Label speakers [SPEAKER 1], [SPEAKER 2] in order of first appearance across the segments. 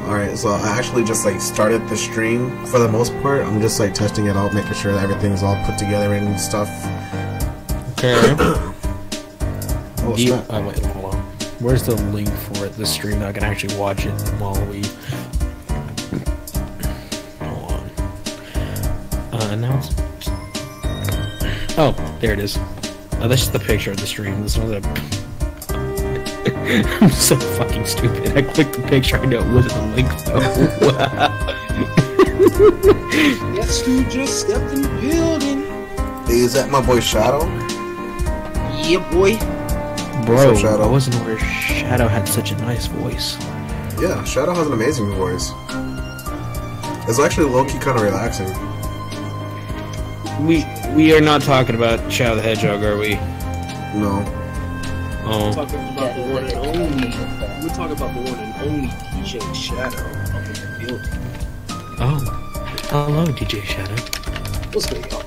[SPEAKER 1] Alright, so I actually just like started the stream for the most part. I'm just like testing it out, making sure that everything's all put together and stuff.
[SPEAKER 2] Okay.
[SPEAKER 1] Oh,
[SPEAKER 2] wait, hold on. Where's the link for it, the stream, that I can actually watch it while we... Hold on. Announce... Oh, there it is. Oh, that's just the picture of the stream. This one's a... I'm so fucking stupid. I clicked the picture, I know it wasn't the link though.
[SPEAKER 3] Yes, you just stepped in the building.
[SPEAKER 1] Hey, is that my boy Shadow?
[SPEAKER 3] Yeah, boy.
[SPEAKER 2] Bro,
[SPEAKER 1] Shadow?
[SPEAKER 2] I wasn't aware Shadow had such a nice voice.
[SPEAKER 1] Yeah, Shadow has an amazing voice. It's actually low-key kind of relaxing.
[SPEAKER 2] We are not talking about Shadow the Hedgehog, are we?
[SPEAKER 1] No.
[SPEAKER 2] Oh.
[SPEAKER 3] We're talking about the one and only. We're talking about the one and only DJ Shadow up in the building.
[SPEAKER 2] Oh. Hello, DJ Shadow.
[SPEAKER 3] What's going on?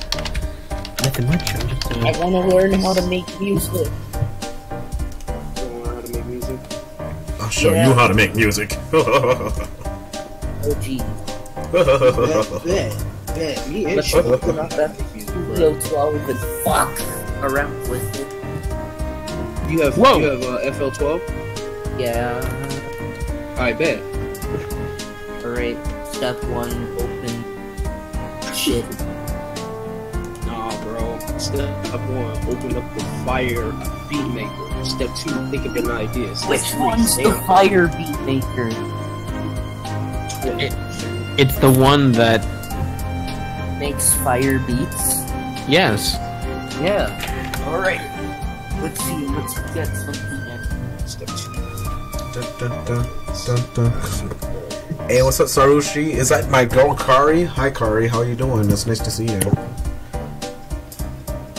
[SPEAKER 2] Nothing much. I'm just,
[SPEAKER 4] I want to learn how to make music.
[SPEAKER 3] You don't learn how to make music?
[SPEAKER 1] I'll show you how to make music.
[SPEAKER 4] Oh, geez.
[SPEAKER 3] Bet. Me and
[SPEAKER 4] Let's
[SPEAKER 3] Shadow
[SPEAKER 4] talk about that. Studio 12 and fuck around with it.
[SPEAKER 3] You have FL12?
[SPEAKER 4] Yeah.
[SPEAKER 3] I bet.
[SPEAKER 4] Alright, step 1, open shit.
[SPEAKER 3] Nah, bro. Step 1, open up the Fire beat maker. Step 2, think of an idea. Step
[SPEAKER 4] Which
[SPEAKER 3] 3,
[SPEAKER 4] one's the Fire beat maker?
[SPEAKER 2] it's the one that...
[SPEAKER 4] Makes fire beats?
[SPEAKER 2] Yes.
[SPEAKER 4] Yeah. Alright. Let's see, let's get something in.
[SPEAKER 3] Step 2.
[SPEAKER 1] Dun, dun, dun, dun, dun. Hey, what's up, Sarushi? Is that my girl Kari? Hi, Kari. How you doing? It's nice to see you.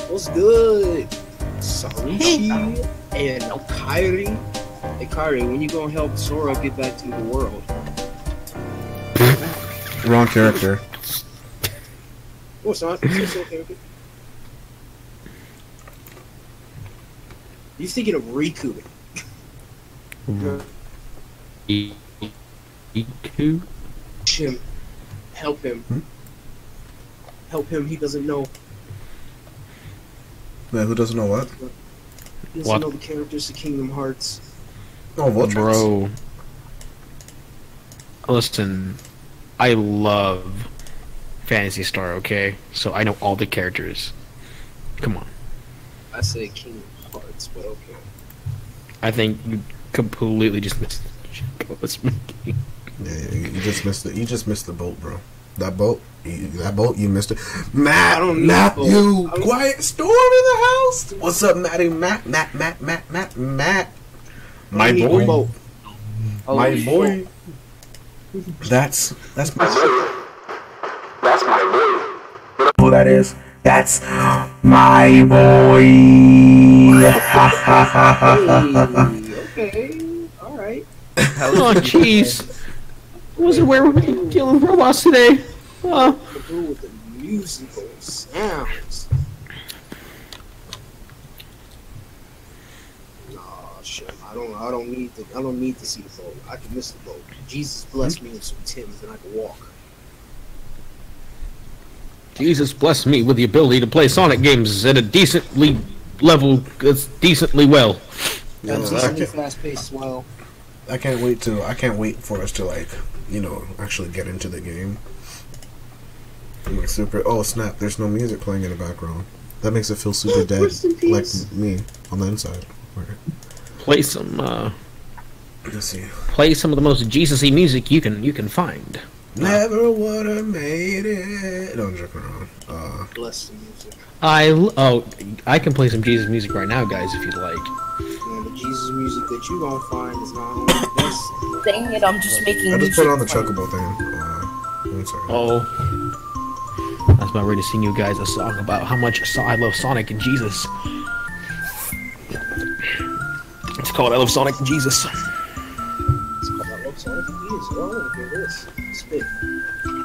[SPEAKER 3] What's good? Sarushi and Kairi. Hey, Kairi, when you gonna help Sora get back to the world?
[SPEAKER 1] Wrong character.
[SPEAKER 3] Oh, it's not. It's still character. He's thinking of Riku.
[SPEAKER 2] Riku?
[SPEAKER 3] Him. Help him. Help him. He doesn't know.
[SPEAKER 1] Man, who doesn't know what?
[SPEAKER 3] He doesn't know the characters of Kingdom Hearts.
[SPEAKER 1] Oh, what?
[SPEAKER 2] Bro. Listen, I love Phantasy Star, okay? So I know all the characters. Come on.
[SPEAKER 3] I say Kingdom Hearts, but okay.
[SPEAKER 2] I think you completely just missed what's making.
[SPEAKER 1] Yeah, you just missed it. You just missed the boat, bro. That boat, you missed it. Matt, Matthew, quiet storm in the house. What's up, Matty? Matt. My boy. My boy. That's my boy. That's my boy. Who that is? That's my boy.
[SPEAKER 3] Okay, alright.
[SPEAKER 2] Oh, jeez. I wasn't aware we were dealing with robots today. Oh.
[SPEAKER 3] With the musical sounds. Nah, shit. I don't need to see the boat. I can miss the boat. Jesus bless me with some Timbs and I can walk.
[SPEAKER 2] Jesus bless me with the ability to play Sonic games at a decently decently well.
[SPEAKER 1] Yeah,
[SPEAKER 3] decently fast paced as well.
[SPEAKER 1] I can't wait for us to, like, you know, actually get into the game. I'm like super. Oh snap! There's no music playing in the background. That makes it feel super dead, like me on the inside.
[SPEAKER 2] Play some.
[SPEAKER 1] Let's see.
[SPEAKER 2] Play some of the most Jesus-y music you can find.
[SPEAKER 1] Never would have made it. No, I'm joking around.
[SPEAKER 3] Bless the music.
[SPEAKER 2] I can play some Jesus music right now, guys, if you'd like.
[SPEAKER 3] Yeah, the Jesus music that you gonna find is not only the best.
[SPEAKER 4] Dang it, I'm just making
[SPEAKER 1] I just
[SPEAKER 4] music.
[SPEAKER 1] put on the chocobo thing. I'm sorry.
[SPEAKER 2] Oh. I was about ready to sing you guys a song about how much I love Sonic and Jesus. It's called I Love Sonic and Jesus.
[SPEAKER 3] It's called I Love Sonic and Jesus. Oh, look at this. Spit.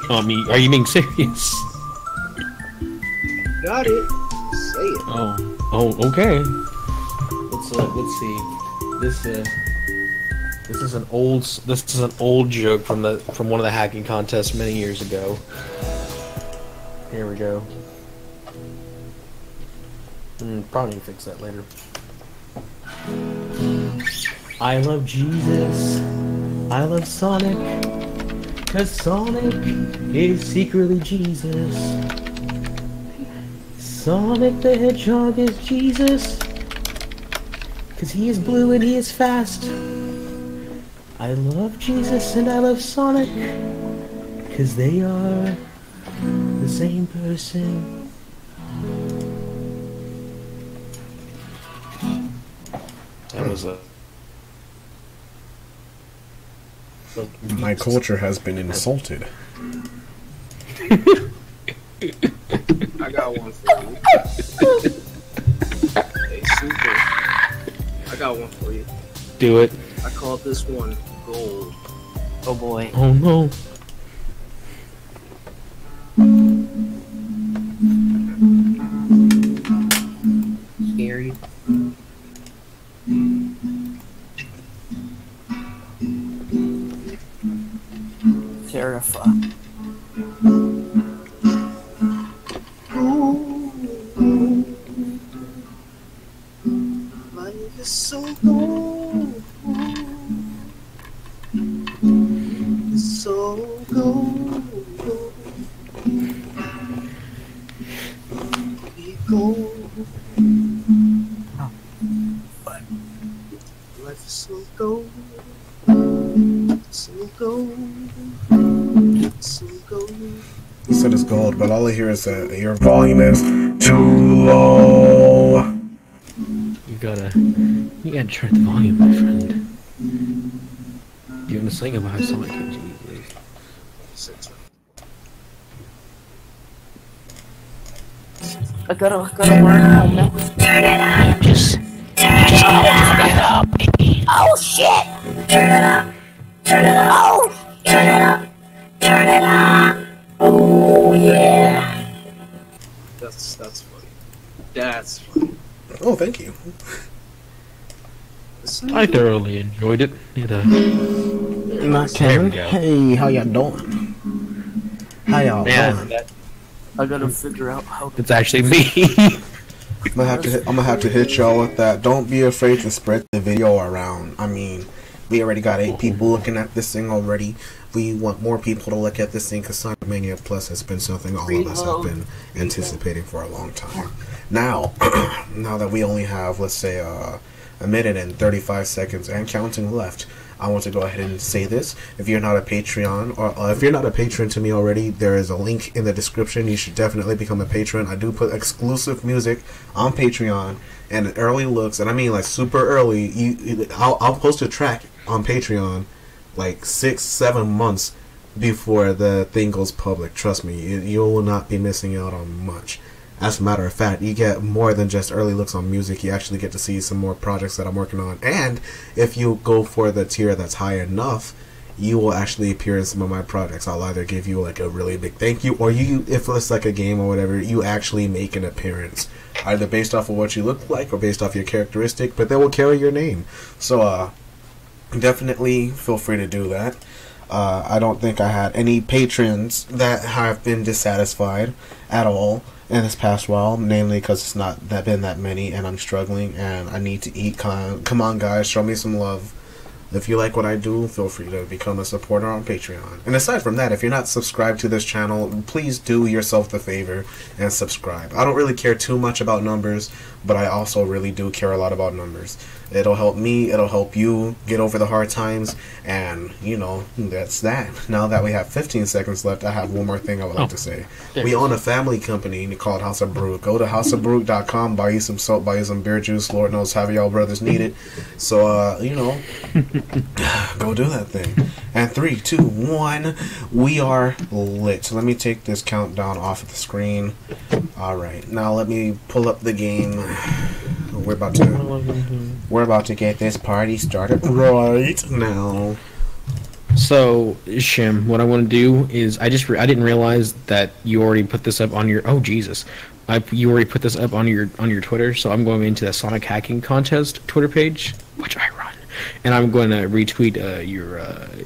[SPEAKER 2] Are you being serious?
[SPEAKER 3] Got it. Say it.
[SPEAKER 2] Oh, okay. Let's see. This This is an old joke from one of the hacking contests many years ago. Here we go. Probably need to fix that later. I love Jesus. I love Sonic. 'Cause Sonic is secretly Jesus. Sonic the Hedgehog is Jesus. 'Cause he is blue and he is fast. I love Jesus and I love Sonic. 'Cause they are the same person. That was a...
[SPEAKER 1] My culture has been insulted.
[SPEAKER 3] I got one for you. Hey, Super. I got one for you.
[SPEAKER 2] Do it.
[SPEAKER 3] I call this one gold.
[SPEAKER 4] Oh boy.
[SPEAKER 2] Oh no.
[SPEAKER 4] Scary. Terrified.
[SPEAKER 3] Life is so gold. It's so gold. We go. Life is so gold. So gold. So gold.
[SPEAKER 1] You said it's gold, but all I hear is that your volume is too low.
[SPEAKER 2] You gotta turn the volume, my friend. You gonna sing about Sonic and Jesus?
[SPEAKER 4] I gotta learn how to melt.
[SPEAKER 2] You just turn it up, baby.
[SPEAKER 4] Oh shit! Turn it up. Turn it up. Oh! Turn it up. Turn it up. Oh yeah.
[SPEAKER 3] That's funny. That's funny.
[SPEAKER 1] Oh, thank you.
[SPEAKER 2] I thoroughly enjoyed it. There we go.
[SPEAKER 1] Hey, how y'all doing? How y'all doing?
[SPEAKER 4] I gotta figure out how to...
[SPEAKER 2] It's actually me.
[SPEAKER 1] I'm gonna have to hit y'all with that. Don't be afraid to spread the video around. I mean, we already got 8 people looking at this thing already. We want more people to look at this thing because Mania Plus has been something all of us have been anticipating for a long time. Now, now that we only have, let's say, a minute and 35 seconds and counting left, I want to go ahead and say this. If you're not a Patreon, or if you're not a patron to me already, there is a link in the description. You should definitely become a patron. I do put exclusive music on Patreon and early looks, and I mean like super early. I'll post a track on Patreon like 6-7 months before the thing goes public. Trust me, you will not be missing out on much. As a matter of fact, you get more than just early looks on music. You actually get to see some more projects that I'm working on. And if you go for the tier that's high enough, you will actually appear in some of my projects. I'll either give you like a really big thank you, or you, if it's like a game or whatever, you actually make an appearance. Either based off of what you look like or based off your characteristic, but they will carry your name. So, definitely feel free to do that. I don't think I had any patrons that have been dissatisfied at all in this past while, namely because it's not been that many and I'm struggling and I need to eat. Come on guys, show me some love. If you like what I do, feel free to become a supporter on Patreon. And aside from that, if you're not subscribed to this channel, please do yourself the favor and subscribe. I don't really care too much about numbers, but I also really do care a lot about numbers. It'll help me, it'll help you get over the hard times, and, you know, that's that. Now that we have 15 seconds left, I have one more thing I would like to say. We own a family company called House of Brew. Go to houseofbrew.com, buy you some soap, buy you some beer juice, Lord knows how y'all brothers need it. So, you know, go do that thing. And 3, 2, 1, we are lit. So let me take this countdown off of the screen. Alright, now let me pull up the game. We're about to get this party started right now.
[SPEAKER 2] So, Shim, what I want to do is I didn't realize that you already put this up on your you already put this up on your Twitter. So I'm going into the Sonic hacking contest Twitter page, which I run. And I'm going to retweet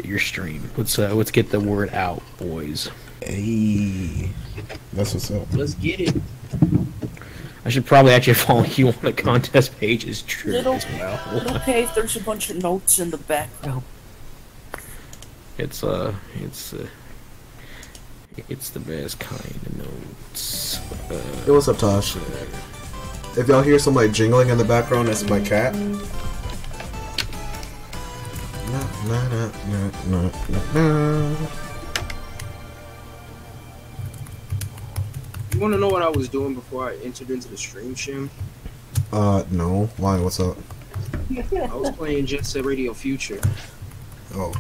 [SPEAKER 2] your stream. Let's get the word out, boys.
[SPEAKER 1] Hey, that's what's up.
[SPEAKER 3] Let's get it.
[SPEAKER 2] I should probably actually follow you on the contest page. Is true
[SPEAKER 5] Little-
[SPEAKER 2] as well.
[SPEAKER 5] Okay, if there's a bunch of notes in the background.
[SPEAKER 2] It's the best kind of notes.
[SPEAKER 1] Hey, what's up, Tosh? If y'all hear some like jingling in the background, that's my cat.
[SPEAKER 3] You want to know what I was doing before I entered into the stream, Shim?
[SPEAKER 1] No. Why? What's up?
[SPEAKER 3] I was playing Jet Set Radio Future.
[SPEAKER 1] Oh.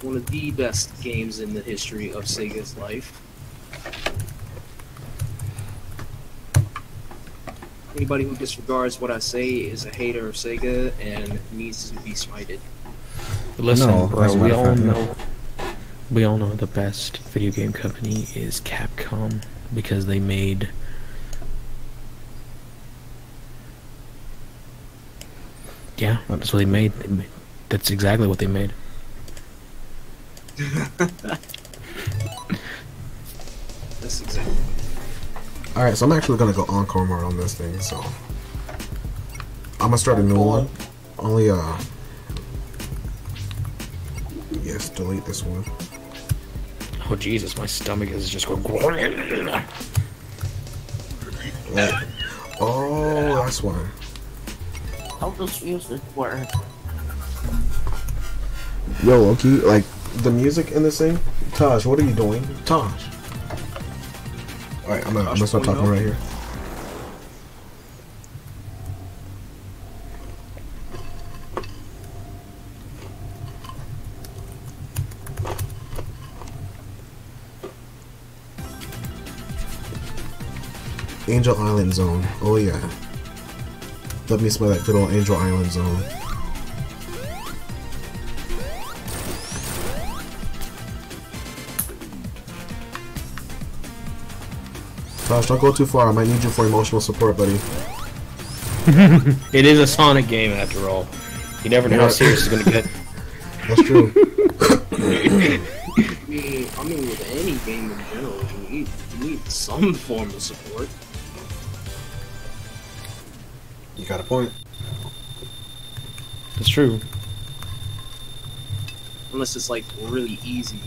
[SPEAKER 3] One of the best games in the history of Sega's life. Anybody who disregards what I say is a hater of Sega and needs to be smited.
[SPEAKER 2] Listen,
[SPEAKER 1] No,
[SPEAKER 2] bro,
[SPEAKER 1] as a matter of fact, no.
[SPEAKER 2] we all know the best video game company is Capcom because they made. Yeah, that's what they made. That's exactly what they made.
[SPEAKER 3] That's exactly.
[SPEAKER 1] Alright, so I'm actually gonna go encore mode on this thing, so I'm gonna start a new one. Only yes, delete this one.
[SPEAKER 2] Oh Jesus, my stomach is just going.
[SPEAKER 1] Oh, that's why.
[SPEAKER 5] How does music work?
[SPEAKER 1] Yo, okay, like the music in this thing. Taj, what are you doing? Taj. Alright, I'm gonna start talking right here. Angel Island Zone. Oh yeah. Let me smell that good old Angel Island Zone. Josh, don't go too far. I might need you for emotional support, buddy.
[SPEAKER 2] It is a Sonic game after all. You never know how serious it's gonna get.
[SPEAKER 1] That's true.
[SPEAKER 3] I mean, with any game in general, you need some form of support.
[SPEAKER 1] You got a point.
[SPEAKER 2] That's true.
[SPEAKER 3] Unless it's like really easy.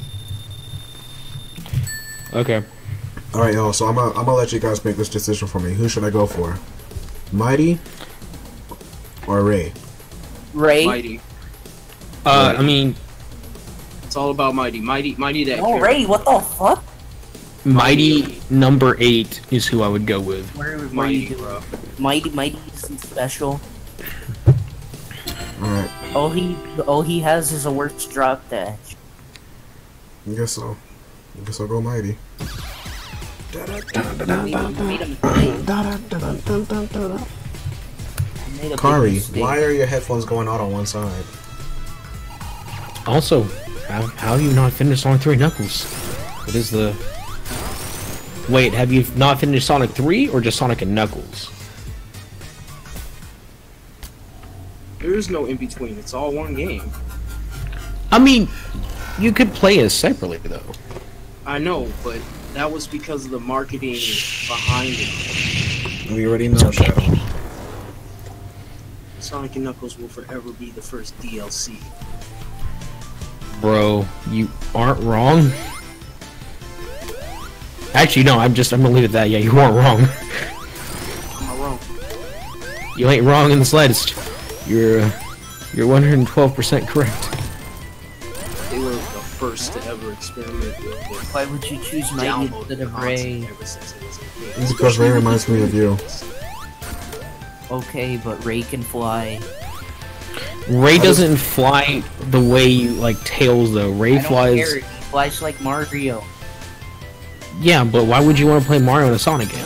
[SPEAKER 2] Okay.
[SPEAKER 1] Alright, y'all, so I'm gonna let you guys make this decision for me. Who should I go for? Mighty or Ray?
[SPEAKER 5] Ray?
[SPEAKER 3] Mighty.
[SPEAKER 2] I mean,
[SPEAKER 3] It's all about Mighty. Mighty that
[SPEAKER 5] Oh, Ray, what the fuck?
[SPEAKER 2] Mighty number 8 is who I would go with.
[SPEAKER 5] Where
[SPEAKER 3] Mighty, bro.
[SPEAKER 5] Mighty isn't special.
[SPEAKER 1] Alright,
[SPEAKER 5] All he has is a worse drop dash.
[SPEAKER 1] I guess so. I guess I'll go Mighty. Kari, why are your headphones going out on one side?
[SPEAKER 2] Also, how have you not finished Sonic 3 Knuckles? It is the... Wait, have you not finished Sonic 3 or just Sonic and Knuckles?
[SPEAKER 3] There is no in between. It's all one game.
[SPEAKER 2] I mean, you could play it separately though.
[SPEAKER 3] I know, but that was because of the marketing behind it.
[SPEAKER 1] We already know, Shadow.
[SPEAKER 3] Sonic and Knuckles will forever be the first DLC.
[SPEAKER 2] Bro, you aren't wrong. Actually, no, I'm gonna leave it at that. Yeah, you weren't wrong.
[SPEAKER 3] Am I wrong?
[SPEAKER 2] You ain't wrong in the slightest. You're 112% correct.
[SPEAKER 3] They were the first to ever experiment with it.
[SPEAKER 5] Why would you choose Mighty instead of Ray?
[SPEAKER 3] Ever since it was a kid.
[SPEAKER 1] It's because Ray reminds me of you.
[SPEAKER 5] Okay, but Ray can fly.
[SPEAKER 2] Ray doesn't fly the way you like Tails though. Ray
[SPEAKER 5] I don't
[SPEAKER 2] flies.
[SPEAKER 5] care, he flies like Mario.
[SPEAKER 2] Yeah, but why would you want to play Mario in a Sonic game?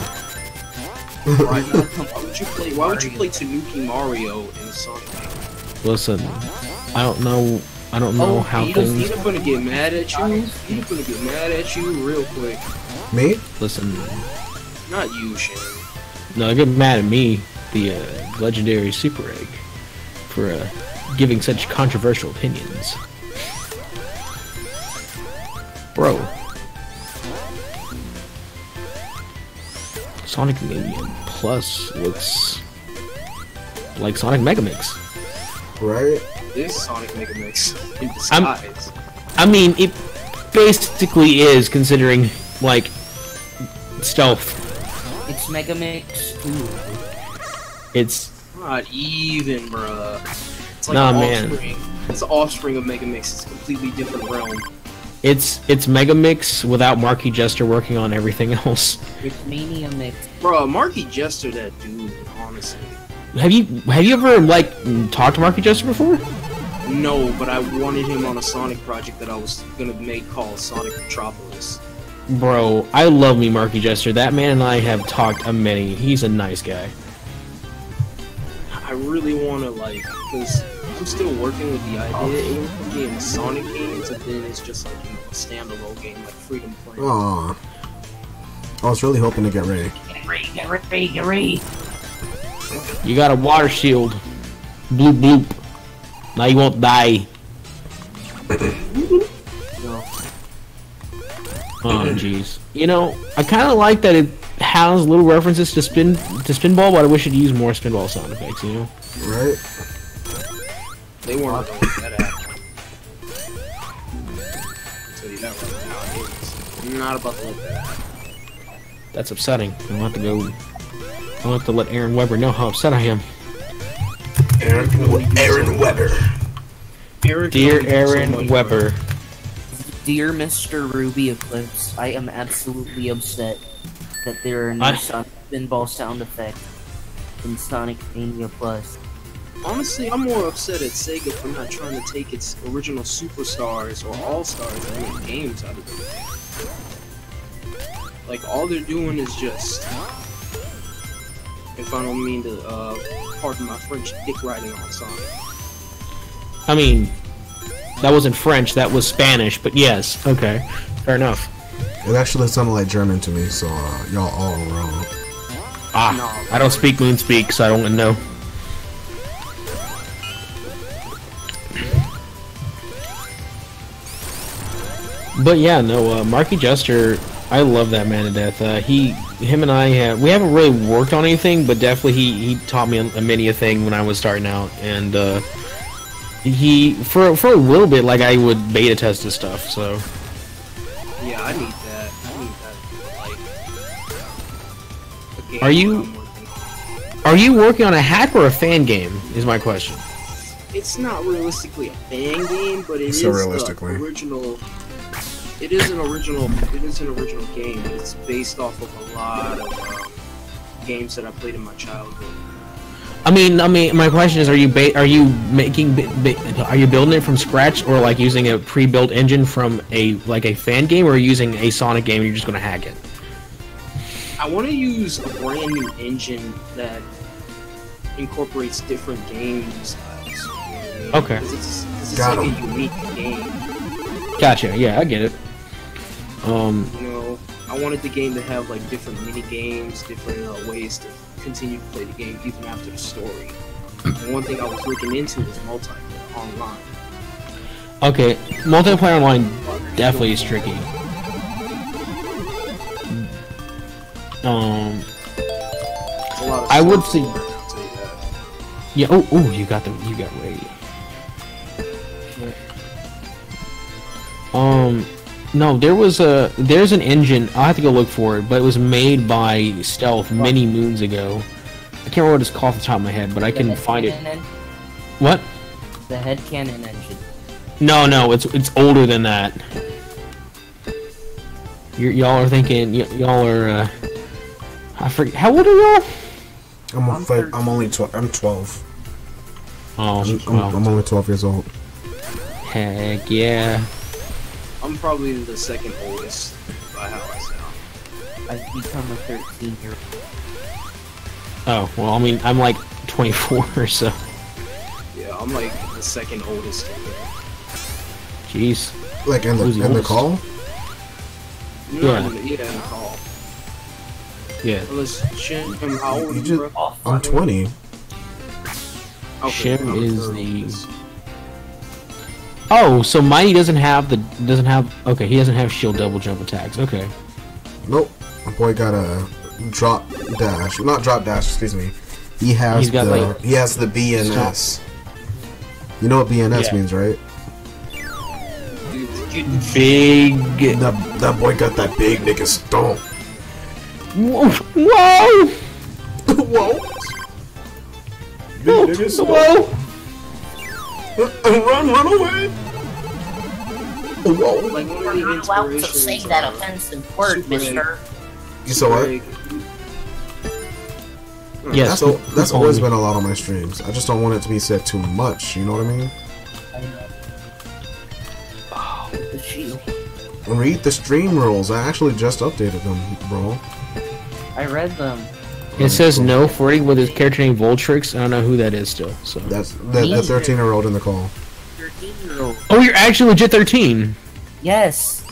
[SPEAKER 3] Why would you play Tanuki Mario in a Sonic game?
[SPEAKER 2] Listen, I don't know how
[SPEAKER 3] He's
[SPEAKER 2] things.
[SPEAKER 3] gonna get mad at you. He's gonna get mad at you real quick.
[SPEAKER 1] Me?
[SPEAKER 2] Listen,
[SPEAKER 3] Not you, Shin.
[SPEAKER 2] no, get mad at me. The legendary Super Egg. for giving such controversial opinions. Bro. Sonic Mania Plus looks like Sonic Mega Mix.
[SPEAKER 1] Right?
[SPEAKER 3] This Sonic Mega Mix in disguise.
[SPEAKER 2] I mean, it basically is, considering, like, stealth.
[SPEAKER 5] It's Mega Mix 2.
[SPEAKER 2] It's
[SPEAKER 3] Not even, bruh. It's like
[SPEAKER 2] Nah,
[SPEAKER 3] an
[SPEAKER 2] man.
[SPEAKER 3] offspring. It's the offspring of Mega Mix. It's a completely different realm.
[SPEAKER 2] it's Mega Mix without Marky Jester working on everything else.
[SPEAKER 5] It's Mania Mix.
[SPEAKER 3] Bruh, Marky Jester, that dude, honestly.
[SPEAKER 2] Have you ever like talked to Marky Jester before?
[SPEAKER 3] No, but I wanted him on a Sonic project that I was gonna make called Sonic Metropolis.
[SPEAKER 2] Bro, I love me Marky Jester. That man and I have talked a many. He's a nice guy.
[SPEAKER 3] I really wanna, like, because I'm still working with the idea. It would be in the Sonic games, and then it's just like, you know, a standalone game like Freedom Planet.
[SPEAKER 1] Aw. I was really hoping to get ready.
[SPEAKER 5] Get ready.
[SPEAKER 2] You got a water shield. Bloop bloop. Now you won't die.
[SPEAKER 5] No.
[SPEAKER 2] Oh jeez. You know, I kind of like that it has little references to Spinball, but I wish it'd use more Spinball sound effects. You know.
[SPEAKER 1] Right?
[SPEAKER 3] They weren't going with that act. I'll tell you that right now. I'm not about to let that happen.
[SPEAKER 2] That's upsetting. I'll have to go. I'll have to let Aaron Weber know how upset I am.
[SPEAKER 1] Aaron Weber.
[SPEAKER 2] Dear Aaron Weber.
[SPEAKER 5] Dear Mr. Ruby Eclipse, I am absolutely upset that there are no Sonic Spinball sound effects in Sonic Mania Plus.
[SPEAKER 3] Honestly, I'm more upset at Sega for not trying to take its original Superstars or All-Stars and make games out of them. Like, all they're doing is just, if I don't mean to, pardon my French, dick riding on Sonic.
[SPEAKER 2] I mean, that wasn't French, that was Spanish, but yes, okay, fair enough.
[SPEAKER 1] It actually sounded like German to me, so y'all all wrong.
[SPEAKER 2] Ah, I don't speak Moonspeak, so I don't know. But yeah, no, Marky Jester, I love that man to death. Him and I, we haven't really worked on anything, but definitely he taught me a many a thing when I was starting out, and he for a little bit, like, I would beta test his stuff. So
[SPEAKER 3] Yeah, I need that. Like, a game
[SPEAKER 2] Are you-
[SPEAKER 3] where I'm working.
[SPEAKER 2] are you working on a hack or a fan game? Is my question.
[SPEAKER 3] It's not realistically a fan game, but it is
[SPEAKER 1] So
[SPEAKER 3] the
[SPEAKER 1] realistically.
[SPEAKER 3] original. It is an original. It is an original game, but it's based off of a lot of games that I played in my childhood.
[SPEAKER 2] I mean, my question is, are you are you building it from scratch, or like using a pre-built engine from a fan game, or are you using a Sonic game and you're just gonna hack it?
[SPEAKER 3] I want to use a brand new engine that incorporates different game styles.
[SPEAKER 2] Okay.
[SPEAKER 3] Because it's
[SPEAKER 1] Got
[SPEAKER 3] like
[SPEAKER 1] 'em.
[SPEAKER 3] a unique game.
[SPEAKER 2] Gotcha. Yeah, I get it.
[SPEAKER 3] You know, I wanted the game to have like different mini games, different ways to continue to play the game even after the story. And one thing I was looking into was multiplayer online.
[SPEAKER 2] Okay, multiplayer online definitely is tricky.
[SPEAKER 3] There's a lot of
[SPEAKER 2] I would
[SPEAKER 3] stuff
[SPEAKER 2] say-
[SPEAKER 3] over there, I'll tell you that.
[SPEAKER 2] Yeah. Oh, you got Ray. No, there's an engine. I'll have to go look for it, but it was made by Stealth many moons ago. I can't remember what it's called off the top of my head, but I can find it. What?
[SPEAKER 5] The headcanon engine.
[SPEAKER 2] No, it's older than that. Y'all are thinking, y'all are, I forget, how old are y'all?
[SPEAKER 1] I'm only 12. I'm 12.
[SPEAKER 2] Oh,
[SPEAKER 1] I'm only 12 years old.
[SPEAKER 2] heck yeah.
[SPEAKER 3] I'm probably the second oldest by how I sound.
[SPEAKER 5] I've become a 13-year-old.
[SPEAKER 2] Oh, well, I mean, I'm like 24, so,
[SPEAKER 3] Yeah, I'm like the second oldest in here.
[SPEAKER 2] jeez.
[SPEAKER 1] Like in
[SPEAKER 2] Who's the
[SPEAKER 1] the
[SPEAKER 2] oldest?
[SPEAKER 1] call?
[SPEAKER 3] Yeah, in the call.
[SPEAKER 2] Yeah.
[SPEAKER 3] Unless, Shin, how old are
[SPEAKER 1] You
[SPEAKER 3] you, bro?
[SPEAKER 1] I'm 20.
[SPEAKER 3] Okay,
[SPEAKER 2] Shim
[SPEAKER 3] I'm
[SPEAKER 2] is
[SPEAKER 3] third
[SPEAKER 2] the.
[SPEAKER 3] on this.
[SPEAKER 2] Oh, so Mighty doesn't have. Okay, he doesn't have shield double jump attacks. Okay.
[SPEAKER 1] Nope. My boy got a drop dash. Not drop dash, excuse me. He has
[SPEAKER 2] He's got, like,
[SPEAKER 1] he has the BNS. You know what BNS
[SPEAKER 2] Yeah.
[SPEAKER 1] means, right?
[SPEAKER 2] Big.
[SPEAKER 1] That boy got that big nigga stomp.
[SPEAKER 2] Whoa! Whoa!
[SPEAKER 1] Whoa! Big nigga stomp.
[SPEAKER 2] Whoa!
[SPEAKER 1] Run away! Whoa!
[SPEAKER 3] Like one of
[SPEAKER 5] You're
[SPEAKER 3] the
[SPEAKER 5] not allowed to
[SPEAKER 3] inspirations,
[SPEAKER 5] say that offensive word,
[SPEAKER 3] Super
[SPEAKER 5] mister.
[SPEAKER 1] You saw what?
[SPEAKER 2] Yes,
[SPEAKER 1] That's always been a lot on my streams. I just don't want it to be said too much, you know what I mean?
[SPEAKER 5] Oh, the shield.
[SPEAKER 1] Read the stream rules. I actually just updated them, bro.
[SPEAKER 5] I read them.
[SPEAKER 2] It says no 40 with his character named Voltrix. I don't know who that is still. So.
[SPEAKER 1] That's the 13-year-old in the call.
[SPEAKER 5] 13-year-old.
[SPEAKER 2] Oh, you're actually legit 13.
[SPEAKER 5] Yes.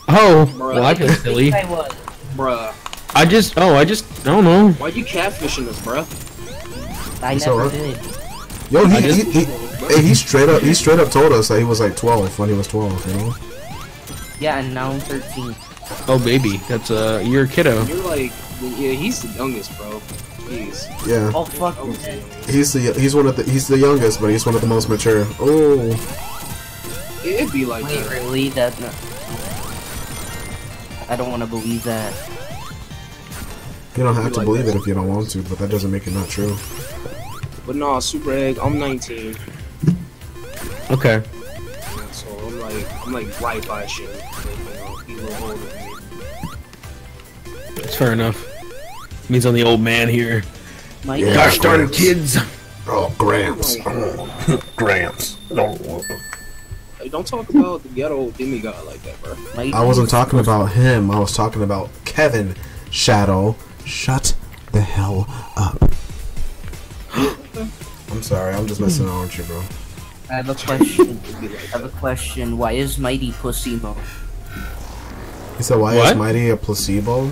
[SPEAKER 2] Oh,
[SPEAKER 3] Bruh.
[SPEAKER 2] well I feel silly.
[SPEAKER 5] I was.
[SPEAKER 3] Bruh,
[SPEAKER 2] I don't know.
[SPEAKER 3] why'd you catfishing us, bruh?
[SPEAKER 5] I
[SPEAKER 1] So
[SPEAKER 5] never
[SPEAKER 1] what?
[SPEAKER 5] did.
[SPEAKER 1] Yo,
[SPEAKER 2] I just-
[SPEAKER 1] he straight up told us that he was like 12 when he was 12, you know?
[SPEAKER 5] Yeah, and now I'm 13.
[SPEAKER 2] Oh, baby, that's you're a kiddo.
[SPEAKER 3] You're like, yeah, he's the youngest, bro. Jeez.
[SPEAKER 1] Yeah.
[SPEAKER 5] Oh fuck.
[SPEAKER 1] He's the youngest, but he's one of the most mature. Oh.
[SPEAKER 3] It'd be like
[SPEAKER 5] Wait,
[SPEAKER 3] that.
[SPEAKER 5] really? That? No. I don't want to believe that.
[SPEAKER 1] You don't have to
[SPEAKER 3] Like
[SPEAKER 1] believe
[SPEAKER 3] that.
[SPEAKER 1] it if you don't want to, but that doesn't make it not true.
[SPEAKER 3] But no, Super Egg, I'm 19.
[SPEAKER 2] Okay.
[SPEAKER 3] So I'm like right by shit. Like, you know, he's a little older than me.
[SPEAKER 2] That's fair enough. Means I'm the old man here.
[SPEAKER 5] My
[SPEAKER 1] Yeah.
[SPEAKER 2] Gosh darn it,
[SPEAKER 1] Gramps.
[SPEAKER 2] kids!
[SPEAKER 1] Oh, Gramps. Oh, Gramps. No.
[SPEAKER 3] Hey, don't talk about the ghetto demigod like that, bro.
[SPEAKER 1] I wasn't talking about him. I was talking about Kevin Shadow. Shut the hell up. I'm sorry. I'm just messing around with you, bro.
[SPEAKER 5] I have a question. I have a question. Why is Mighty pussy mode?
[SPEAKER 1] He said, "Why
[SPEAKER 2] What?
[SPEAKER 1] is Mighty a placebo?"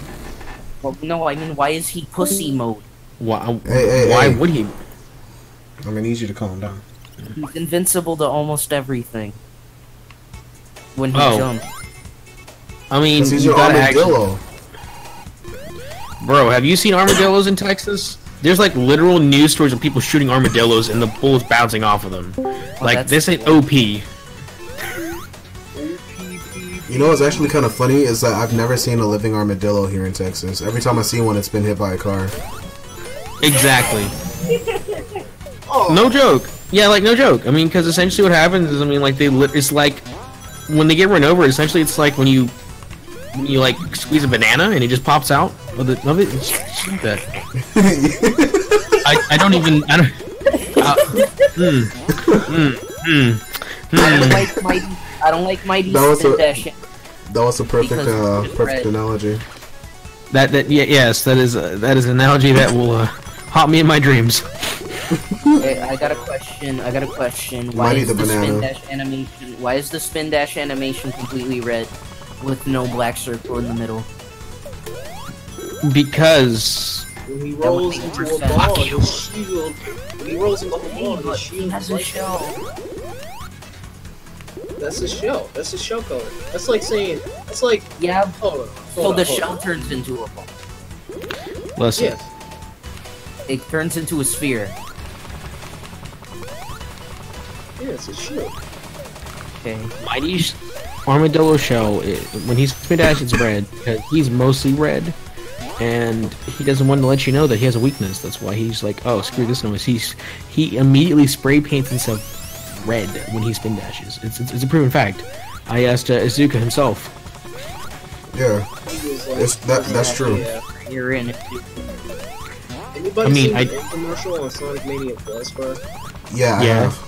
[SPEAKER 5] Well, no, I mean, why is he pussy mode?
[SPEAKER 2] Why?
[SPEAKER 1] Hey,
[SPEAKER 2] why
[SPEAKER 1] hey.
[SPEAKER 2] would he?
[SPEAKER 1] I'm gonna need you to calm down.
[SPEAKER 5] He's invincible to almost everything. When he
[SPEAKER 2] Oh.
[SPEAKER 5] jumps.
[SPEAKER 2] I mean,
[SPEAKER 1] Because he's
[SPEAKER 2] you
[SPEAKER 1] your
[SPEAKER 2] gotta actually,
[SPEAKER 1] armadillo.
[SPEAKER 2] bro. Have you seen armadillos in Texas? There's like literal news stories of people shooting armadillos and the bullets bouncing off of them. Like
[SPEAKER 5] that's
[SPEAKER 2] this ain't
[SPEAKER 5] cool.
[SPEAKER 2] OP.
[SPEAKER 1] You know what's actually kind of funny is that I've never seen a living armadillo here in Texas. Every time I see one, it's been hit by a car.
[SPEAKER 2] Exactly. No joke. Yeah, like no joke. I mean, because essentially what happens is, I mean, like it's like when they get run over. Essentially, it's like when you like squeeze a banana and it just pops out of it. It's like that. I don't even. I don't.
[SPEAKER 5] I don't like Mighty. I don't like Mighty's
[SPEAKER 1] That was
[SPEAKER 5] spin
[SPEAKER 1] a-
[SPEAKER 5] dash.
[SPEAKER 1] That was a perfect,
[SPEAKER 5] Because it's
[SPEAKER 1] perfect
[SPEAKER 5] red.
[SPEAKER 1] analogy.
[SPEAKER 2] Yes, that is an analogy that will haunt me in my dreams.
[SPEAKER 5] Hey, I got a question. Why
[SPEAKER 1] Mighty
[SPEAKER 5] is
[SPEAKER 1] the
[SPEAKER 5] the spin
[SPEAKER 1] banana.
[SPEAKER 5] dash animation? Why is the spin dash animation completely red, with no black circle in the middle?
[SPEAKER 2] Because
[SPEAKER 3] When he
[SPEAKER 5] That would
[SPEAKER 3] rolls
[SPEAKER 5] make
[SPEAKER 3] into
[SPEAKER 5] more
[SPEAKER 3] a
[SPEAKER 5] sense.
[SPEAKER 3] ball,
[SPEAKER 2] Fuck you.
[SPEAKER 3] his shield. When he rolls into a ball,
[SPEAKER 5] But
[SPEAKER 3] his
[SPEAKER 5] he
[SPEAKER 3] shield
[SPEAKER 5] has
[SPEAKER 3] is
[SPEAKER 5] a
[SPEAKER 3] like
[SPEAKER 5] shell.
[SPEAKER 3] That's a shell. That's a shell color. That's like saying. That's like.
[SPEAKER 5] Yeah.
[SPEAKER 3] Hold on.
[SPEAKER 5] So
[SPEAKER 3] Hold
[SPEAKER 5] the
[SPEAKER 3] on, hold
[SPEAKER 5] shell
[SPEAKER 3] on.
[SPEAKER 5] turns into a ball.
[SPEAKER 2] listen,
[SPEAKER 3] Yes.
[SPEAKER 5] It turns into a sphere.
[SPEAKER 3] Yeah, it's a shield.
[SPEAKER 5] Okay.
[SPEAKER 2] Mighty's armadillo shell, when he's spin dash, it's red because he's mostly red, and he doesn't want to let you know that he has a weakness. That's why he's like, oh, screw this noise. He immediately spray paints himself red when he spin dashes. It's a proven fact. I asked Izuka himself.
[SPEAKER 1] Yeah,
[SPEAKER 3] He was like,
[SPEAKER 1] that's true.
[SPEAKER 3] Yeah.
[SPEAKER 5] You're in.
[SPEAKER 3] Anybody
[SPEAKER 2] I mean,
[SPEAKER 3] seen
[SPEAKER 2] I-
[SPEAKER 3] the infomercial on Sonic Mania Plus, bro?
[SPEAKER 1] Yeah, I
[SPEAKER 2] Yeah.
[SPEAKER 1] have.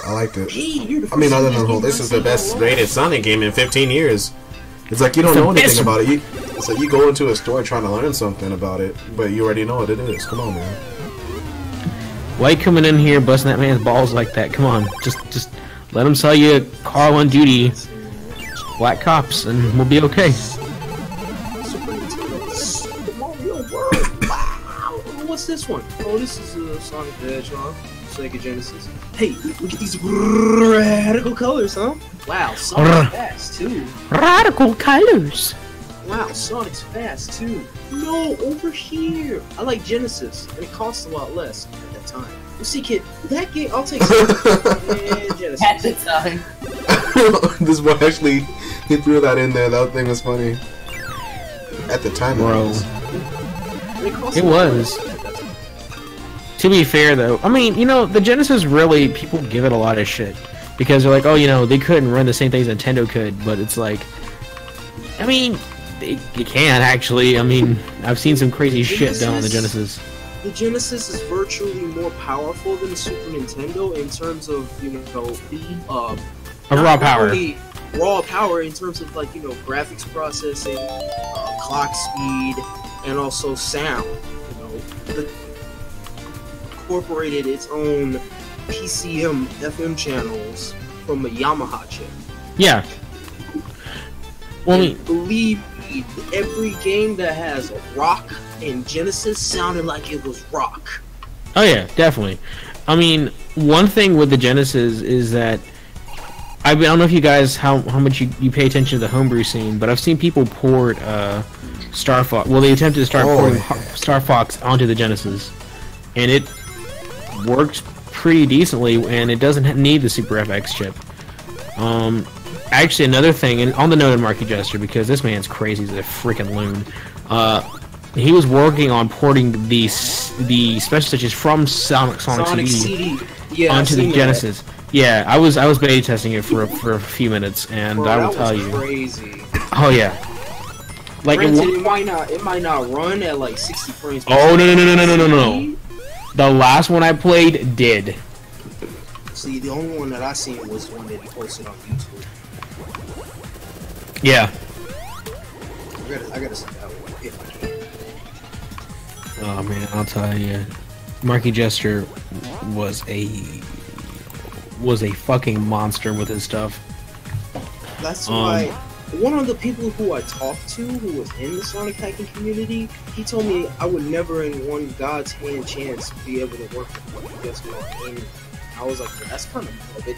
[SPEAKER 1] I liked it.
[SPEAKER 3] Hey, you're the
[SPEAKER 1] I mean,
[SPEAKER 3] first
[SPEAKER 1] other
[SPEAKER 3] one
[SPEAKER 1] than the whole,
[SPEAKER 3] to
[SPEAKER 1] this
[SPEAKER 3] give
[SPEAKER 1] is the
[SPEAKER 3] us
[SPEAKER 1] best
[SPEAKER 3] a
[SPEAKER 1] rated Sonic game in 15 years. It's like you don't
[SPEAKER 2] The
[SPEAKER 1] know anything
[SPEAKER 2] best-
[SPEAKER 1] about it. It's like you go into a store trying to learn something about it, but you already know what it is. Come on, man.
[SPEAKER 2] Why you coming in here busting that man's balls like that? Come on, just let him sell you Carl on Duty, Black Cops, and we'll be okay.
[SPEAKER 3] Super Nintendo, the Mario World. Wow. What's this one? Oh, this is Sonic the Hedgehog. Sega Genesis. Hey, look at these radical colors, huh? Wow, Sonic's fast too.
[SPEAKER 2] Radical colors.
[SPEAKER 3] Wow, Sonic's fast too. No, over here. I like Genesis, and it costs a lot less at that time. You see, kid, that game, I'll take Genesis.
[SPEAKER 5] At the time.
[SPEAKER 1] This boy actually, he threw that in there. That thing was funny. At the time,
[SPEAKER 2] Bro.
[SPEAKER 3] It
[SPEAKER 2] was. To be fair, though, I mean, you know, the Genesis really, people give it a lot of shit. Because they're like, oh, you know, they couldn't run the same things Nintendo could, but it's like, I mean, you can, actually. I mean, I've seen some crazy shit done on the Genesis.
[SPEAKER 3] The Genesis is virtually more powerful than the Super Nintendo in terms of, you know,
[SPEAKER 2] raw power.
[SPEAKER 3] Raw power in terms of, like, you know, graphics processing, clock speed, and also sound. You know, it incorporated its own PCM FM channels from a Yamaha chip.
[SPEAKER 2] Yeah. Well, I mean,
[SPEAKER 3] believe me, every game that has rock in Genesis sounded like it was rock.
[SPEAKER 2] Oh yeah, definitely. I mean, one thing with the Genesis is that I don't know if you guys how much you pay attention to the homebrew scene, but I've seen people port Star Fox. Well, they attempted to start porting Star Fox onto the Genesis, and it works pretty decently, and it doesn't need the Super FX chip. Actually, another thing, and on the note of Marky Jester, because this man's crazy, he's a freaking loon. He was working on porting the special stitches from Sonic CD onto the Genesis. Yeah, I was beta testing it for a few minutes, and
[SPEAKER 3] bro,
[SPEAKER 2] I will tell you.
[SPEAKER 3] Crazy.
[SPEAKER 2] Oh yeah. Like
[SPEAKER 3] granted, it might not run at like 60 frames.
[SPEAKER 2] Oh no. The last one I played did.
[SPEAKER 3] See, the only one that I seen was one that he posted on YouTube.
[SPEAKER 2] Yeah.
[SPEAKER 3] I gotta see that one if I can.
[SPEAKER 2] Oh man, I'll tell you, Marky Jester was a fucking monster with his stuff.
[SPEAKER 3] That's why one of the people who I talked to, who was in the Sonic hacking community, he told me I would never, in one God's hand chance, be able to work with Marky Jester on any. I was like, well, that's kind of a bit.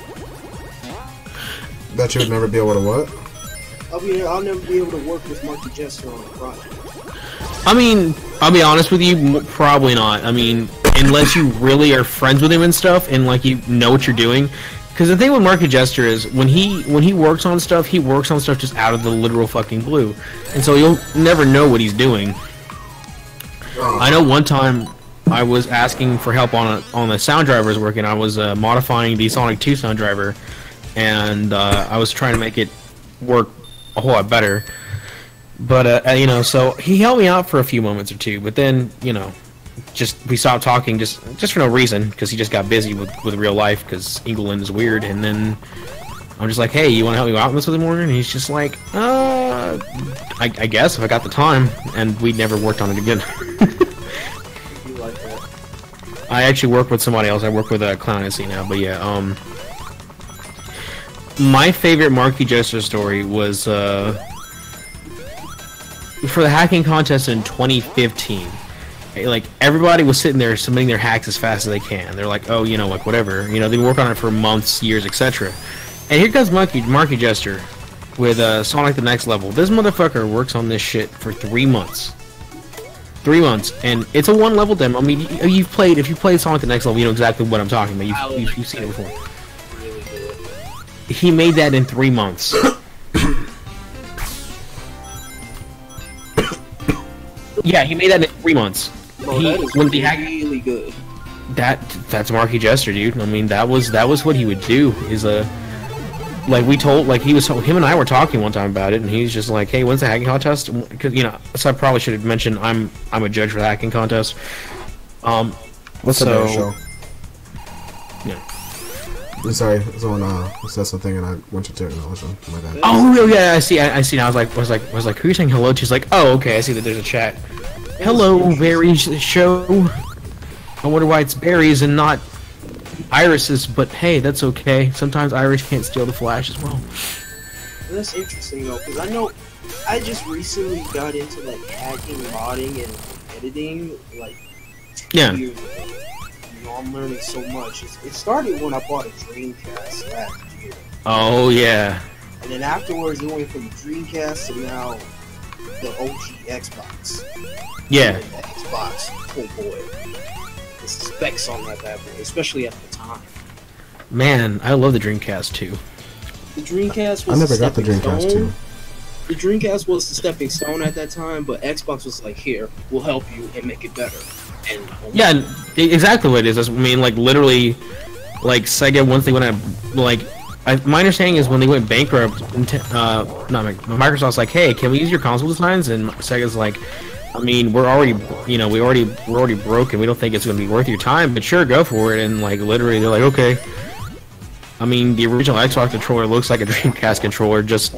[SPEAKER 1] That you would never be able to what?
[SPEAKER 3] I'll never be able to work with Marky Jester on a project.
[SPEAKER 2] I mean, I'll be honest with you, probably not. I mean, unless you really are friends with him and stuff, and like you know what you're doing. Because the thing with Marky Jester is when he works on stuff just out of the literal fucking blue, and so you'll never know what he's doing. I know one time I was asking for help on the sound driver I was working. I was modifying the Sonic 2 sound driver, and I was trying to make it work a whole lot better. But you know, so he helped me out for a few moments or two, but then you know, we stopped talking just for no reason because he just got busy with real life because England is weird. And then I'm just like, hey, you want to help me out in this with him? And he's just like, I guess if I got the time. And we never worked on it again.
[SPEAKER 3] You like that?
[SPEAKER 2] I actually work with somebody else. I work with Clown SC now, but yeah, my favorite Marky Jester story was for the hacking contest in 2015. Like, everybody was sitting there submitting their hacks as fast as they can. They're like, oh, you know, like, whatever. You know, they've been working on it for months, years, etc. And here comes Marky Jester with Sonic the Next Level. This motherfucker works on this shit for 3 months. 3 months. And it's a one-level demo. I mean, if you played Sonic the Next Level, you know exactly what I'm talking about. You've seen it before. He made that in 3 months. Yeah, he made that in 3 months.
[SPEAKER 3] Bro, that is really good.
[SPEAKER 2] That's Marky Jester, dude. I mean, that was what he would do. Is him and I were talking one time about it, and he's just like, hey, when's the hacking contest? Because you know, so I probably should have mentioned I'm a judge for the hacking contest.
[SPEAKER 1] What's the better show?
[SPEAKER 2] Yeah.
[SPEAKER 1] Sorry, someone said something and I went to acknowledge them. My bad.
[SPEAKER 2] Oh, yeah, I see now. I was like, who are you saying hello to? She's like, oh, okay, I see that there's a chat. Hello, Berries show. I wonder why it's berries and not irises, but hey, that's okay. Sometimes Irish can't steal the Flash as well.
[SPEAKER 3] That's interesting though, because I know I just recently got into like hacking, modding, and editing like 2 years ago. I'm learning so much. It started when I bought a Dreamcast last year.
[SPEAKER 2] Oh yeah.
[SPEAKER 3] And then afterwards, it went from the Dreamcast to now the OG Xbox.
[SPEAKER 2] Yeah.
[SPEAKER 3] And the Xbox, oh boy, the specs on that bad boy, especially at the time.
[SPEAKER 2] Man, I love the Dreamcast too.
[SPEAKER 3] The Dreamcast was
[SPEAKER 1] I never got the
[SPEAKER 3] stepping
[SPEAKER 1] Dreamcast
[SPEAKER 3] stone.
[SPEAKER 1] too.
[SPEAKER 3] The Dreamcast was the stepping stone at that time, but Xbox was like, here, we'll help you and make it better. And
[SPEAKER 2] Yeah, exactly what it is. I mean, like literally, like Sega once they went out, like my understanding is when they went bankrupt, Microsoft's like, hey, can we use your console designs? And Sega's like, I mean, we're already, you know, we're already broke, and we don't think it's going to be worth your time, but sure, go for it. And like literally, they're like, okay. I mean, the original Xbox controller looks like a Dreamcast controller, just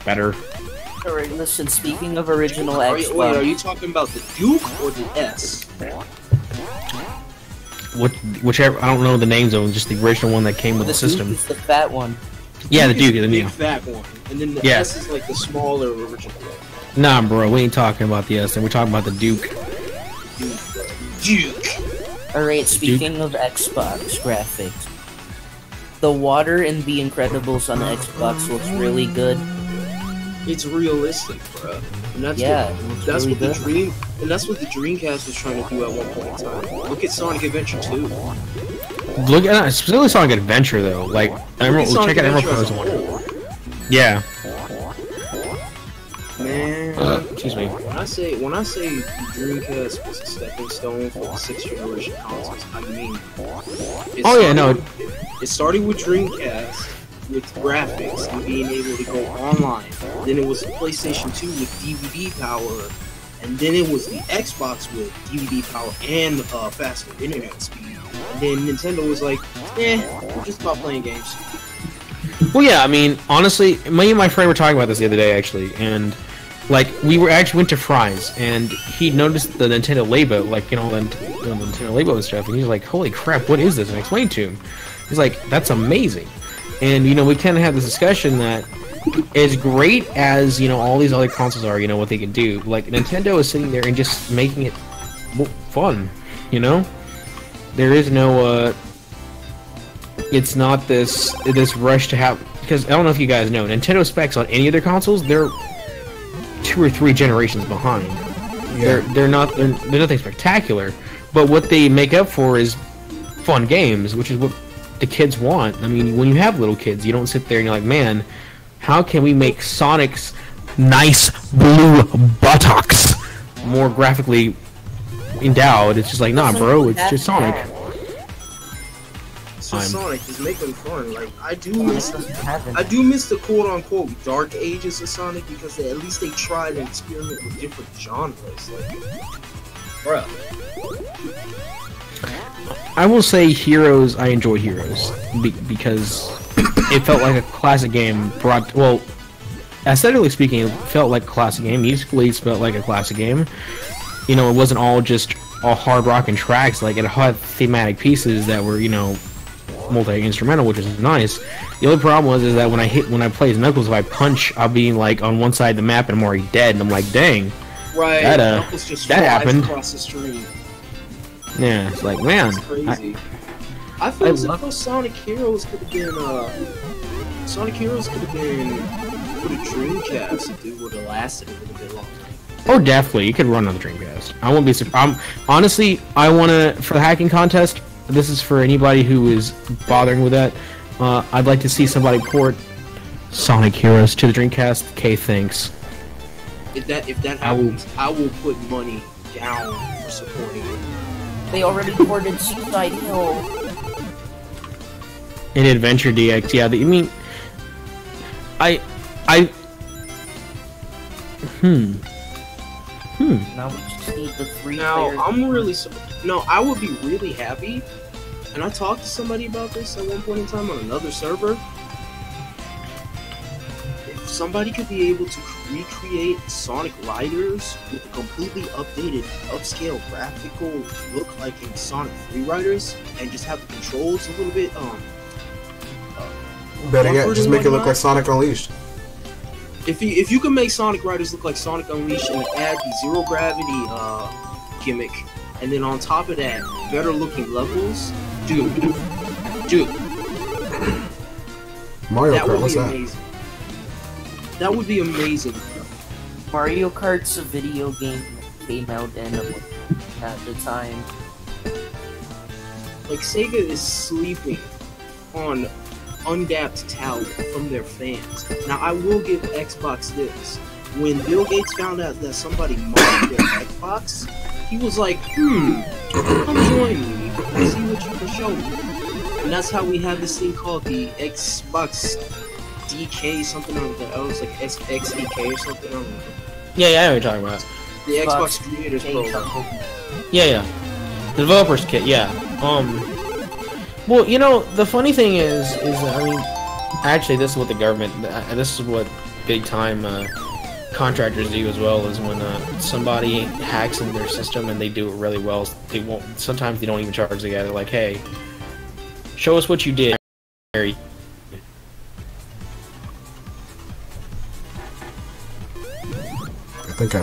[SPEAKER 2] better.
[SPEAKER 5] Alright, listen, speaking of original Xbox...
[SPEAKER 3] Wait, are you talking about the Duke or the S?
[SPEAKER 2] Whichever, I don't know the names of them, just the original one that came with the system.
[SPEAKER 5] Duke is the fat one.
[SPEAKER 2] Yeah, the Duke is the
[SPEAKER 3] big
[SPEAKER 2] new.
[SPEAKER 3] fat one, and then the
[SPEAKER 2] Yeah.
[SPEAKER 3] S is like the smaller original one.
[SPEAKER 2] Nah, bro, we ain't talking about the S, and we're talking about the Duke.
[SPEAKER 3] Duke.
[SPEAKER 5] Alright, speaking of Xbox graphics, the water in The Incredibles on Xbox looks really good.
[SPEAKER 3] It's realistic, bro. And that's
[SPEAKER 5] Yeah,
[SPEAKER 3] what,
[SPEAKER 5] it looks
[SPEAKER 3] that's
[SPEAKER 5] really
[SPEAKER 3] what that's what the Dreamcast was trying to do at one point in time. Look at Sonic Adventure 2.
[SPEAKER 2] Look at specifically Sonic Adventure though. Like, Emerald,
[SPEAKER 3] Sonic
[SPEAKER 2] check out Emerald
[SPEAKER 3] Adventure
[SPEAKER 2] Cross
[SPEAKER 3] as a
[SPEAKER 2] one.
[SPEAKER 3] whole.
[SPEAKER 2] Yeah.
[SPEAKER 3] Man,
[SPEAKER 2] Excuse me.
[SPEAKER 3] when I say the Dreamcast was a stepping stone for the 6th generation consoles, I mean,
[SPEAKER 2] Oh yeah, no.
[SPEAKER 3] It started with Dreamcast with graphics and being able to go online. Then it was the PlayStation 2 with DVD power, and then it was the Xbox with DVD power and faster internet speed. And then Nintendo was like, we're just about playing games.
[SPEAKER 2] Well, yeah, I mean, honestly, me and my friend were talking about this the other day, actually, and, like, we went to Fry's, and he noticed the Nintendo label, like, you know, the Nintendo label and stuff, and he's like, holy crap, what is this? And I explained to him. He's like, that's amazing. And, you know, we kind of had this discussion that as great as, you know, all these other consoles are, you know, what they can do, like, Nintendo is sitting there and just making it fun, you know? There is no, it's not this rush to have, because I don't know if you guys know, Nintendo specs on any of their consoles, they're 2 or 3 generations behind.
[SPEAKER 1] Yeah.
[SPEAKER 2] They're nothing spectacular, but what they make up for is fun games, which is what the kids want. I mean, when you have little kids, you don't sit there and you're like, man, how can we make Sonic's nice blue buttocks more graphically endowed? It's just like, nah, bro, it's just Sonic.
[SPEAKER 3] It's just Sonic, just make them fun. Like, I do miss the quote-unquote dark ages of Sonic, because at least they tried and experiment with different genres. Like, bruh.
[SPEAKER 2] I will say Heroes, I enjoyed Heroes, because it felt like a classic game well, aesthetically speaking, it felt like a classic game. Musically, it felt like a classic game. You know, it wasn't all just all hard rock and tracks. Like, it had thematic pieces that were, you know, multi-instrumental, which is nice. The only problem is that when I play as Knuckles, if I punch, I'll be like on one side of the map and I'm already dead, and I'm like, dang,
[SPEAKER 3] right?
[SPEAKER 2] That
[SPEAKER 3] just
[SPEAKER 2] that happened.
[SPEAKER 3] Across the street.
[SPEAKER 2] Yeah, it's like, man,
[SPEAKER 3] That's crazy. I feel as though Sonic Heroes could have been put a Dreamcast if it would have lasted a little bit longer.
[SPEAKER 2] oh, definitely, you could run on the Dreamcast. I won't be surprised. Honestly, I wanna, for the hacking contest, this is for anybody who is bothering with that. I'd like to see somebody port Sonic Heroes to the Dreamcast. Okay, thanks.
[SPEAKER 3] If that happens, I will put money down for supporting it.
[SPEAKER 5] They already ported Seaside Hill.
[SPEAKER 2] In Adventure DX, yeah. I mean,
[SPEAKER 5] Now we just need the 3
[SPEAKER 3] Now,
[SPEAKER 5] players.
[SPEAKER 3] I'm really I would be really happy, and I talked to somebody about this at one point in time on another server. If somebody could be able to recreate Sonic Riders with a completely updated, upscale graphical look like in Sonic 3 Riders, and just have the controls a little bit,
[SPEAKER 1] Better yet,
[SPEAKER 3] buffered
[SPEAKER 1] just
[SPEAKER 3] and
[SPEAKER 1] make it look
[SPEAKER 3] whatnot.
[SPEAKER 1] like Sonic Unleashed.
[SPEAKER 3] If you can make Sonic Riders look like Sonic Unleashed and add the zero gravity gimmick and then on top of that, better looking levels, dude.
[SPEAKER 1] Mario
[SPEAKER 3] That
[SPEAKER 1] Kart,
[SPEAKER 3] would
[SPEAKER 1] what's
[SPEAKER 3] be
[SPEAKER 1] that?
[SPEAKER 3] amazing. That would be amazing.
[SPEAKER 5] Mario Kart's a video game that came out at the time.
[SPEAKER 3] Like, Sega is sleeping on undapped talent from their fans. Now, I will give Xbox this. When Bill Gates found out that somebody modded their Xbox, he was like, come join me and see what you can show me. And that's how we have this thing called the Xbox DK something on the, was like XDK or something. I don't know.
[SPEAKER 2] Yeah, I know what you're talking about.
[SPEAKER 3] The Xbox Creators Program.
[SPEAKER 2] Yeah. The developers kit, yeah. Well, you know, the funny thing is that, I mean, actually, this is what the government, this is what big time contractors do as well, is when somebody hacks in their system and they do it really well, they won't, sometimes they don't even charge the guy. They're like, hey, show us what you did. I
[SPEAKER 1] think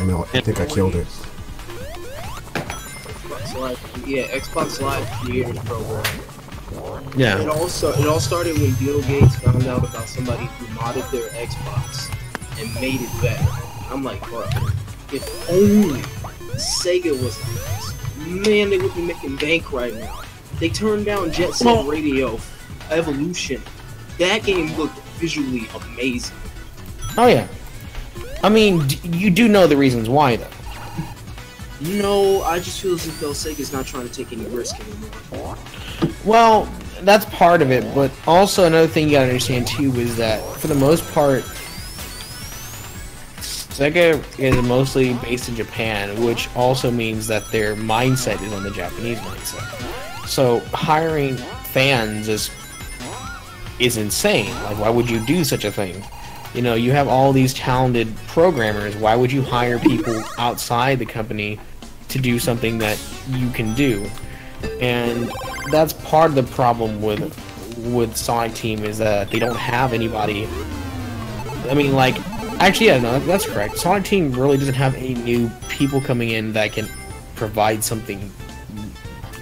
[SPEAKER 1] I killed it.
[SPEAKER 3] Xbox Live Creators Program.
[SPEAKER 2] Yeah.
[SPEAKER 3] It all started when Bill Gates found out about somebody who modded their Xbox and made it better. I'm like, bro, if only Sega was in this, man, they would be making bank right now. They turned down Jet Set Radio Evolution. That game looked visually amazing.
[SPEAKER 2] Oh yeah. I mean, you do know the reasons why, though.
[SPEAKER 3] No, I just feel as if though Sega's not trying to take any risk anymore.
[SPEAKER 2] Well, that's part of it, but also another thing you gotta understand too is that for the most part, Sega is mostly based in Japan, which also means that their mindset is on the Japanese mindset. So hiring fans is insane. Like, why would you do such a thing? You know, you have all these talented programmers. Why would you hire people outside the company to do something that you can do? And that's part of the problem with Sonic Team, is that they don't have anybody. I mean, like, actually, yeah, no, that's correct. Sonic Team really doesn't have any new people coming in that can provide something,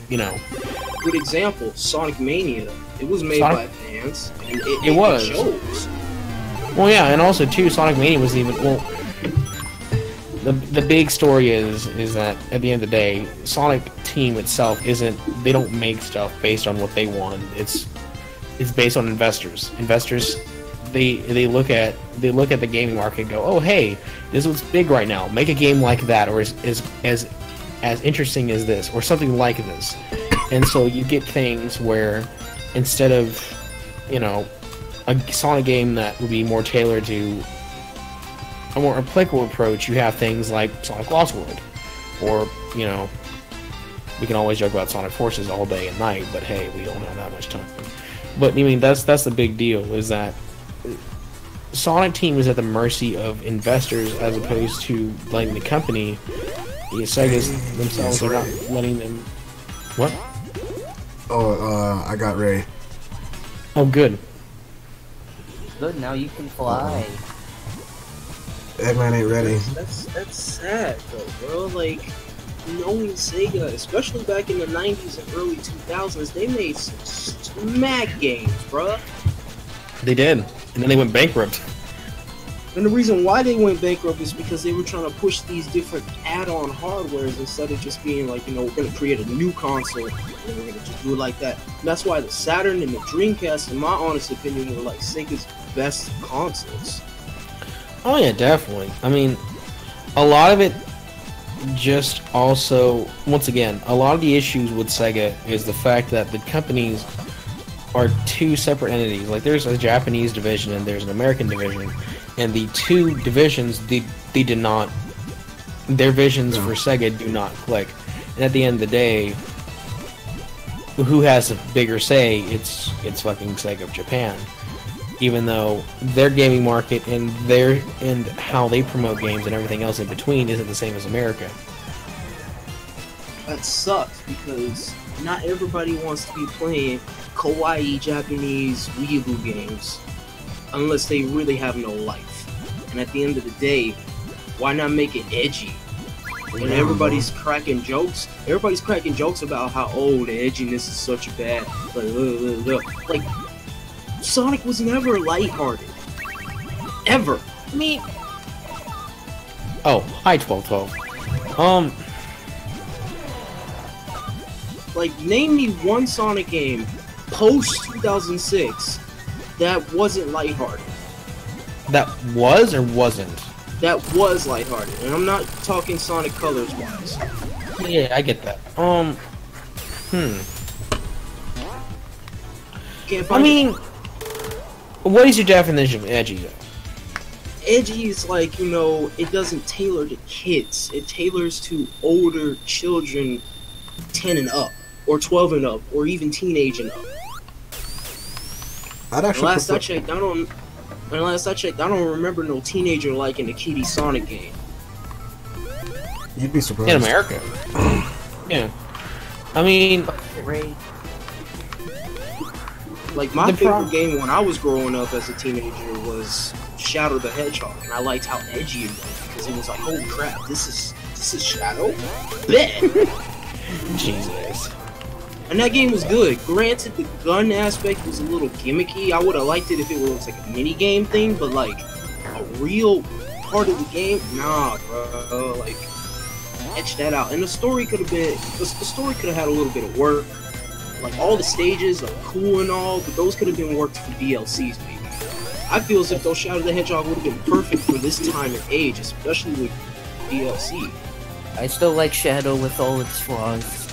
[SPEAKER 2] you know.
[SPEAKER 3] Good example, Sonic Mania. It was made by fans, and it
[SPEAKER 2] was.
[SPEAKER 3] shows.
[SPEAKER 2] Well, yeah, and also too, Sonic Mania was even, well, the big story is that at the end of the day, Sonic Team itself isn't, they don't make stuff based on what they want. It's based on investors. Investors, they look at the gaming market and go, oh hey, this is what's big right now. Make a game like that, or as interesting as this, or something like this. And so you get things where instead of, you know, a Sonic game that would be more tailored to a more applicable approach, you have things like Sonic Lost World, or, you know, we can always joke about Sonic Forces all day and night, but hey, we don't have that much time. But I mean, that's the big deal, is that Sonic Team is at the mercy of investors as opposed to letting the company. The Sega's themselves are not letting them. What?
[SPEAKER 1] Oh, I got Ray.
[SPEAKER 2] Oh, good.
[SPEAKER 5] Good, now you can fly.
[SPEAKER 1] Eggman ain't ready.
[SPEAKER 3] That's sad though, bro. Like, knowing Sega, especially back in the 90s and early 2000s, they made some smack games, bro.
[SPEAKER 2] They did, and then they went bankrupt.
[SPEAKER 3] And the reason why they went bankrupt is because they were trying to push these different add-on hardwares instead of just being like, you know, we're going to create a new console and we're going to just do it like that. And that's why the Saturn and the Dreamcast, in my honest opinion, were like Sega's best consoles.
[SPEAKER 2] Oh yeah, definitely. I mean, a lot of it just also, once again, a lot of the issues with Sega is the fact that the companies are two separate entities. Like, there's a Japanese division and there's an American division, and the two divisions, they did not, their visions for Sega do not click. And at the end of the day, who has a bigger say? It's fucking Sega of Japan. Even though their gaming market and how they promote games and everything else in between isn't the same as America.
[SPEAKER 3] That sucks, because not everybody wants to be playing kawaii Japanese weeaboo games unless they really have no life. And at the end of the day, why not make it edgy? And everybody's cracking jokes. Everybody's cracking jokes about how the edginess is such a bad. Like Sonic was never lighthearted. Ever.
[SPEAKER 2] I mean, oh, hi 1212.
[SPEAKER 3] Like, name me one Sonic game post 2006 that wasn't lighthearted.
[SPEAKER 2] That was or wasn't? That
[SPEAKER 3] was lighthearted, and I'm not talking Sonic Colors wise.
[SPEAKER 2] Yeah, I get that. I mean, what is your definition of edgy, though?
[SPEAKER 3] Edgy is like, you know, it doesn't tailor to kids. It tailors to older children, 10 and up, or 12 and up, or even teenage and up. Last I checked, I don't remember no teenager liking a Kitty Sonic game.
[SPEAKER 1] You'd be surprised.
[SPEAKER 2] In America. Yeah. I mean,
[SPEAKER 3] like, my favorite game when I was growing up as a teenager was Shadow the Hedgehog, and I liked how edgy it was because it was like, holy crap, this is Shadow? Bet!
[SPEAKER 2] Jesus.
[SPEAKER 3] And that game was good. Granted, the gun aspect was a little gimmicky. I would have liked it if it was like a mini game thing, but like a real part of the game, nah, bro. Like, etch that out. And the story could have been, the story could have had a little bit of work. Like, all the stages are cool and all, but those could have been worked for DLCs, maybe. I feel as if those Shadow the Hedgehog would have been perfect for this time and age, especially with DLC.
[SPEAKER 5] I still like Shadow with all its flaws.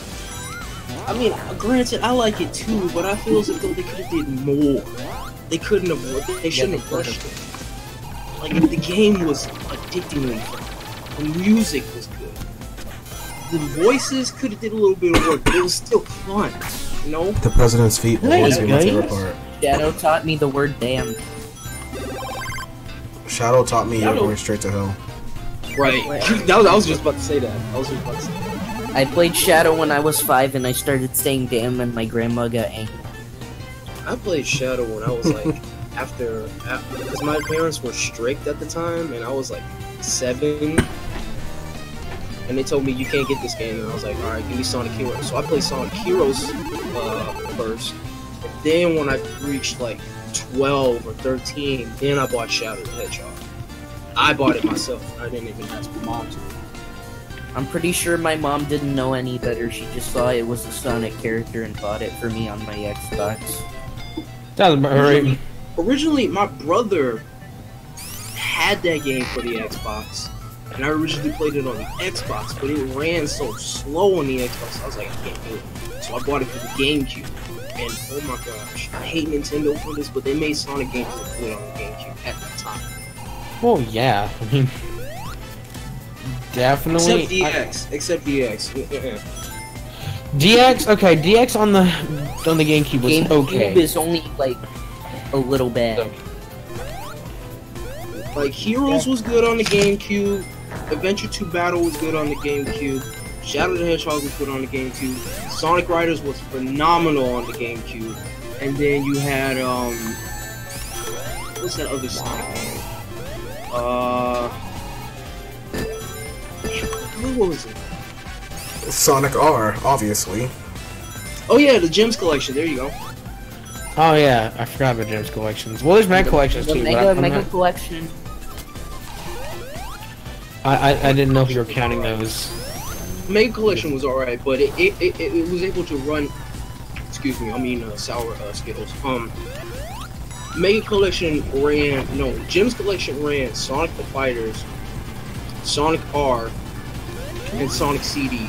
[SPEAKER 3] I mean, granted, I like it too, but I feel as if though they could have did more. They couldn't have. They shouldn't have rushed it. Like, the game was addictingly fun. The music was good. The voices could have did a little bit of work, but it was still fun. You know.
[SPEAKER 1] The President's feet will always be my favorite part.
[SPEAKER 5] Shadow taught me the word damn.
[SPEAKER 1] Shadow taught me you're going straight to hell.
[SPEAKER 3] Right. I was just about to say that.
[SPEAKER 5] I played Shadow when I was 5 and I started saying damn and my grandma got angry.
[SPEAKER 3] I played Shadow when I was like, after because my parents were strict at the time and I was like 7. And they told me you can't get this game and I was like, alright, give me Sonic Heroes. So I played Sonic Heroes first. And then when I reached like 12 or 13, then I bought Shadow the Hedgehog. I bought it myself. I didn't even ask my mom to.
[SPEAKER 5] I'm pretty sure my mom didn't know any better. She just saw it was a Sonic character and bought it for me on my Xbox.
[SPEAKER 2] Sounds about right.
[SPEAKER 3] Originally, my brother had that game for the Xbox, and I originally played it on the Xbox, but it ran so slow on the Xbox, I was like, I can't do it. So I bought it for the GameCube, and oh my gosh, I hate Nintendo for this, but they made Sonic games look good on the GameCube at that time.
[SPEAKER 2] Well, yeah, I mean... Definitely.
[SPEAKER 3] Except DX.
[SPEAKER 2] DX, okay. DX on the GameCube was okay.
[SPEAKER 5] GameCube is only like a little bad.
[SPEAKER 3] Like, Heroes was good on the GameCube. Adventure 2 Battle was good on the GameCube. Shadow the Hedgehog was good on the GameCube. Sonic Riders was phenomenal on the GameCube. And then you had what's that other Sonic game? What was it?
[SPEAKER 1] Sonic R, obviously.
[SPEAKER 3] Oh yeah, the Gems Collection. There you go.
[SPEAKER 2] Oh yeah, I forgot about Gems Collections. Well, there's Mega Collections too.
[SPEAKER 5] Mega Collection.
[SPEAKER 2] I didn't know if you were counting those.
[SPEAKER 3] Mega Collection was alright, but it was able to run. Excuse me, I mean sour Skittles. Mega Collection ran Gems Collection ran Sonic the Fighters, Sonic R, and Sonic CD.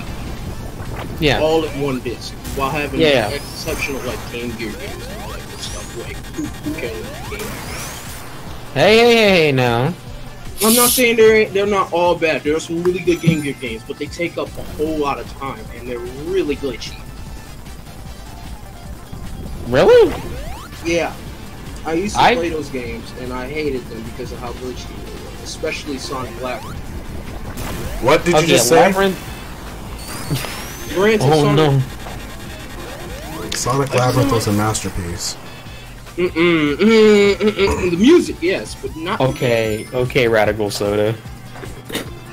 [SPEAKER 2] Yeah.
[SPEAKER 3] All in one disc, while having exceptional like Game Gear games and all that good stuff. Like who can game?
[SPEAKER 2] Hey, now.
[SPEAKER 3] I'm not saying they're not all bad. There are some really good Game Gear games, but they take up a whole lot of time and they're really glitchy.
[SPEAKER 2] Really?
[SPEAKER 3] Yeah. I used to play those games and I hated them because of how glitchy they were, especially Sonic Labyrinth.
[SPEAKER 1] What did you just say?
[SPEAKER 2] Labyrinth?
[SPEAKER 3] Granted,
[SPEAKER 1] Sonic Labyrinth was a masterpiece.
[SPEAKER 3] The music, yes, but not.
[SPEAKER 2] Okay, Radical Soda.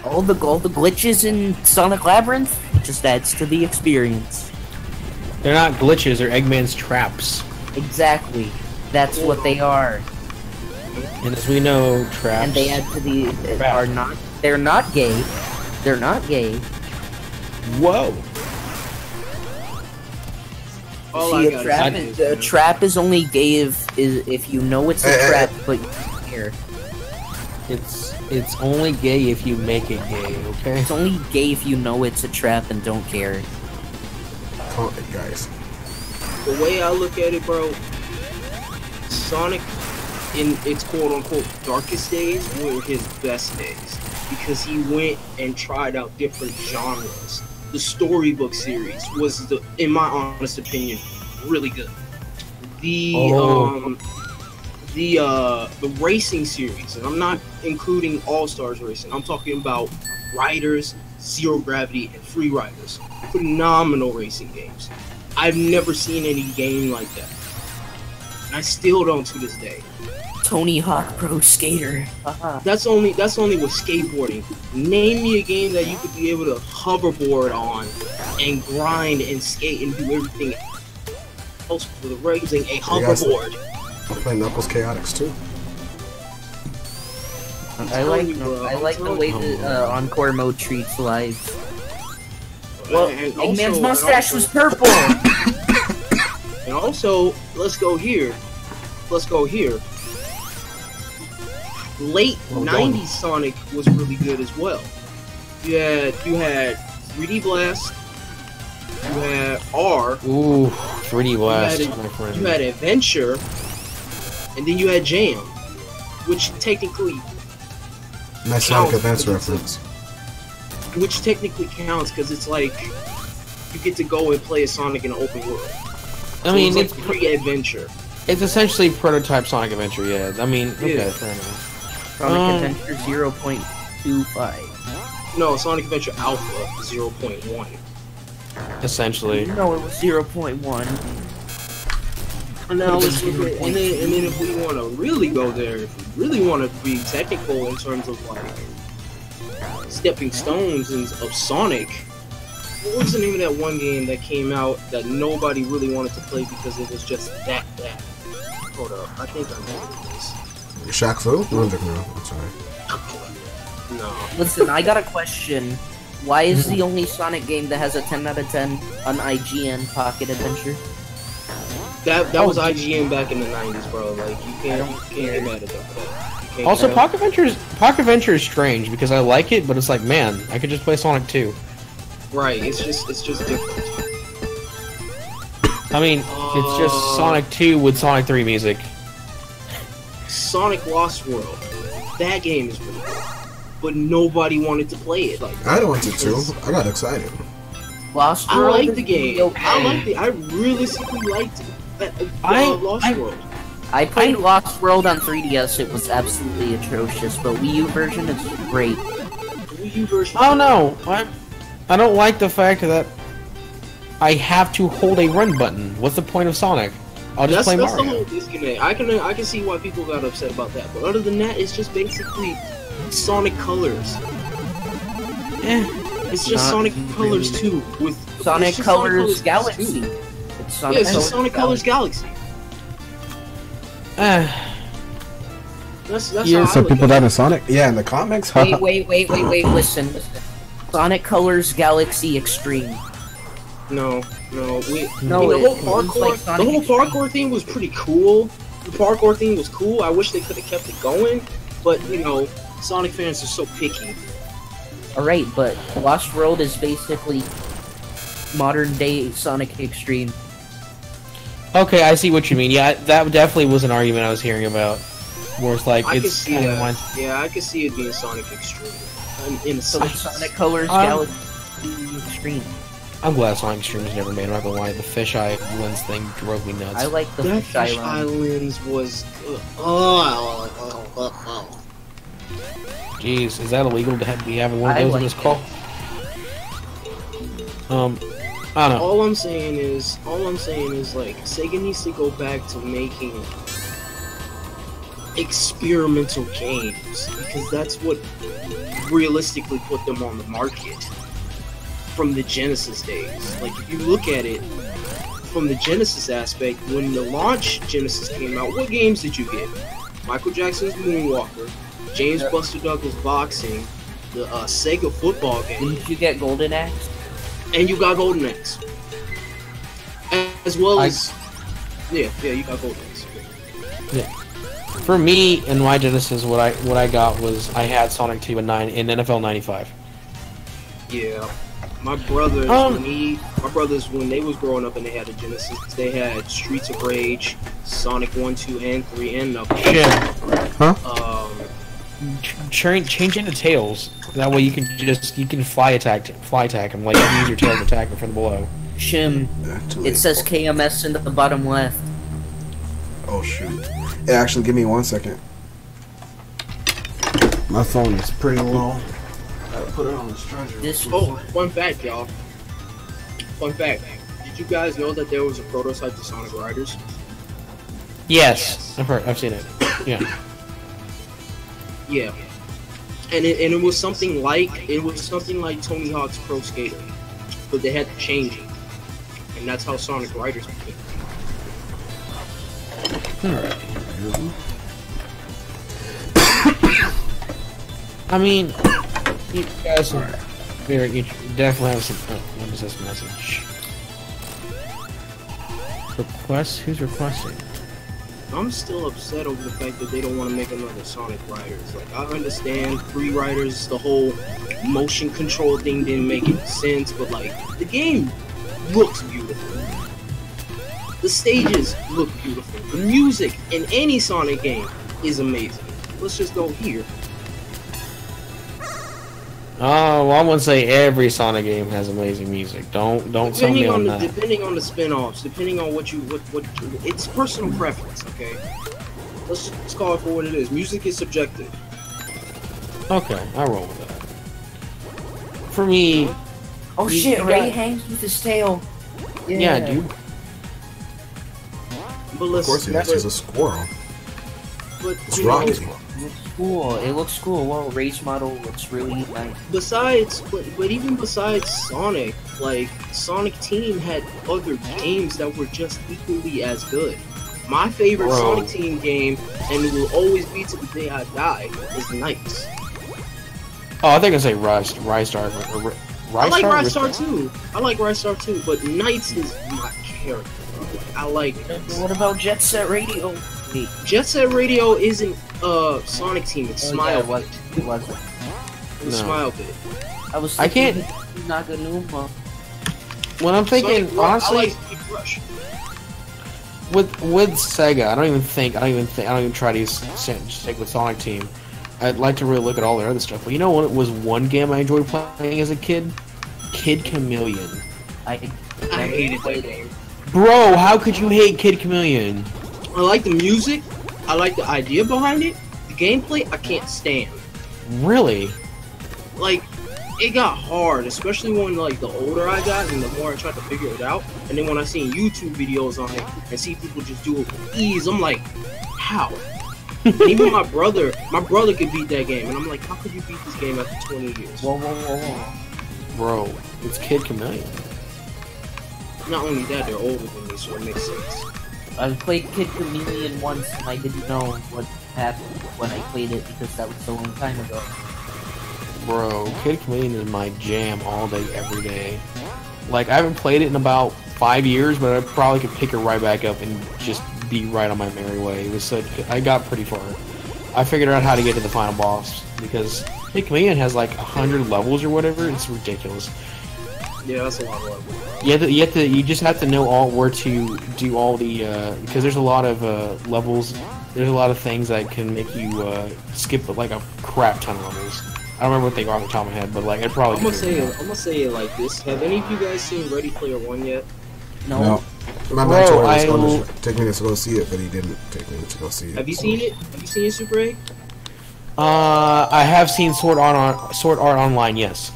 [SPEAKER 5] all the glitches in Sonic Labyrinth just adds to the experience.
[SPEAKER 2] They're not glitches, they're Eggman's traps.
[SPEAKER 5] Exactly. That's what they are.
[SPEAKER 2] And as we know, traps.
[SPEAKER 5] And they add to the they're not gay. They're not gay.
[SPEAKER 2] Whoa.
[SPEAKER 5] See, a trap is only gay if you know it's a trap, but you don't care.
[SPEAKER 2] It's only gay if you make it gay, okay?
[SPEAKER 5] It's only gay if you know it's a trap and don't care.
[SPEAKER 1] Call it, guys.
[SPEAKER 3] The way I look at it, bro, Sonic in its quote-unquote darkest days were his best days because he went and tried out different genres. The Storybook series was, in my honest opinion, really good. The racing series, and I'm not including All Stars Racing. I'm talking about Riders, Zero Gravity, and Free Riders. Phenomenal racing games. I've never seen any game like that. And I still don't to this day.
[SPEAKER 5] Tony Hawk Pro Skater.
[SPEAKER 3] That's only with skateboarding. Name me a game that you could be able to hoverboard on and grind and skate and do everything else with using a hoverboard.
[SPEAKER 1] I'm playing Knuckles Chaotix too.
[SPEAKER 5] I like the way the Encore mode treats lives. Well, Eggman's mustache was purple.
[SPEAKER 3] And also, let's go here. Late 90s Sonic was really good as well. You had 3D Blast, you had R.
[SPEAKER 2] Ooh, 3D Blast, my friend.
[SPEAKER 3] You had Adventure, and then you had Jam, which technically
[SPEAKER 1] Nice Sonic Advance reference.
[SPEAKER 3] Which technically counts because it's like you get to go and play a Sonic in an open world.
[SPEAKER 2] I mean,
[SPEAKER 3] it's like pre-adventure.
[SPEAKER 2] It's essentially prototype Sonic Adventure, yeah. I mean, okay,
[SPEAKER 3] Yeah.
[SPEAKER 2] fair enough.
[SPEAKER 5] Sonic Adventure 0.25.
[SPEAKER 3] No, Sonic Adventure Alpha 0.1.
[SPEAKER 2] Essentially.
[SPEAKER 5] No, it was 0.1.
[SPEAKER 3] And now let's look at, and then if we want to really go there, if we really want to be technical in terms of like stepping stones of Sonic, what was the name of that one game that came out that nobody really wanted to play because it was just that bad? Hold up, I think I know what it is.
[SPEAKER 1] Shaq Fu? No, I'm sorry.
[SPEAKER 3] No.
[SPEAKER 5] Listen, I got a question. Why is the only Sonic game that has a 10 out of 10 on IGN Pocket Adventure?
[SPEAKER 3] That was IGN back in the 90s, bro. Like, you can't get mad at that.
[SPEAKER 2] Also, Pocket Adventure is strange because I like it, but it's like, man, I could just play Sonic 2.
[SPEAKER 3] Right, it's just different.
[SPEAKER 2] I mean, it's just Sonic 2 with Sonic 3 music.
[SPEAKER 3] Sonic Lost World. That game is really good. But nobody wanted to play it. Like,
[SPEAKER 1] I wanted to. I got excited.
[SPEAKER 5] Lost
[SPEAKER 3] I
[SPEAKER 5] World
[SPEAKER 3] liked the game.
[SPEAKER 5] Okay.
[SPEAKER 3] I liked it. I realistically liked it. Lost World.
[SPEAKER 5] I played Lost World on 3DS. It was absolutely atrocious, but Wii U version is great.
[SPEAKER 3] Wii U version.
[SPEAKER 2] Oh no, I don't like the fact that I have to hold a run button. What's the point of Sonic? I'll just play Mario.
[SPEAKER 3] That's the whole disconnect. I can see why people got upset about that, but other than that, it's just basically Sonic Colors. It's just Sonic Colors 2 with
[SPEAKER 5] Sonic Colors Galaxy. It's
[SPEAKER 3] Sonic Colors Galaxy.
[SPEAKER 1] That's
[SPEAKER 2] Yeah,
[SPEAKER 1] how some people died in Sonic? Yeah, in the comics?
[SPEAKER 5] Wait, listen. Sonic Colors Galaxy Extreme.
[SPEAKER 3] No, the
[SPEAKER 5] it
[SPEAKER 3] whole
[SPEAKER 5] looks like Sonic
[SPEAKER 3] parkour thing was pretty cool. The parkour thing was cool. I wish they could have kept it going, but you know, Sonic fans are so picky.
[SPEAKER 5] Alright, but Lost World is basically modern day Sonic Extreme.
[SPEAKER 2] Okay, I see what you mean. Yeah, that definitely was an argument I was hearing about. Where it's like,
[SPEAKER 3] I could
[SPEAKER 2] it's
[SPEAKER 3] see
[SPEAKER 2] kind of
[SPEAKER 3] that.
[SPEAKER 2] one.
[SPEAKER 3] Yeah, I could see it being Sonic Extreme. In a
[SPEAKER 5] So
[SPEAKER 3] sense.
[SPEAKER 5] it's Sonic Colors Galaxy Extreme.
[SPEAKER 2] I'm glad Sonic Extreme was never made. I'm not gonna lie, the fisheye lens thing drove me nuts.
[SPEAKER 5] I like the
[SPEAKER 3] That
[SPEAKER 5] Fish
[SPEAKER 3] Fish
[SPEAKER 5] Island.
[SPEAKER 3] Islands was good.
[SPEAKER 2] Jeez, is that illegal to be having one of
[SPEAKER 5] I
[SPEAKER 2] those in
[SPEAKER 5] like
[SPEAKER 2] this
[SPEAKER 5] it.
[SPEAKER 2] call? I don't know.
[SPEAKER 3] All I'm saying is like Sega needs to go back to making experimental games, because that's what realistically put them on the market from the Genesis days. Like, if you look at it from the Genesis aspect, when the launch Genesis came out, what games did you get? Michael Jackson's Moonwalker, James Buster Douglas boxing, the Sega football game.
[SPEAKER 5] Didn't you get Golden Axe?
[SPEAKER 3] And you got Golden Axe. As well as... Yeah, you got Golden Axe.
[SPEAKER 2] Yeah. For me, in my Genesis, what I got was I had Sonic Team and 9 in NFL 95.
[SPEAKER 3] Yeah. My brothers, when they was growing up and they had a Genesis, they had Streets of Rage, Sonic 1, 2, and 3, and Knuckles.
[SPEAKER 2] Huh? Change into Tails. That way you can fly attack him. Like, you can use your tail to attack him from below.
[SPEAKER 5] Shim, it says KMS in the bottom left.
[SPEAKER 1] Oh shoot. Yeah, actually, give me 1 second. My phone is pretty low. Gotta put it on the charger.
[SPEAKER 3] Fun fact, y'all. Fun fact. Did you guys know that there was a prototype to Sonic Riders?
[SPEAKER 2] Yes. I've seen it. Yeah.
[SPEAKER 3] Yeah. And it was something like Tony Hawk's Pro Skater, but they had to change it, and that's how Sonic Riders became.
[SPEAKER 2] Alright. I mean, you guys are you definitely have some. Oh, what is this message? Request? Who's requesting?
[SPEAKER 3] I'm still upset over the fact that they don't want to make another Sonic Riders. Like, I understand Free Riders, the whole motion control thing didn't make any sense, but like, the game looks beautiful. The stages look beautiful. The music in any Sonic game is amazing. Let's just go here.
[SPEAKER 2] Oh, well, I wouldn't say every Sonic game has amazing music. Don't tell me on that.
[SPEAKER 3] Depending on the spin-offs, depending on what it's personal preference, okay? Let's call it for what it is. Music is subjective.
[SPEAKER 2] Okay, I'll roll with that. For me...
[SPEAKER 5] Oh shit, Ray hangs with his tail.
[SPEAKER 2] Yeah, dude.
[SPEAKER 3] But
[SPEAKER 1] of course he has, he's a squirrel.
[SPEAKER 3] But,
[SPEAKER 1] it's Rocky.
[SPEAKER 5] It looks cool. It looks cool. Well, Ray's model looks really nice.
[SPEAKER 3] But even besides Sonic, like, Sonic Team had other games that were just equally as good. My favorite Sonic Team game, and it will always be to the day I die, is Knights.
[SPEAKER 2] Oh, I think I say Rise Star.
[SPEAKER 3] I like Rise Star too. I like Rise Star too, but Knights is my character. I like it.
[SPEAKER 5] What about Jet Set Radio?
[SPEAKER 3] Jet Set Radio isn't Sonic Team, it's Smile.
[SPEAKER 5] Yeah, it wasn't.
[SPEAKER 3] The Smile bit.
[SPEAKER 5] I can't. Naganuma.
[SPEAKER 2] When I'm thinking,
[SPEAKER 3] Sonic,
[SPEAKER 2] honestly,
[SPEAKER 3] I like Rush.
[SPEAKER 2] with Sega, I don't even try to stick with Sonic Team. I'd like to really look at all their other stuff. But you know what? It was one game I enjoyed playing as a kid. Kid Chameleon.
[SPEAKER 3] I hated that game.
[SPEAKER 2] Bro, how could you hate Kid Chameleon?
[SPEAKER 3] I like the music. I like the idea behind it. The gameplay, I can't stand.
[SPEAKER 2] Really?
[SPEAKER 3] Like, it got hard, especially when like the older I got and the more I tried to figure it out. And then when I seen YouTube videos on it and see people just do it with ease, I'm like, how? And even my brother could beat that game, and I'm like, how could you beat this game after 20 years?
[SPEAKER 5] Whoa.
[SPEAKER 2] Bro, it's Kid Chameleon.
[SPEAKER 3] Not only that, they're older than me, so it makes sense.
[SPEAKER 5] I played Kid Chameleon once, and I didn't know what happened when I played it because that was so long time ago.
[SPEAKER 2] Bro, Kid Chameleon is my jam all day, every day. Like, I haven't played it in about 5 years, but I probably could pick it right back up and just be right on my merry way. It was so I got pretty far. I figured out how to get to the final boss because Kid Chameleon has like 100 levels or whatever. It's ridiculous.
[SPEAKER 3] Yeah, that's a lot of levels.
[SPEAKER 2] You just have to know where to do all the because there's a lot of levels. There's a lot of things that can make you skip like a crap ton of levels. I don't remember what they are off the top of my head, but like I'd probably.
[SPEAKER 3] I'm gonna say it like this. Have any of you guys seen Ready Player One yet?
[SPEAKER 5] No.
[SPEAKER 1] My mentor was going to take me to go see it, but he didn't take me to go see it.
[SPEAKER 3] Have you seen it? Have you seen it, Super A?
[SPEAKER 2] I have seen Sword Art Online, yes.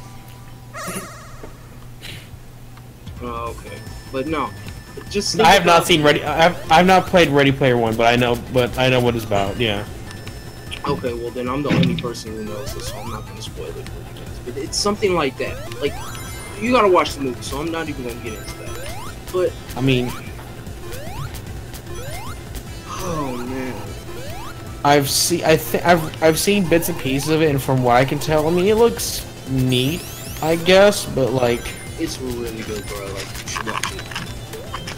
[SPEAKER 3] Oh, okay. But no. Just
[SPEAKER 2] I have not seen I've not played Ready Player One, but I know what it's about. Yeah.
[SPEAKER 3] Okay, well then I'm the only person who knows this, so I'm not gonna spoil it for you guys. But it's something like that. Like, you gotta watch the movie, so I'm not even gonna get into that. But
[SPEAKER 2] I mean,
[SPEAKER 3] oh man,
[SPEAKER 2] I've seen bits and pieces of it, and from what I can tell, I mean, it looks neat, I guess, but like,
[SPEAKER 3] it's really good, bro. Like, you should watch it.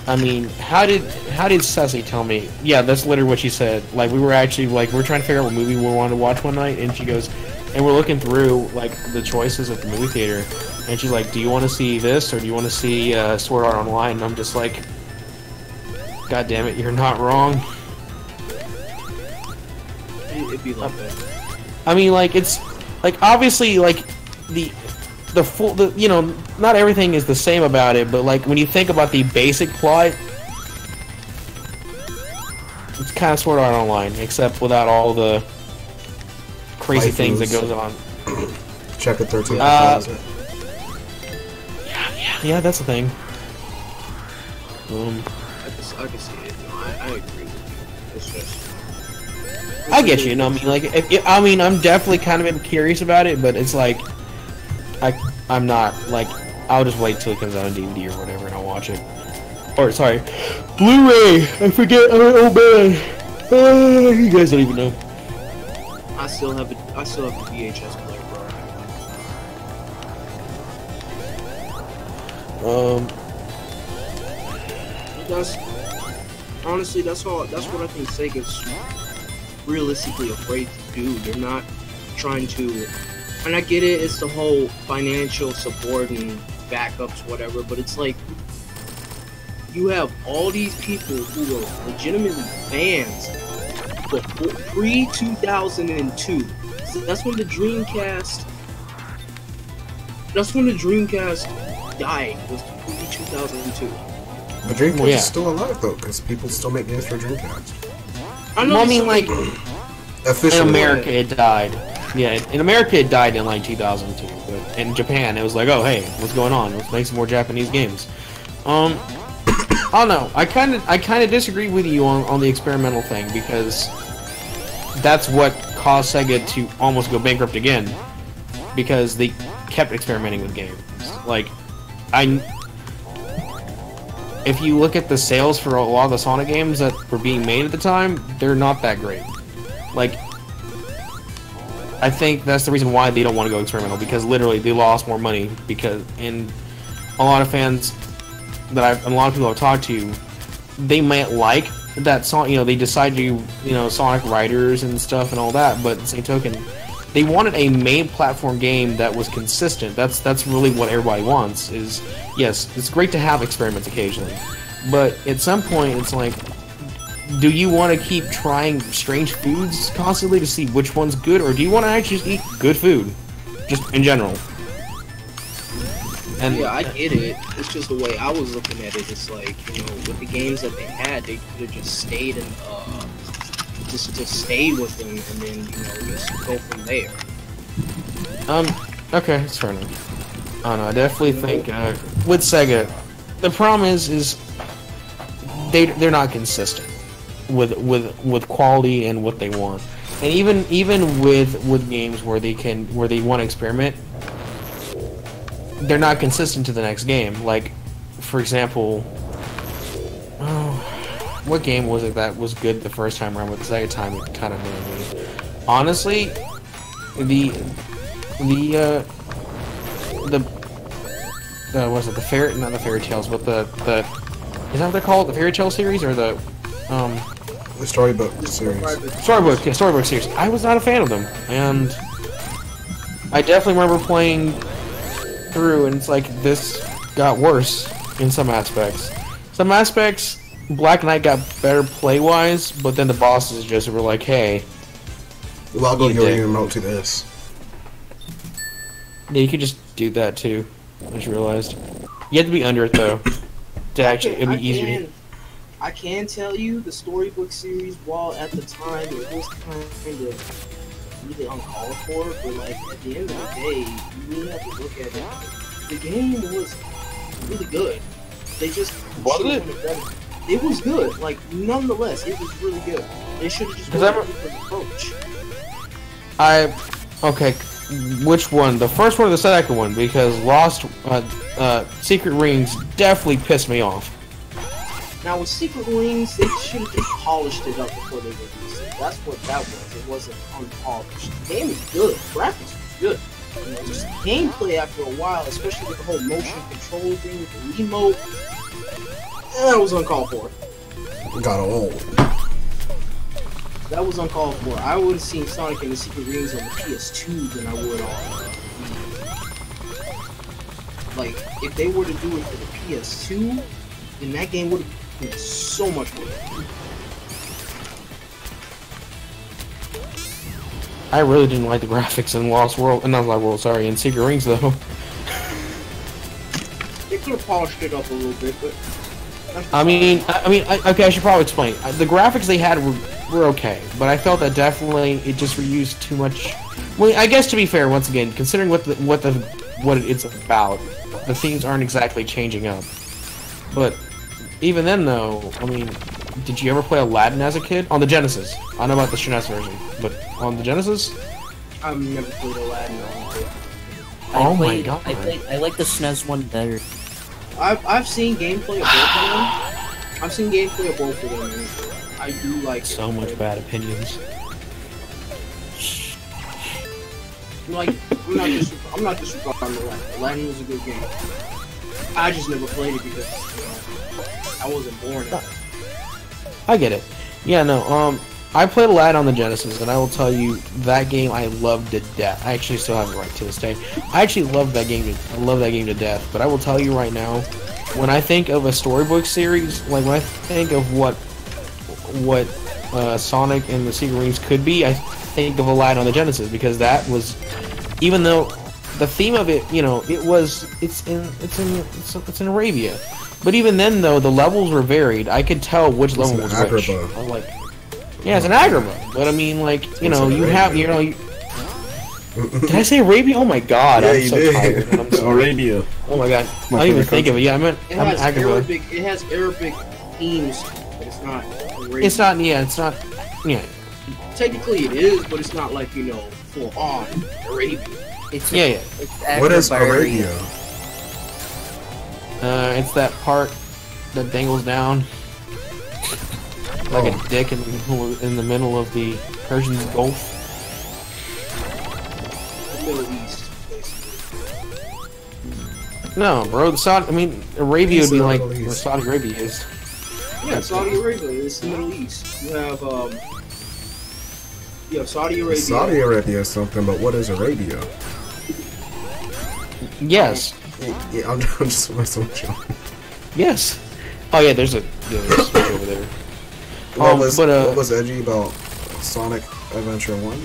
[SPEAKER 2] I mean, how did Ceci tell me? Yeah, that's literally what she said. Like, we were actually like, we're trying to figure out what movie we wanted to watch one night, and she goes, and we're looking through like the choices at the movie theater, and she's like, "Do you want to see this or do you want to see Sword Art Online?" And I'm just like, "God damn it, you're not wrong."
[SPEAKER 3] It'd be like that.
[SPEAKER 2] I mean, like, it's like obviously like the you know, not everything is the same about it, but like when you think about the basic plot, it's kind of Sword Art Online, except without all the crazy things that goes on.
[SPEAKER 1] Chapter 13.
[SPEAKER 2] Yeah, that's the thing.
[SPEAKER 3] I can see it. No, I agree with you. It's just.
[SPEAKER 2] I get you. No, I mean, like, I mean, I'm definitely kind of curious about it, but it's like, I'm not like, I'll just wait till it comes out on DVD or whatever, and I'll watch it. Or sorry, Blu-ray. I forget. Oh man, you guys don't even know.
[SPEAKER 3] I still have a VHS player, bro. That's honestly, that's what I think Sega's realistically afraid to do. They're not trying to, and I get it, it's the whole financial support and backups, whatever, but it's like, you have all these people who are legitimately fans before pre-2002. So that's when the Dreamcast died, was pre-2002.
[SPEAKER 1] The Dreamcast is still alive though, because people still make games for Dreamcast.
[SPEAKER 3] I know.
[SPEAKER 2] Well, I mean, like,
[SPEAKER 1] officially,
[SPEAKER 2] in America it died. Yeah, in America it died in like 2002, but in Japan it was like, oh hey, what's going on? Let's make some more Japanese games. I don't know. I kind of disagree with you on the experimental thing, because that's what caused Sega to almost go bankrupt again, because they kept experimenting with games. Like, if you look at the sales for a lot of the Sonic games that were being made at the time, they're not that great. Like, I think that's the reason why they don't want to go experimental, because literally they lost more money, because in a lot of fans that a lot of people I've talked to, they might like that song, you know, they decide to, you know, Sonic Riders and stuff and all that, but at the same token, they wanted a main platform game that was consistent. That's really what everybody wants. Is, yes, it's great to have experiments occasionally, but at some point it's like, do you want to keep trying strange foods constantly to see which one's good, or do you want to actually just eat good food, just in general? And
[SPEAKER 3] yeah, I get it. It's just the way I was looking at it. It's like, you know, with the games that they had, they could have just stayed and just stay with them, and then, you know, just go from there.
[SPEAKER 2] Okay, that's fair enough. I don't know. I definitely think with Sega, the problem is they're not consistent with quality and what they want, and even with games where they want to experiment, they're not consistent to the next game. Like, for example, what game was it that was good the first time around, but the second time it kind of annoyed me? Honestly, what's it, not the Fairy Tales, but the is that what they're called? The Fairy Tale series, or the
[SPEAKER 1] Storybook series.
[SPEAKER 2] Storybook series. I was not a fan of them, and I definitely remember playing through, and it's like, this got worse in some aspects. Some aspects, Black Knight got better play-wise, but then the bosses just were like, hey,
[SPEAKER 1] log your remote to this.
[SPEAKER 2] Yeah, you could just do that too. I just realized. You have to be under it though. To actually, it'd be easier.
[SPEAKER 3] I can tell you, the Storybook series, while at the time it was kind of really uncalled for, but like at the end of the day, you really have to look at it. The game was really good. They just
[SPEAKER 2] was it?
[SPEAKER 3] It was good. Like, nonetheless, it was really good. They should have just done a different approach.
[SPEAKER 2] Okay, which one? The first one or the second one? Because Lost Secret Rings definitely pissed me off.
[SPEAKER 3] Now with Secret Rings, they should have just polished it up before they released it. That's what that was. It wasn't unpolished. The game is good. Graphics was good. You know, just gameplay after a while, especially with the whole motion control thing with the remote, that was uncalled for.
[SPEAKER 1] Got old.
[SPEAKER 3] That was uncalled for. I would have seen Sonic and the Secret Rings on the PS2 than I would on like, if they were to do it for the PS2, then that game would have been so much better.
[SPEAKER 2] I really didn't like the graphics in Lost World, not Lost World, sorry, in Secret Rings though.
[SPEAKER 3] They could have polished it up a little bit, but
[SPEAKER 2] okay, I should probably explain. The graphics they had were okay, but I felt that definitely it just reused too much. Well, I guess to be fair, once again, considering what it's about, the themes aren't exactly changing up. But even then, though, I mean, did you ever play Aladdin as a kid on the Genesis? I don't know about the SNES version, but on the Genesis,
[SPEAKER 3] I've never played Aladdin.
[SPEAKER 2] Oh my god!
[SPEAKER 5] I like the SNES one better.
[SPEAKER 3] I've seen gameplay of both of them. I've seen gameplay of both of them. And I do like
[SPEAKER 2] so much bad opinions.
[SPEAKER 3] Like, I'm not disregarding Aladdin. Aladdin was a good game. I just never played it because, you know, I wasn't born in it.
[SPEAKER 2] I get it. Yeah, no, I played Aladdin on the Genesis, and I will tell you, that game I loved to death. I actually still have it right to this day. I actually love that game. I love that game to death. But I will tell you right now, when I think of a storybook series, like when I think of what Sonic and the Secret Rings could be, I think of Aladdin on the Genesis, because that was, even though the theme of it, you know, it's in Arabia, but even then though the levels were varied, I could tell which level was which. I'm like, yeah, it's an Agrabah, but I mean, like, you know, you have, you know, did I say Arabia? Oh my god,
[SPEAKER 1] yeah,
[SPEAKER 2] I'm so
[SPEAKER 1] did.
[SPEAKER 2] tired. I'm so
[SPEAKER 1] Arabia.
[SPEAKER 2] Oh my god, I didn't even think of it. Yeah, I meant Agrabah.
[SPEAKER 3] It has Arabic themes, but it's not Arabian.
[SPEAKER 2] It's not. Yeah, it's not. Yeah.
[SPEAKER 3] Technically, it is, but it's not like, you know, full on Arabian.
[SPEAKER 5] It's
[SPEAKER 2] Yeah.
[SPEAKER 5] It's
[SPEAKER 1] What is
[SPEAKER 5] Arabia.
[SPEAKER 1] Arabia?
[SPEAKER 2] It's that part that dangles down like a dick in the middle of the Persian Gulf.
[SPEAKER 3] The Middle East, basically.
[SPEAKER 2] No, bro. Arabia would be like
[SPEAKER 1] Middle East.
[SPEAKER 2] where Saudi Arabia is.
[SPEAKER 3] Yeah, Saudi Arabia. It's the Middle East. You have Saudi Arabia.
[SPEAKER 1] Saudi Arabia is something, but what is Arabia?
[SPEAKER 2] Yes.
[SPEAKER 1] Yeah, I'm just messing with you.
[SPEAKER 2] Yes. Oh yeah, there's switch over there.
[SPEAKER 1] What was edgy about Sonic Adventure 1?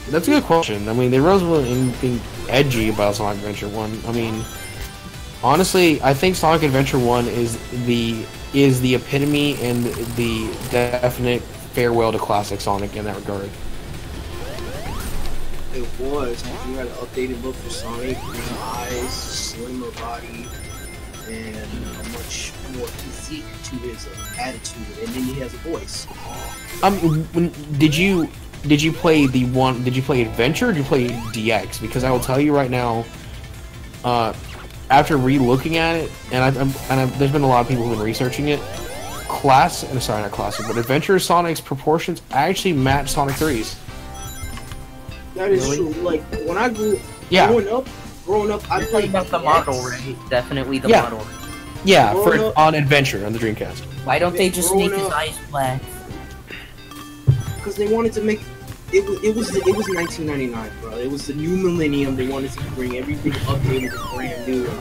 [SPEAKER 2] That's a good question. I mean, there wasn't anything edgy about Sonic Adventure 1. I mean, honestly, I think Sonic Adventure 1 is the epitome and the definite farewell to classic Sonic in that regard.
[SPEAKER 3] It was. You had an updated look for Sonic, green eyes, slimmer body, and a much more physique to his attitude, and then he has a voice.
[SPEAKER 2] Did you play the one? Did you play Adventure or did you play DX? Because I will tell you right now, after re-looking at it, there's been a lot of people who've been researching it. Adventure Sonic's proportions actually match Sonic 3's.
[SPEAKER 3] That is true. Like when I growing up, I played
[SPEAKER 5] about the
[SPEAKER 3] DX.
[SPEAKER 5] model, right? Definitely the
[SPEAKER 2] Yeah.
[SPEAKER 5] model.
[SPEAKER 2] Yeah, on Adventure on the Dreamcast.
[SPEAKER 5] Why don't they just make his
[SPEAKER 3] Growing up-
[SPEAKER 5] eyes black?
[SPEAKER 3] Because they wanted to make it was 1999, bro. It was the new millennium. They wanted to bring everything updated and brand new and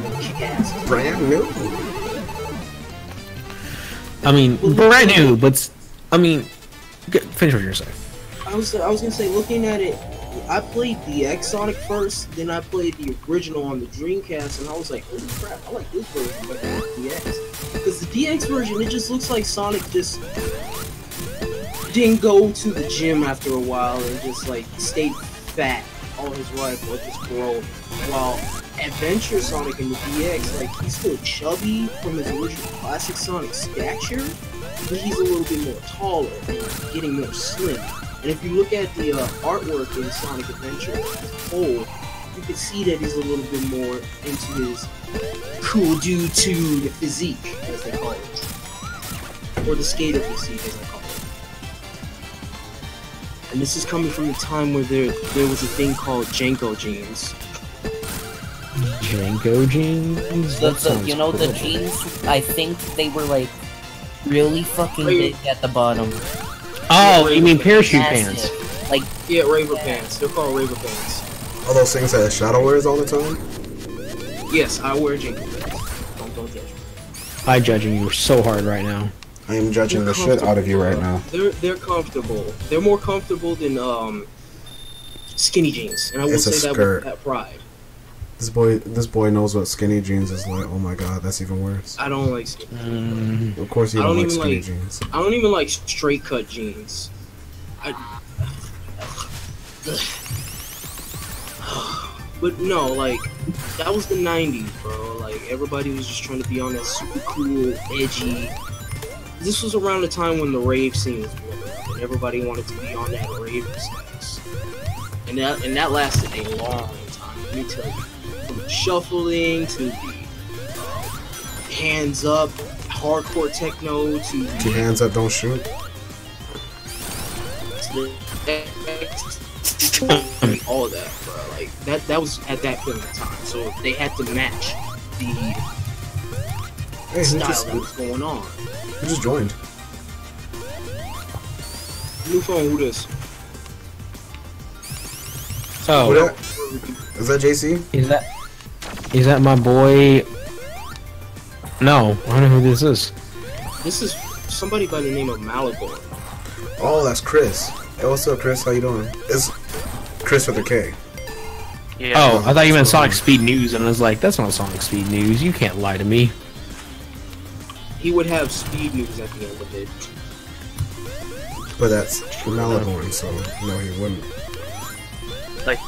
[SPEAKER 3] more kick-ass.
[SPEAKER 1] Brand new?
[SPEAKER 2] I mean, brand new, but finish what you're saying.
[SPEAKER 3] I was gonna say, looking at it, I played the X Sonic first, then I played the original on the Dreamcast, and I was like, holy crap, I like this version better than the DX. Because the DX version, it just looks like Sonic just didn't go to the gym after a while and just like stayed fat all his life, or just grow. While Adventure Sonic in the DX, like, he's still chubby from his original classic Sonic stature, but he's a little bit more taller and getting more slim. And if you look at the artwork in Sonic Adventure as a whole, you can see that he's a little bit more into his cool dude physique, as they call it. Or the skater physique, as I call it. And this is coming from the time where there was a thing called Janko jeans.
[SPEAKER 2] Janko jeans?
[SPEAKER 5] You know, the jeans, I think they were like really fucking big at the bottom.
[SPEAKER 2] Oh, you mean parachute
[SPEAKER 5] Massive.
[SPEAKER 2] pants?
[SPEAKER 5] Like,
[SPEAKER 3] yeah, raver pants. They're called raver pants.
[SPEAKER 1] All those things that Shadow wears all the time?
[SPEAKER 3] Yes, I wear Janko pants. Don't judge me.
[SPEAKER 2] I'm judging you so hard right now.
[SPEAKER 1] I am judging the shit out of you right now.
[SPEAKER 3] They're comfortable. They're more comfortable than skinny jeans, and I will say that with that pride.
[SPEAKER 1] This boy knows what skinny jeans is like. Oh my god, that's even worse.
[SPEAKER 3] I don't like skinny jeans.
[SPEAKER 1] Of course you don't like skinny jeans.
[SPEAKER 3] I don't even like straight cut jeans. But no, like, that was the 90s, bro. Like, everybody was just trying to be on that super cool, edgy. This was around the time when the rave scene was blowing up, and everybody wanted to be on that rave status. And that lasted a long time. Let me tell you, from the shuffling to the hands up, hardcore techno to the
[SPEAKER 1] hands up, don't shoot.
[SPEAKER 3] All of that, bro. Like that was at that point in time. So they had to match the style that was going on.
[SPEAKER 1] Who just joined?
[SPEAKER 3] New phone, who this?
[SPEAKER 2] Oh,
[SPEAKER 1] is that JC?
[SPEAKER 2] Is that my boy? No, I don't know who this is.
[SPEAKER 3] This is somebody by the name of Malagor.
[SPEAKER 1] Oh, that's Chris. Hey, what's up, Chris? How you doing? It's Chris with a K.
[SPEAKER 2] Yeah. Oh, I thought you meant Sonic Speed News, and I was like, that's not Sonic Speed News. You can't lie to me.
[SPEAKER 3] He would have Speed News at the end of it.
[SPEAKER 1] But that's Malagorn, so no, he wouldn't.
[SPEAKER 6] Like,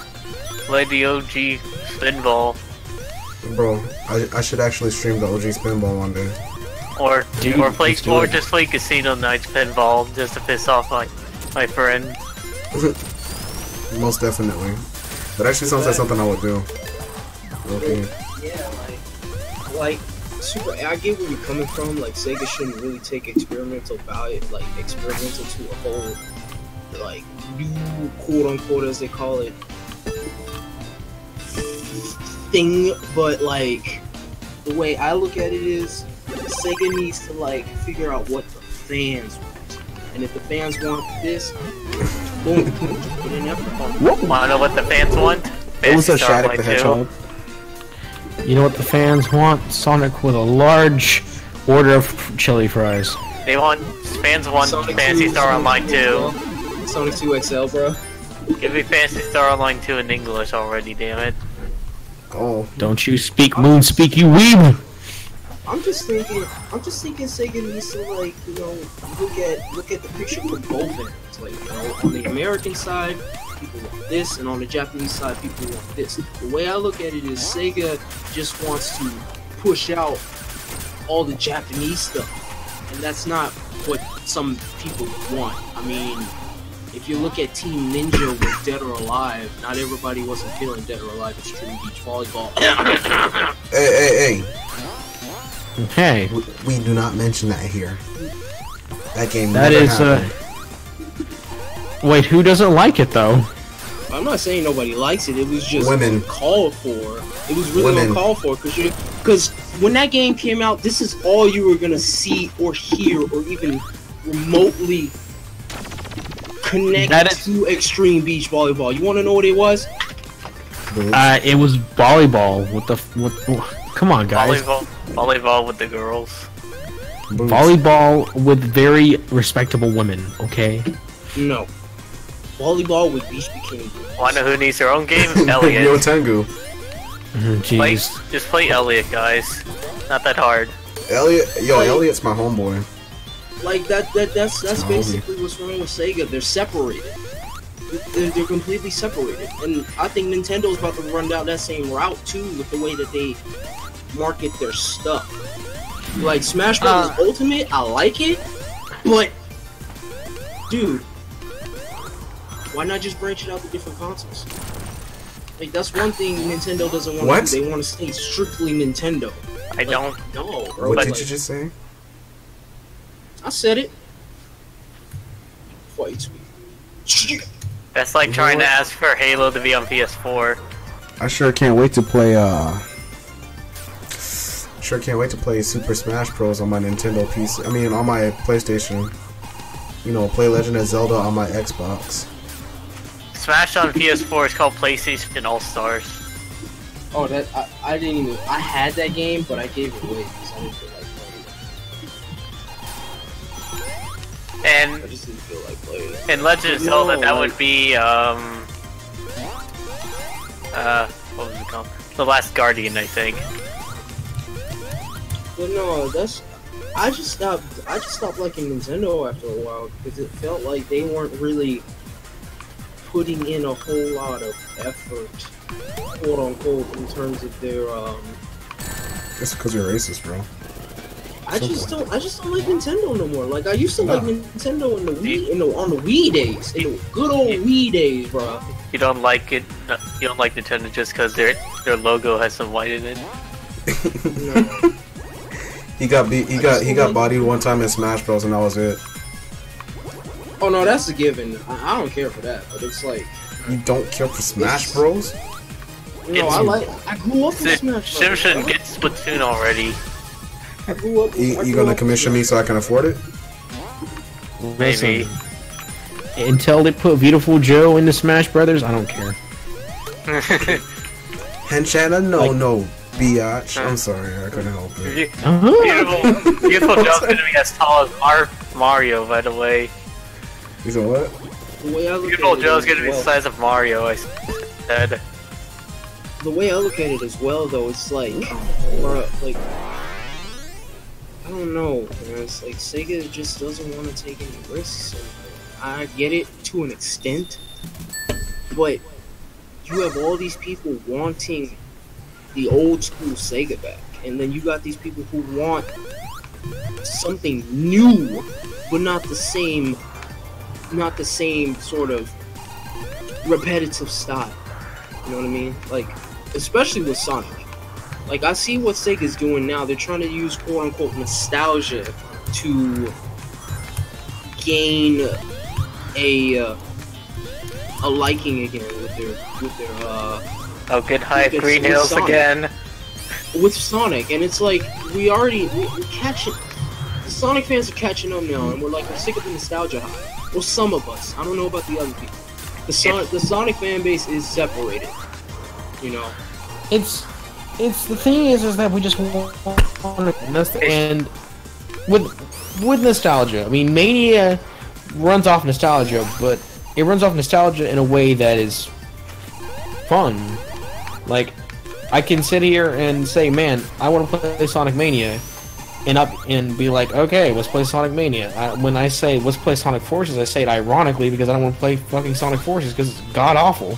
[SPEAKER 6] play the OG Spinball.
[SPEAKER 1] Bro, I should actually stream the OG Spinball one day.
[SPEAKER 6] Or just play Casino Nights Pinball just to piss off my friend.
[SPEAKER 1] Most definitely. That actually sounds like something I would do. Okay.
[SPEAKER 3] Yeah, like super. I get where you're coming from. Like, Sega shouldn't really take experimental to a whole, like, new quote unquote, as they call it, thing. But like, the way I look at it is, Sega needs to like figure out what the fans want, and if the fans want this, boom, put in effort.
[SPEAKER 6] Wanna know what the fans want?
[SPEAKER 1] What was that Shattuck the Hedgehog?
[SPEAKER 2] You know what the fans want? Sonic with a large order of chili fries.
[SPEAKER 6] Fans want
[SPEAKER 3] Sonic
[SPEAKER 6] Fantasy
[SPEAKER 3] 2,
[SPEAKER 6] Star Online 2.
[SPEAKER 3] Sonic 2 XL, bro.
[SPEAKER 6] Give me Fantasy Star Online 2 in English already, damn it.
[SPEAKER 1] Oh.
[SPEAKER 2] Don't you speak moon, speak you weeb!
[SPEAKER 3] I'm just thinking Sega needs to, like, you know, look at the picture from both ends. Like, you know, on the American side, people want this, and on the Japanese side, people want this. The way I look at it is Sega just wants to push out all the Japanese stuff, and that's not what some people want. I mean, if you look at Team Ninja with Dead or Alive, not everybody wasn't feeling Dead or Alive Extreme Beach Volleyball.
[SPEAKER 1] Hey.
[SPEAKER 2] Hey.
[SPEAKER 1] We do not mention that here. That game
[SPEAKER 2] that
[SPEAKER 1] never
[SPEAKER 2] is,
[SPEAKER 1] happened.
[SPEAKER 2] Wait, who doesn't like it, though?
[SPEAKER 3] I'm not saying nobody likes it. It was just
[SPEAKER 1] women.
[SPEAKER 3] Uncalled for. It was really uncalled for because when that game came out, this is all you were gonna see or hear or even remotely connect to Extreme Beach Volleyball. You want to know what it was?
[SPEAKER 2] It was volleyball. Come on, guys.
[SPEAKER 6] Volleyball with the girls.
[SPEAKER 2] Boobs. Volleyball with very respectable women. Okay.
[SPEAKER 3] No. Volleyball with beach bikini.
[SPEAKER 6] Wanna know who needs their own game? Elliot.
[SPEAKER 1] Yo, Tengu.
[SPEAKER 6] Just play Elliot, guys. Not that hard.
[SPEAKER 1] Elliot's my homeboy.
[SPEAKER 3] Like that's basically what's wrong with Sega. They're separated. They're completely separated, and I think Nintendo's about to run down that same route too with the way that they market their stuff. Like Smash Bros. Ultimate, I like it, But, dude, why not just branch it out to different consoles? Like, that's one thing Nintendo doesn't want to do. They want to stay strictly Nintendo.
[SPEAKER 6] I don't
[SPEAKER 3] know, bro.
[SPEAKER 1] What did you just say?
[SPEAKER 3] I said it. Quite sweet.
[SPEAKER 6] That's like trying to ask for Halo to be on PS4.
[SPEAKER 1] I sure can't wait to play, Sure can't wait to play Super Smash Bros. On my Nintendo PC. I mean, on my PlayStation. You know, play Legend of Zelda on my Xbox.
[SPEAKER 6] Smash on PS4 is called PlayStation All Stars.
[SPEAKER 3] Oh, that I didn't even. I had that game, but I gave it away because I didn't feel like playing it.
[SPEAKER 6] And
[SPEAKER 3] I just didn't feel like playing it.
[SPEAKER 6] in Legend of Zelda, that would be what was it called? The Last Guardian, I think.
[SPEAKER 3] But no, that's. I just stopped liking Nintendo after a while because it felt like they weren't really putting in a whole lot of effort, quote unquote, in terms of their
[SPEAKER 1] That's because you're racist, bro.
[SPEAKER 3] I just don't like Nintendo no more. Like I used to like Nintendo in the Wii, on the Wii days, in the good old Wii days, bro.
[SPEAKER 6] You don't like it? You don't like Nintendo just because their logo has some white in it?
[SPEAKER 3] No.
[SPEAKER 1] He got bodied one time in Smash Bros. And that was it.
[SPEAKER 3] Oh no, that's a given. I don't care for that, but it's like
[SPEAKER 1] you don't care for Smash Bros.
[SPEAKER 3] No, I grew up with Smash Bros.
[SPEAKER 6] Simpson gets Splatoon already.
[SPEAKER 3] I grew up.
[SPEAKER 1] You gonna commission me so I can afford it?
[SPEAKER 6] Maybe.
[SPEAKER 2] Until they put Beautiful Joe into Smash Brothers, I don't care.
[SPEAKER 1] Henchana, no, biatch. I'm sorry, I couldn't help it.
[SPEAKER 6] Beautiful Joe's gonna be as tall as Mario, by the way.
[SPEAKER 1] You said what?
[SPEAKER 6] Beautiful Joe's gonna be the size of Mario, I said.
[SPEAKER 3] The way I look at it as well, though, it's like, like, I don't know, man. It's like Sega just doesn't want to take any risks. I get it to an extent, but you have all these people wanting the old school Sega back, and then you got these people who want something new, but not the same sort of repetitive style. You know what I mean? Like, especially with Sonic. Like, I see what Sega's doing now. They're trying to use quote-unquote nostalgia to gain a liking again with their
[SPEAKER 6] oh, good hype, Green Hills again.
[SPEAKER 3] With Sonic, and it's like we're catching. The Sonic fans are catching up now, and we're sick of the nostalgia high. Well, some of us. I don't know about the other people. The Sonic fan base is separated. You know.
[SPEAKER 2] It's the thing is that we just want to, and with nostalgia. I mean, Mania runs off nostalgia, but it runs off nostalgia in a way that is fun. Like, I can sit here and say, man, I want to play Sonic Mania, and be like, okay, let's play Sonic Mania. When I say let's play Sonic Forces, I say it ironically because I don't want to play fucking Sonic Forces because it's god awful.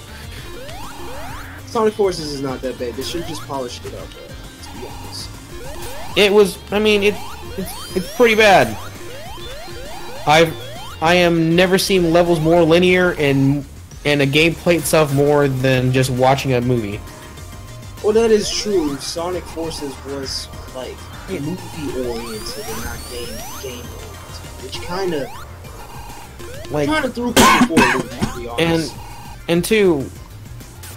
[SPEAKER 3] Sonic Forces is not that bad. They should have just polished it up, to be honest.
[SPEAKER 2] It was. I mean, it's pretty bad. I am never seen levels more linear and a gameplay itself more than just watching a movie.
[SPEAKER 3] Well, that is true. Sonic Forces was like movie oriented and not game oriented, which kind of threw people for a loop, to be honest.
[SPEAKER 2] And two,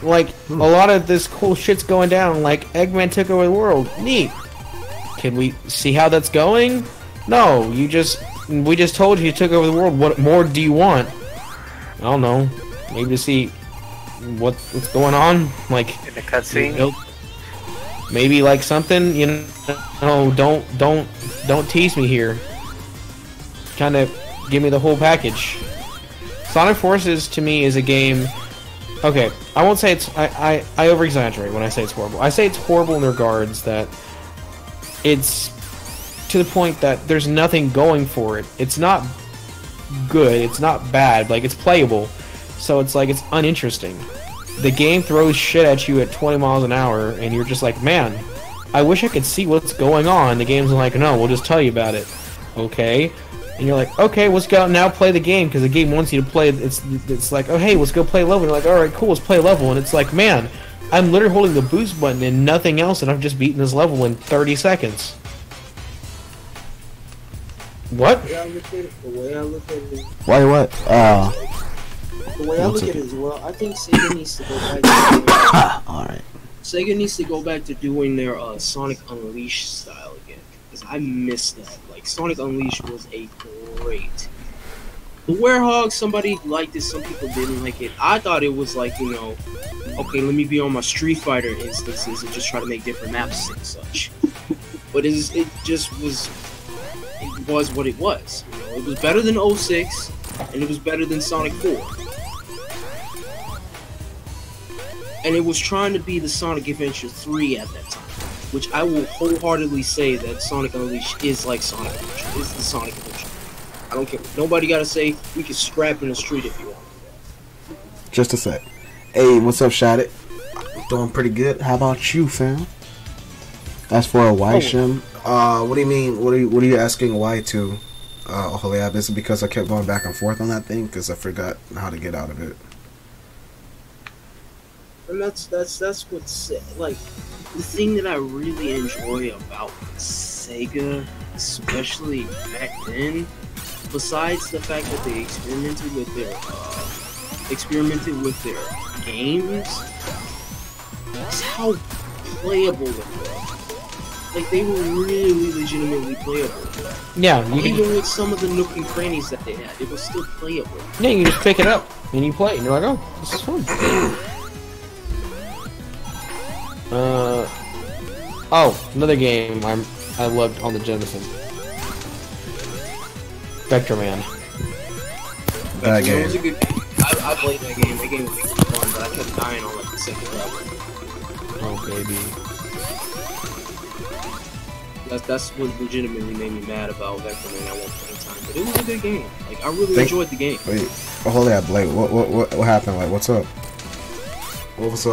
[SPEAKER 2] like, a lot of this cool shit's going down. Like, Eggman took over the world. Neat. Can we see how that's going? No, we just told you took over the world. What more do you want? I don't know. Maybe to see what's going on. Like,
[SPEAKER 6] in the cutscene.
[SPEAKER 2] Maybe like something. You know, don't tease me here. Kind of give me the whole package. Sonic Forces to me is a game. Okay, I won't say it's. I over-exaggerate when I say it's horrible. I say it's horrible in regards that it's to the point that there's nothing going for it. It's not good. It's not bad. Like, it's playable. So it's like it's uninteresting. The game throws shit at you at 20 miles an hour, and you're just like, man, I wish I could see what's going on. The game's like, no, we'll just tell you about it. Okay. And you're like, okay, let's go out now play the game, because the game wants you to play. It's like, oh hey, let's go play a level. And you're like, all right, cool, let's play a level. And it's like, man, I'm literally holding the boost button and nothing else, and I've just beaten this level in 30 seconds. What?
[SPEAKER 3] The way I look at it.
[SPEAKER 1] Why what?
[SPEAKER 3] The way I look at it is, well, I think Sega needs to go back to
[SPEAKER 1] Alright.
[SPEAKER 3] Sega needs to go back to doing their Sonic Unleashed style again, because I miss that. Like, Sonic Unleashed was a great. The Werehog, somebody liked it, some people didn't like it. I thought it was like, you know, okay, let me be on my Street Fighter instances and just try to make different maps and such. But it just was, it was what it was. You know, it was better than 06, and it was better than Sonic 4. And it was trying to be the Sonic Adventure 3 at that time, which I will wholeheartedly say that Sonic Unleashed is like Sonic Adventure. It's the Sonic Adventure. I don't care. Nobody gotta say we can scrap in the street if you want.
[SPEAKER 1] Just a sec. Hey, what's up, Shadit? Doing pretty good. How about you, fam? As for a why, Shim? What do you mean? What are you asking why to? Holyab, is it because I kept going back and forth on that thing? Because I forgot how to get out of it.
[SPEAKER 3] And that's what's like the thing that I really enjoy about Sega, especially back then. Besides the fact that they experimented with their games, is how playable they were. Like, they were really legitimately playable.
[SPEAKER 2] Yeah,
[SPEAKER 3] even with some of the nook and crannies that they had, it was still playable.
[SPEAKER 2] Yeah, you just pick it up and you play, and you're like, oh, this is fun. Oh, another game I loved on the Genesis. Vector Man.
[SPEAKER 1] Bad game.
[SPEAKER 3] It was a good game. I played that game. That game was fun, but I kept dying on like the second level.
[SPEAKER 2] Oh baby.
[SPEAKER 3] That's what legitimately made me mad about Vector Man at one point in time. But it was a good game. Like, I really enjoyed the game.
[SPEAKER 1] Wait, hold up, Blake. What happened? Like, what's up? What was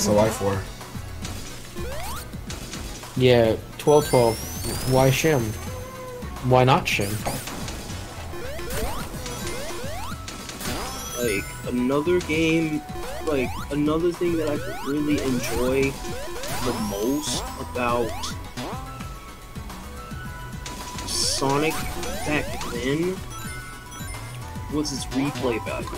[SPEAKER 1] the life for?
[SPEAKER 2] Yeah, 12-12. Why Shim? Why not Shim?
[SPEAKER 3] Like, another game, like, another thing that I could really enjoy the most about Sonic back then was its replay value.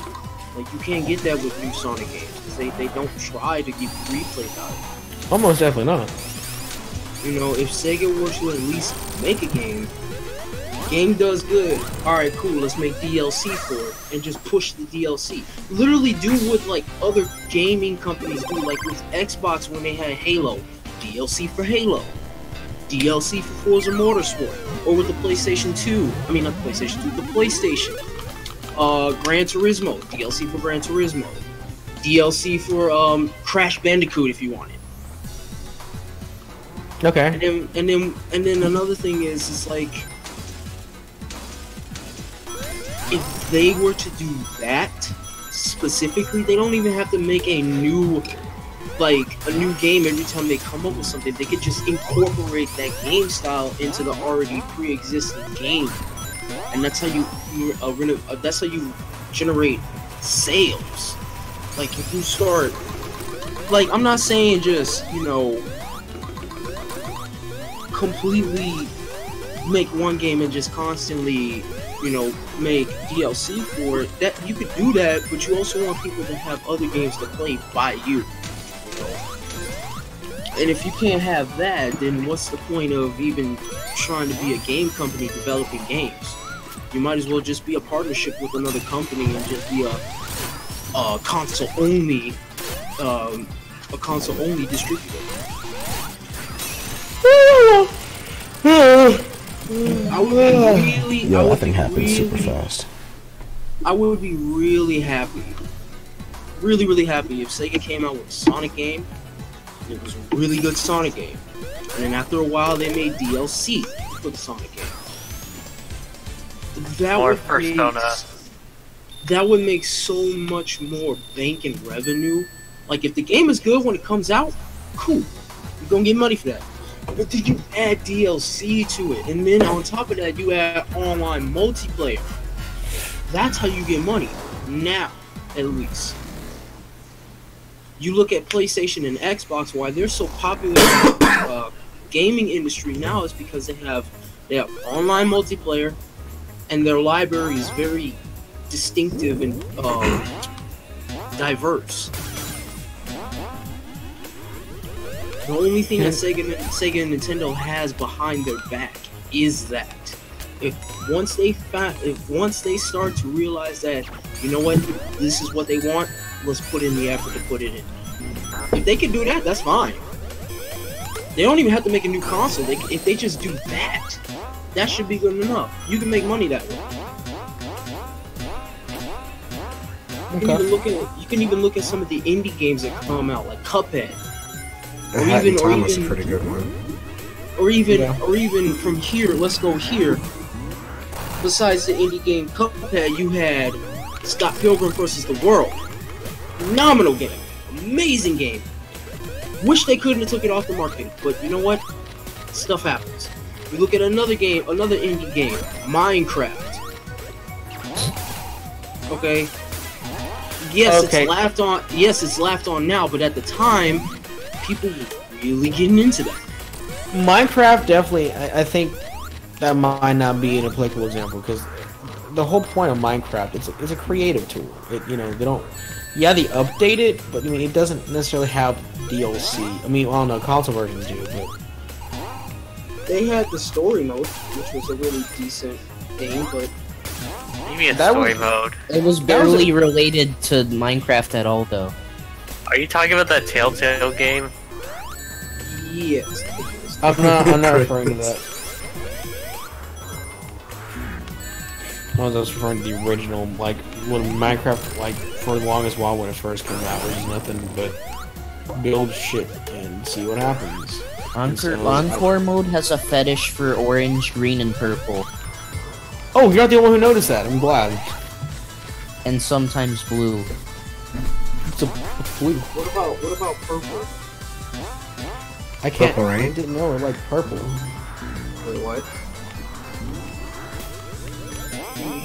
[SPEAKER 3] Like, you can't get that with new Sonic games, because they don't try to give you replay value.
[SPEAKER 2] Almost definitely not.
[SPEAKER 3] You know, if Sega were to at least make a game does good, alright, cool, let's make DLC for it, and just push the DLC. Literally do what, like, other gaming companies do, like with Xbox when they had Halo. DLC for Halo. DLC for Forza Motorsport. Or with the PlayStation 2. I mean, not the PlayStation 2, the PlayStation. Gran Turismo. DLC for Gran Turismo. DLC for, Crash Bandicoot if you want it.
[SPEAKER 2] Okay.
[SPEAKER 3] And then another thing is like, if they were to do that specifically, they don't even have to make a new game every time they come up with something. They could just incorporate that game style into the already pre-existing game, and that's how you generate sales. Like, if you start, like, I'm not saying just, you know, completely make one game and just constantly, you know, make DLC for it. That you could do that, but you also want people to have other games to play by you. And if you can't have that, then what's the point of even trying to be a game company developing games? You might as well just be a partnership with another company and just be a console only distributor. I would be really.
[SPEAKER 1] Yo, that thing happened super fast.
[SPEAKER 3] I would be really happy, really happy if Sega came out with a Sonic game. And it was a really good Sonic game, and then after a while they made DLC for the Sonic game. That would make so much more bank and revenue. Like, if the game is good when it comes out, cool, you're gonna get money for that. But then you add DLC to it, and then on top of that, you add online multiplayer. That's how you get money. Now, at least. You look at PlayStation and Xbox, why they're so popular in the gaming industry now is because they have online multiplayer, and their library is very distinctive and diverse. The only thing that Sega and Nintendo has behind their back is that. Once they start to realize that, you know what, this is what they want, let's put in the effort to put it in. If they can do that, that's fine. They don't even have to make a new console. If they just do that, that should be good enough. You can make money that way. You can even look at some of the indie games that come out, like Cuphead.
[SPEAKER 1] Hat in Time was a pretty good one.
[SPEAKER 3] Or even from here, let's go here. Besides the indie game Cuphead, you had Scott Pilgrim vs. the World. Phenomenal game. Amazing game. Wish they couldn't have took it off the market, but you know what? Stuff happens. You look at another game, another indie game, Minecraft. Okay. Yes, it's laughed on. Yes, it's laughed on now, but at the time, people were really getting into that.
[SPEAKER 2] Minecraft definitely. I think that might not be an applicable example because the whole point of Minecraft it's a creative tool. They don't. Yeah, they update it, but I mean it doesn't necessarily have DLC. I mean, well, no, console versions do, but
[SPEAKER 3] they had the story mode, which was a really decent thing, but.
[SPEAKER 6] You mean story mode?
[SPEAKER 5] It was barely related to Minecraft at all, though.
[SPEAKER 6] Are you talking about that Telltale game?
[SPEAKER 3] Yes.
[SPEAKER 2] I'm not referring to that. I was just referring to the original, like, when Minecraft, like, for the longest while when it first came out, was nothing but build shit and see what happens.
[SPEAKER 5] Encore mode has a fetish for orange, green, and purple.
[SPEAKER 2] Oh, you're not the only one who noticed that. I'm glad.
[SPEAKER 5] And sometimes blue.
[SPEAKER 2] It's a blue.
[SPEAKER 3] What about purple?
[SPEAKER 2] I can't.
[SPEAKER 1] Purple, right?
[SPEAKER 2] I didn't know it like purple.
[SPEAKER 3] Wait, what?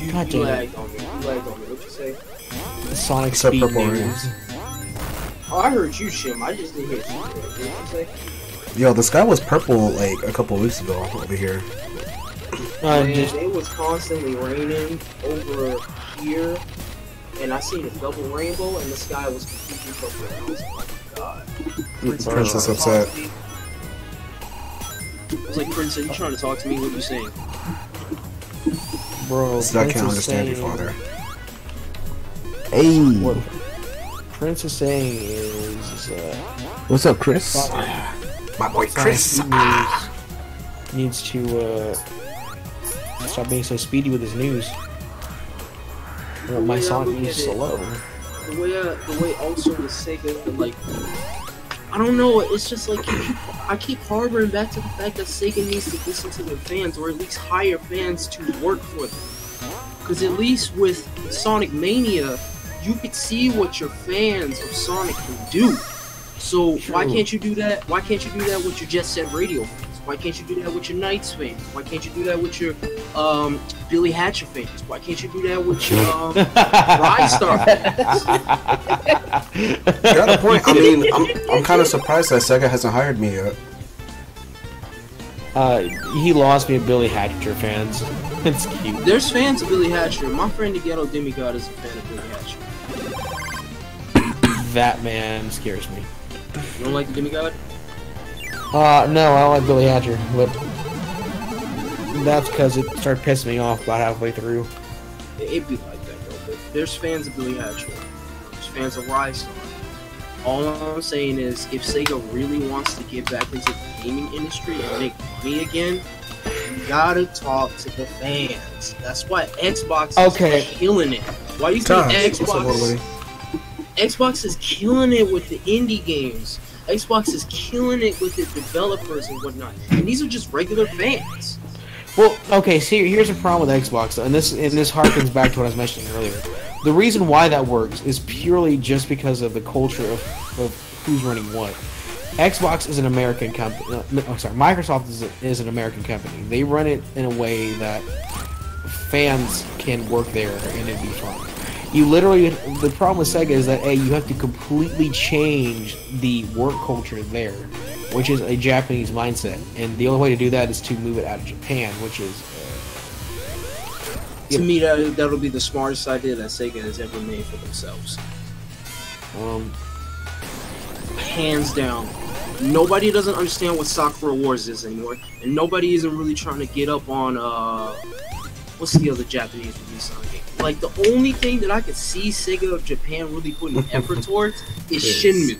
[SPEAKER 3] You lagged on me. What'd you say?
[SPEAKER 2] The Sonic Speed news.
[SPEAKER 3] Oh, I heard you, Shim. I just didn't hear you. What did you say?
[SPEAKER 1] Yo, the sky was purple like a couple weeks ago over here.
[SPEAKER 3] It was constantly raining over here, and I seen a double rainbow, and the sky was completely purple. And I was like, oh my god.
[SPEAKER 1] Princess upset.
[SPEAKER 3] I was like, Prince, are you trying to talk to me? What are you saying?
[SPEAKER 2] Bro,
[SPEAKER 1] I can't understand you, father.
[SPEAKER 2] Hey! What Prince is saying is,
[SPEAKER 1] what's up, Chris? My boy Chris
[SPEAKER 2] needs to stop being so speedy with his news. My Sonic news is slow.
[SPEAKER 3] The way also with Sega, like, I don't know, it's just like I keep harboring back to the fact that Sega needs to listen to their fans, or at least hire fans to work for them. Because at least with Sonic Mania, you could see what your fans of Sonic can do. So why can't you do that? Why can't you do that with your Jet Set Radio fans? Why can't you do that with your Knights fans? Why can't you do that with your Billy Hatcher fans? Why can't you do that with your Rise Star fans?
[SPEAKER 1] You got a point. I mean, I'm kind of surprised that Sega hasn't hired me yet.
[SPEAKER 2] He lost me at Billy Hatcher fans. It's cute.
[SPEAKER 3] There's fans of Billy Hatcher. My friend the Ghetto Demigod is a fan of Billy Hatcher.
[SPEAKER 2] That man scares me.
[SPEAKER 3] You don't like the Demigod?
[SPEAKER 2] No, I don't like Billy Hatcher, but that's because it started pissing me off about halfway through.
[SPEAKER 3] It'd be like that, though. But there's fans of Billy Hatcher. There's fans of Rise Star. All I'm saying is, if Sega really wants to get back into the gaming industry and make money again, you gotta talk to the fans. That's why Xbox is killing it. Why you think Xbox is killing it with the indie games? Xbox is killing it with the developers and whatnot. And these are just regular fans.
[SPEAKER 2] Well, okay, see, here's the problem with Xbox, and this harkens back to what I was mentioning earlier. The reason why that works is purely just because of the culture of who's running what. Xbox is an American company. I'm sorry, Microsoft is an American company. They run it in a way that fans can work there and it'd be fun. You literally, the problem with Sega is that you have to completely change the work culture there, which is a Japanese mindset, and the only way to do that is to move it out of Japan, which is.
[SPEAKER 3] To me, that'll be the smartest idea that Sega has ever made for themselves. Hands down. Nobody doesn't understand what Sakura Wars is anymore, and nobody isn't really trying to get up on what's the other Japanese release on the game? Like, the only thing that I could see Sega of Japan really putting effort towards is Shenmue.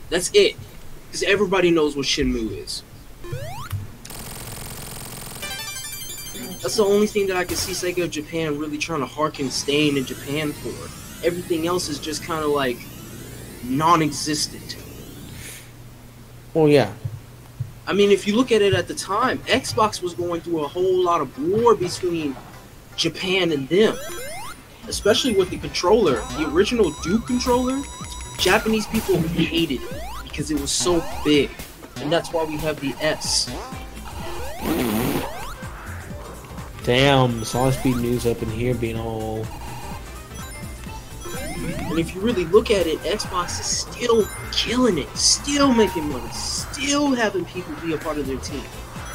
[SPEAKER 3] That's it. Because everybody knows what Shenmue is. That's the only thing that I could see Sega of Japan really trying to harken staying in Japan for. Everything else is just kind of like non-existent.
[SPEAKER 2] Well, yeah.
[SPEAKER 3] I mean, if you look at it at the time, Xbox was going through a whole lot of war between Japan and them. Especially with the controller. The original Duke controller, Japanese people hated it because it was so big. And that's why we have the S.
[SPEAKER 2] Damn, Sonic Speed News up in here being all...
[SPEAKER 3] And if you really look at it, Xbox is still killing it, still making money, still having people be a part of their team.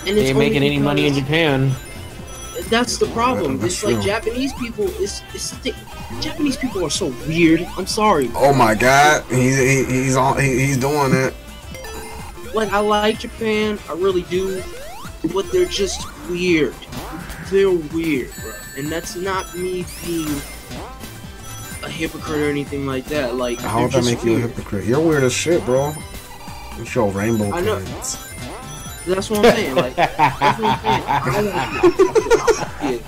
[SPEAKER 3] And
[SPEAKER 2] they ain't making any money in Japan.
[SPEAKER 3] That's the problem.
[SPEAKER 1] Yeah,
[SPEAKER 3] it's like Japanese people. Japanese people are so weird. I'm sorry.
[SPEAKER 1] Oh my God, he's doing it.
[SPEAKER 3] Like, I like Japan, I really do, but they're just weird. They're weird, bro. And that's not me being a hypocrite or anything like that. Like,
[SPEAKER 1] how would that make you a hypocrite? You're weird as shit, bro. You show rainbow pants.
[SPEAKER 3] That's what I'm saying. Like, that's what I'm saying.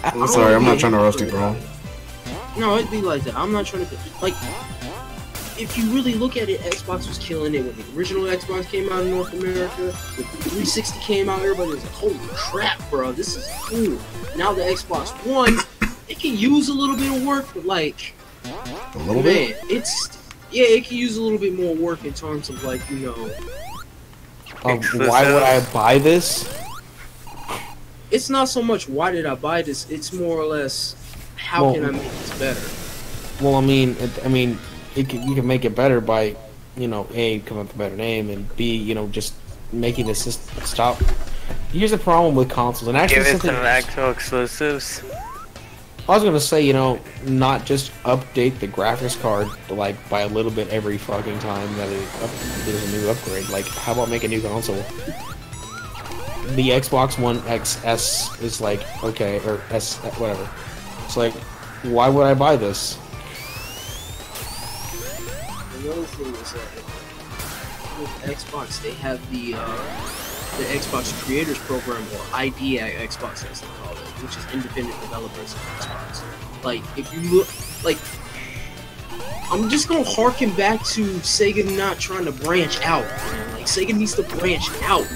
[SPEAKER 1] I'm sorry, I'm not trying to roast you, bro.
[SPEAKER 3] No, it'd be like that. I'm not trying to like. If you really look at it, Xbox was killing it when the original Xbox came out in North America. When the 360 came out, everybody was like, "Holy crap, bro! This is cool." Now the Xbox One, it can use a little bit of work, but like,
[SPEAKER 1] a little bit.
[SPEAKER 3] It can use a little bit more work in terms of like, you know.
[SPEAKER 2] Why would I buy this?
[SPEAKER 3] It's not so much why did I buy this. It's more or less how can I make this better.
[SPEAKER 2] Well, you can make it better by, you know, A, come up with a better name, and B, you know, just making the system stop. Here's the problem with consoles, and actually
[SPEAKER 6] give it some actual exclusives.
[SPEAKER 2] I was gonna say, you know, not just update the graphics card like by a little bit every fucking time that there's a new upgrade. Like, how about make a new console? The Xbox One XS is like, okay, or S, whatever. It's like, why would I buy this?
[SPEAKER 3] Another thing is that with Xbox, they have the Xbox Creators Program, or ID at Xbox as they call it, which is independent developers of Xbox. Like, if you look, like, I'm just gonna harken back to Sega not trying to branch out, man. Like, Sega needs to branch out.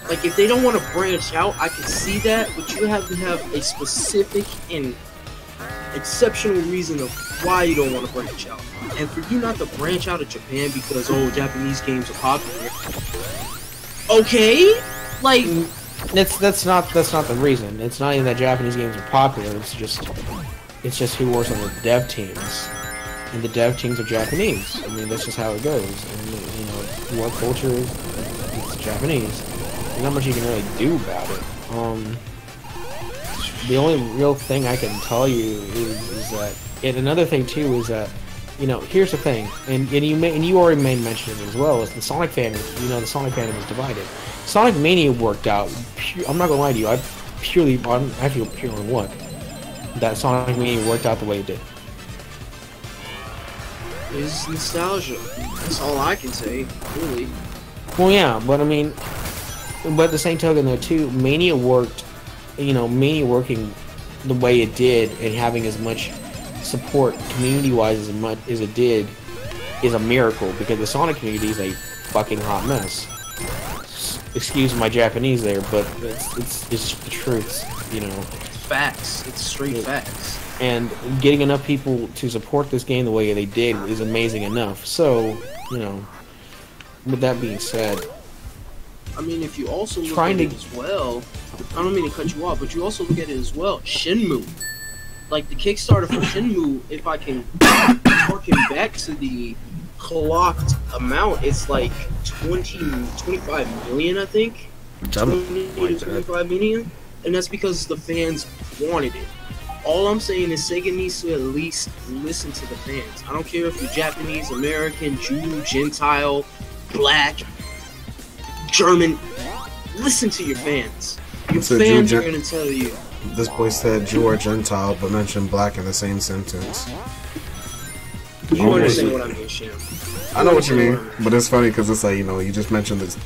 [SPEAKER 3] Like, if they don't want to branch out, I can see that, but you have to have a specific and exceptional reason of why you don't want to branch out. And for you not to branch out of Japan because, oh, Japanese games are popular. Okay? Like,
[SPEAKER 2] that's not the reason. It's not even that Japanese games are popular. It's just who works on the dev teams, and the dev teams are Japanese. I mean, that's just how it goes. And you know, work culture is Japanese. There's not much you can really do about it. The only real thing I can tell you is that, and another thing too is that, you know, here's the thing, and you already made mention of it as well, is the Sonic fandom. You know, the Sonic fandom is divided. Sonic Mania worked out. I'm not gonna lie to you. I feel pure on what that Sonic Mania worked out the way it did.
[SPEAKER 3] it's nostalgia. That's all I can say, really.
[SPEAKER 2] Well, yeah, but I mean, but at the same token though too, Mania worked. You know, Mania working the way it did and having as much support community-wise as it did is a miracle, because the Sonic community is a fucking hot mess. Excuse my Japanese there, but it's the truth, you know.
[SPEAKER 3] It's facts. It's straight facts.
[SPEAKER 2] And getting enough people to support this game the way they did is amazing enough. So, you know, with that being said,
[SPEAKER 3] I mean, if you also look at it as well, I don't mean to cut you off, but you also look at it as well, Shenmue. Like, the Kickstarter for Shenmue, if I can harken back to the clocked amount, it's like 25 million, I think. 20 to 25 million. And that's because the fans wanted it. All I'm saying is Sega needs to at least listen to the fans. I don't care if you're Japanese, American, Jew, Gentile, Black, German. Listen to your fans. Your fans are going to tell you.
[SPEAKER 1] This boy said Jew or Gentile, but mentioned Black in the same sentence.
[SPEAKER 3] You understand what I mean, Sham.
[SPEAKER 1] I know what you mean, but it's funny because it's like, you know, you just mentioned this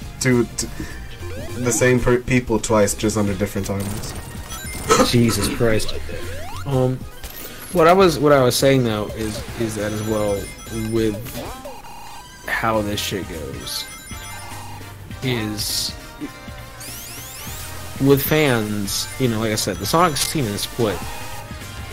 [SPEAKER 1] the same people twice, just under different titles.
[SPEAKER 2] Jesus Christ. What I was saying though is that as well with how this shit goes is with fans, you know, like I said, the Sonic scene is split.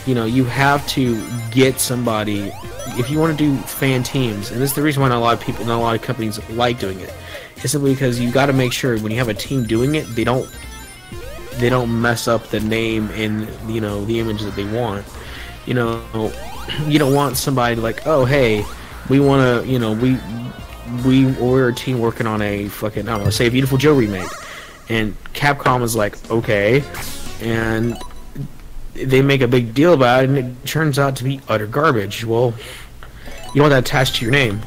[SPEAKER 2] You know, you have to get somebody if you want to do fan teams, and this is the reason why not a lot of people, not a lot of companies like doing it. It's simply because you got to make sure when you have a team doing it, they don't mess up the name and, you know, the image that they want. You know, you don't want somebody like, oh hey, we want to, you know, we're a team working on a fucking, I don't know, say a Beautiful Joe remake, and Capcom is like, okay, and they make a big deal about it, and it turns out to be utter garbage. Well, you don't want that attached to your name.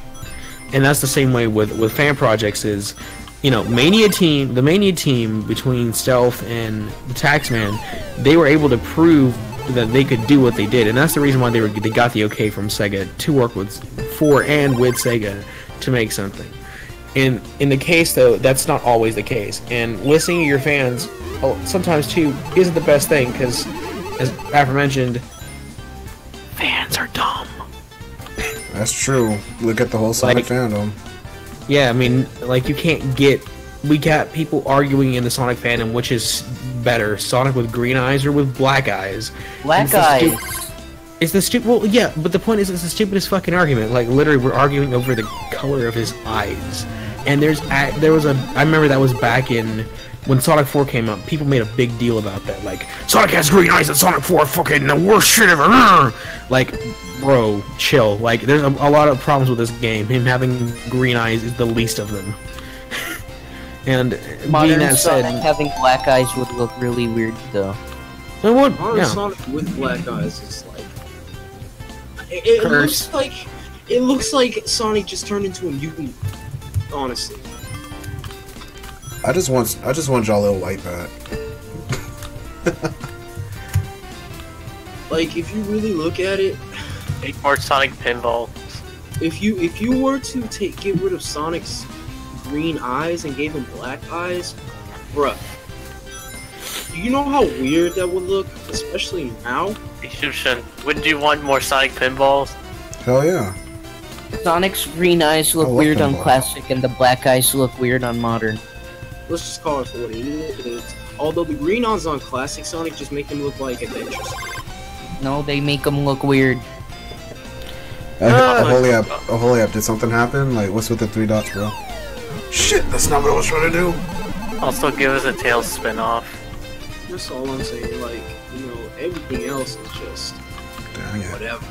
[SPEAKER 2] And that's the same way with fan projects is, you know, the Mania team between Stealth and the Taxman, they were able to prove that they could do what they did, and that's the reason why they got the okay from Sega to work with Sega to make something. In the case though, that's not always the case, and listening to your fans sometimes too isn't the best thing, because as aforementioned, fans are dumb.
[SPEAKER 1] That's true. Look at the whole Sonic fandom.
[SPEAKER 2] Yeah, I mean, like, you can't get... We got people arguing in the Sonic fandom which is better, Sonic with green eyes or with black eyes.
[SPEAKER 5] Black eyes.
[SPEAKER 2] It's the stupid... Well, yeah, but the point is, it's the stupidest fucking argument. Like, literally, we're arguing over the color of his eyes. And there was a... I remember that was back in... When Sonic 4 came out, people made a big deal about that. Like, Sonic has green eyes and Sonic 4 fucking the worst shit ever. Like, bro, chill. Like, there's a lot of problems with this game. Him having green eyes is the least of them. And
[SPEAKER 5] Modern
[SPEAKER 2] being that
[SPEAKER 5] Sonic
[SPEAKER 2] said,
[SPEAKER 5] having black eyes would look really weird, though.
[SPEAKER 2] It would,
[SPEAKER 3] Modern
[SPEAKER 2] yeah.
[SPEAKER 3] Sonic with black eyes is like... It looks like Sonic just turned into a mutant, honestly.
[SPEAKER 1] I just want y'all little white bat.
[SPEAKER 3] Like, if you really look at it,
[SPEAKER 6] Make more Sonic pinball.
[SPEAKER 3] if you were to get rid of Sonic's green eyes and gave him black eyes, bruh, do you know how weird that would look, especially now?
[SPEAKER 6] Wouldn't you want more Sonic pinballs?
[SPEAKER 1] Hell yeah.
[SPEAKER 5] Sonic's green eyes look
[SPEAKER 1] I like
[SPEAKER 5] weird
[SPEAKER 1] them
[SPEAKER 5] on
[SPEAKER 1] both.
[SPEAKER 5] classic, and the black eyes look weird on modern.
[SPEAKER 3] Let's just call it for what it is. Although the green eyes on classic Sonic just make him look like Adventure Sonic.
[SPEAKER 5] No, they make them look weird.
[SPEAKER 1] Holy app, did something happen? Like, what's with the 3 dots, bro? Shit, that's not what I was trying to do.
[SPEAKER 6] Also, give us a Tails spin-off.
[SPEAKER 3] That's all I'm saying. Like, you know, everything else is just
[SPEAKER 1] Dang it.
[SPEAKER 3] whatever.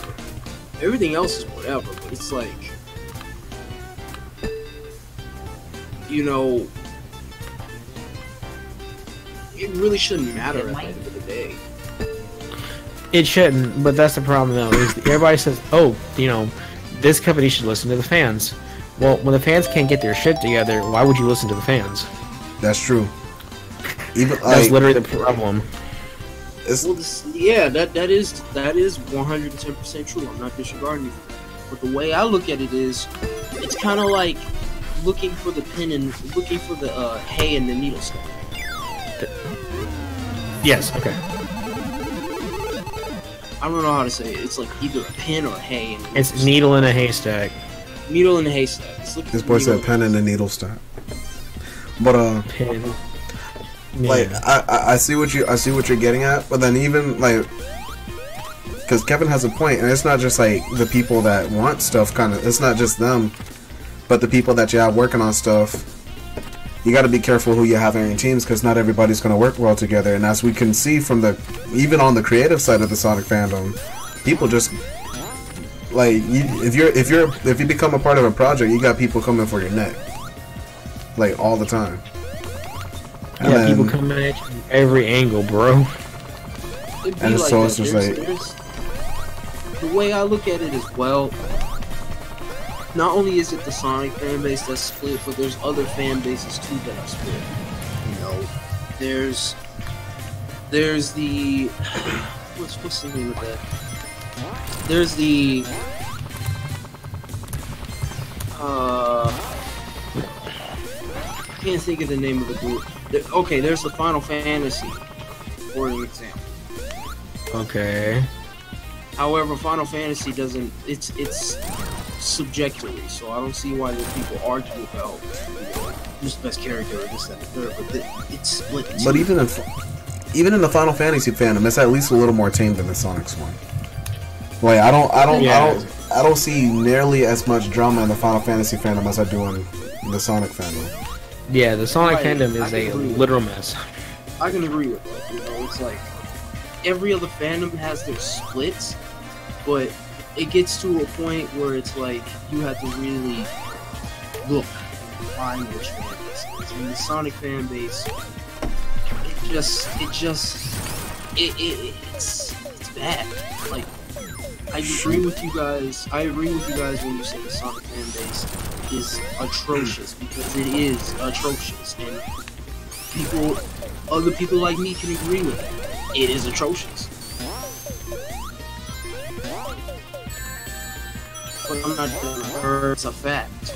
[SPEAKER 3] Everything else is whatever, but it's like, you know, it really shouldn't matter at the end of the day.
[SPEAKER 2] It shouldn't, but that's the problem though, is everybody says, oh, you know, this company should listen to the fans. Well, when the fans can't get their shit together, why would you listen to the fans?
[SPEAKER 1] That's true. Even
[SPEAKER 2] That's literally the problem.
[SPEAKER 3] Well, yeah, that is 110% true. I'm not disregarding you, but the way I look at it is, it's kind of like looking for the pin and looking for the hay and the needle stuff.
[SPEAKER 2] Yes, okay.
[SPEAKER 3] I don't know how to say it. It's like either a pin or a hay. And
[SPEAKER 2] It's needle in a haystack.
[SPEAKER 3] needle in a haystack.
[SPEAKER 1] this boy said pen and a needle stack. But
[SPEAKER 2] Pin.
[SPEAKER 1] like I see what you're getting at, but then even like, because Kevin has a point, and it's not just like the people that want stuff. It's not just them. but the people that you have working on stuff, you got to be careful who you have in your teams because not everybody's going to work well together. And as we can see from even on the creative side of the Sonic fandom, people just like if you become a part of a project, you got people coming for your neck, like all the time. And
[SPEAKER 2] yeah,
[SPEAKER 1] then,
[SPEAKER 2] people coming at you from every angle, bro.
[SPEAKER 1] And
[SPEAKER 3] like
[SPEAKER 1] so it's just like
[SPEAKER 3] the way I look at it as well. Not only is it the Sonic fan base that's split, but there's other fan bases too that are split. You know, there's the what's the name of that? There's the I can't think of the name of the group. Okay, there's the Final Fantasy, for an example.
[SPEAKER 2] Okay.
[SPEAKER 3] However, Final Fantasy doesn't. It's subjectively, so I don't see why the people argue about who's the best character or this, that, and the third. But it's split.
[SPEAKER 1] But even in the Final Fantasy fandom, it's at least a little more tame than the Sonic's one. Like I don't see nearly as much drama in the Final Fantasy fandom as I do in the Sonic fandom.
[SPEAKER 2] Yeah, the Sonic fandom is a literal mess.
[SPEAKER 3] I can agree with that. You know, it's like every other fandom has their splits, but it gets to a point where it's like you have to really look and find which fan base it is. And the Sonic fan base, it's bad. Like I agree with you guys. I agree with you guys when you say the Sonic fan base is atrocious, because it is atrocious, and other people like me can agree with it. It is atrocious. But I'm not gonna it's a fact.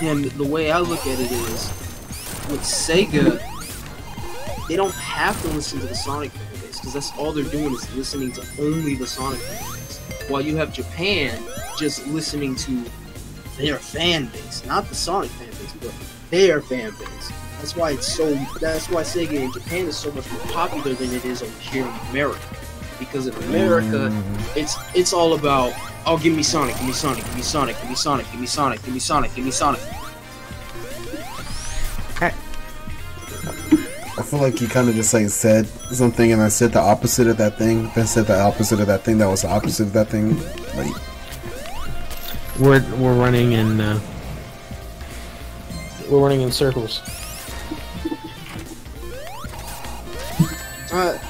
[SPEAKER 3] And the way I look at it is, with Sega, they don't have to listen to the Sonic fan base, because that's all they're doing is listening to only the Sonic fan base. While you have Japan just listening to their fan base, not the Sonic fan base, but their fan base. That's why Sega in Japan is so much more popular than it is over here in America. Because in America, it's all about, oh, give me Sonic, give me Sonic, give me Sonic, give me Sonic, give me Sonic, give me Sonic, give me Sonic.
[SPEAKER 1] I feel like you kind of just like said something and I said the opposite of that thing, then said the opposite of that thing that was the opposite of that thing. Like
[SPEAKER 2] we're running in circles.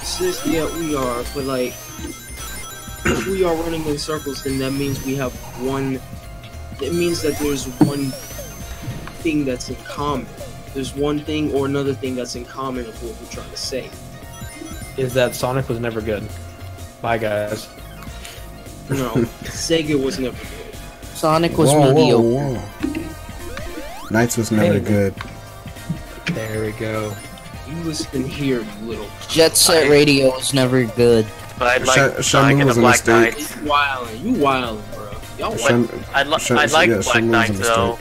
[SPEAKER 3] Sis, yeah, we are, but like, if we are running in circles, then that means we have it means that there's one thing that's in common. There's one thing or another thing that's in common of what we're trying to say.
[SPEAKER 2] Is that Sonic was never good. Bye, guys.
[SPEAKER 3] No, Sega was never good.
[SPEAKER 5] Sonic was mediocre.
[SPEAKER 1] Whoa. Knights was never good.
[SPEAKER 2] There we go.
[SPEAKER 3] You listen here, you little...
[SPEAKER 5] Jet Set Radio was never good.
[SPEAKER 6] But I'd like Sonic and the Black Knights.
[SPEAKER 3] You wildin', bro. Y'all
[SPEAKER 6] I'd like Black Knights, though.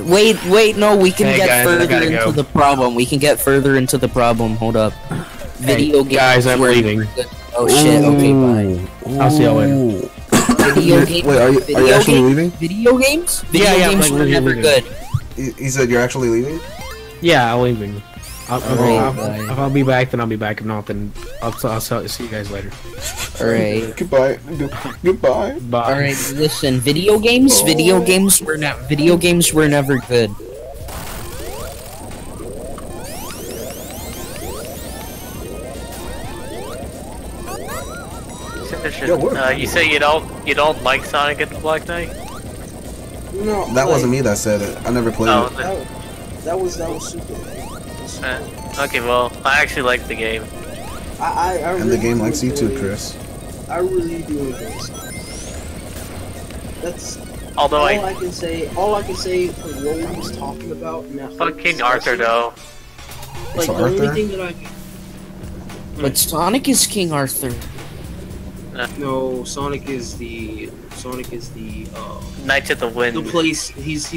[SPEAKER 5] Wait, no, we can get
[SPEAKER 2] guys,
[SPEAKER 5] further into the problem. We can get further into the problem. Hold up. Video games.
[SPEAKER 2] Guys, I'm leaving.
[SPEAKER 5] Oh shit, okay, bye.
[SPEAKER 2] I'll see y'all later.
[SPEAKER 5] Video games?
[SPEAKER 1] Wait, are you actually leaving?
[SPEAKER 5] Video games? Video games were never good.
[SPEAKER 1] He said you're actually leaving?
[SPEAKER 2] Yeah, I'm leaving. I'll be back, then I'll be back. If not, then I'll see you guys later.
[SPEAKER 5] Alright.
[SPEAKER 1] Goodbye. Goodbye.
[SPEAKER 2] Bye.
[SPEAKER 5] Alright, listen, video games were never good.
[SPEAKER 6] You say you don't like Sonic and the Black Knight?
[SPEAKER 3] No,
[SPEAKER 1] that wasn't me that said it. I never played it.
[SPEAKER 3] That was super.
[SPEAKER 6] Okay, well, I actually like the game.
[SPEAKER 3] I
[SPEAKER 1] and
[SPEAKER 3] really
[SPEAKER 1] the game likes you too, Chris.
[SPEAKER 3] I really do enjoy Sonic. That's
[SPEAKER 6] all
[SPEAKER 3] I can say for what we was talking about.
[SPEAKER 6] Fuck King Arthur, though.
[SPEAKER 3] Like, the only thing that I can...
[SPEAKER 5] But Sonic is King Arthur.
[SPEAKER 3] No, Sonic is the
[SPEAKER 6] Knights of the Wind.
[SPEAKER 3] He's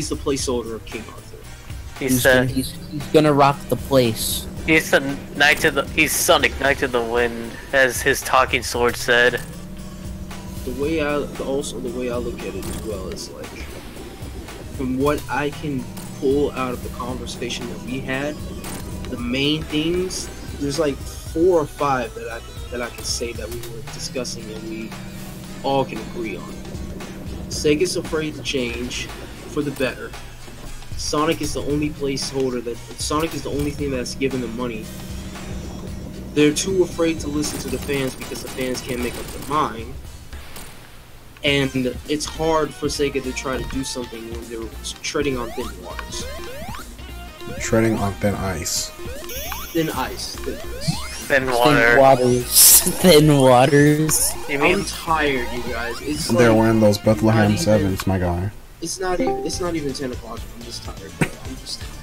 [SPEAKER 3] the placeholder of King Arthur.
[SPEAKER 5] He's gonna rock the place.
[SPEAKER 6] He's the he's Sonic, Knight of the Wind, as his talking sword said.
[SPEAKER 3] The way I look at it as well is like, from what I can pull out of the conversation that we had, the main things, there's like 4 or 5 that I can say that we were discussing and we all can agree on. Sega's afraid to change for the better. Sonic is the only placeholder Sonic is the only thing that's giving them money. They're too afraid to listen to the fans because the fans can't make up their mind. And it's hard for Sega to try to do something when they're treading on thin waters.
[SPEAKER 1] Treading on thin ice.
[SPEAKER 3] Thin ice. Thin ice.
[SPEAKER 6] Thin water.
[SPEAKER 5] Thin waters. Thin waters.
[SPEAKER 6] You mean
[SPEAKER 3] I'm tired, you guys. It's
[SPEAKER 1] They're
[SPEAKER 3] like,
[SPEAKER 1] wearing those Bethlehem 7s, my guy.
[SPEAKER 3] it's not even 10 o'clock. I'm just tired. I'm just tired.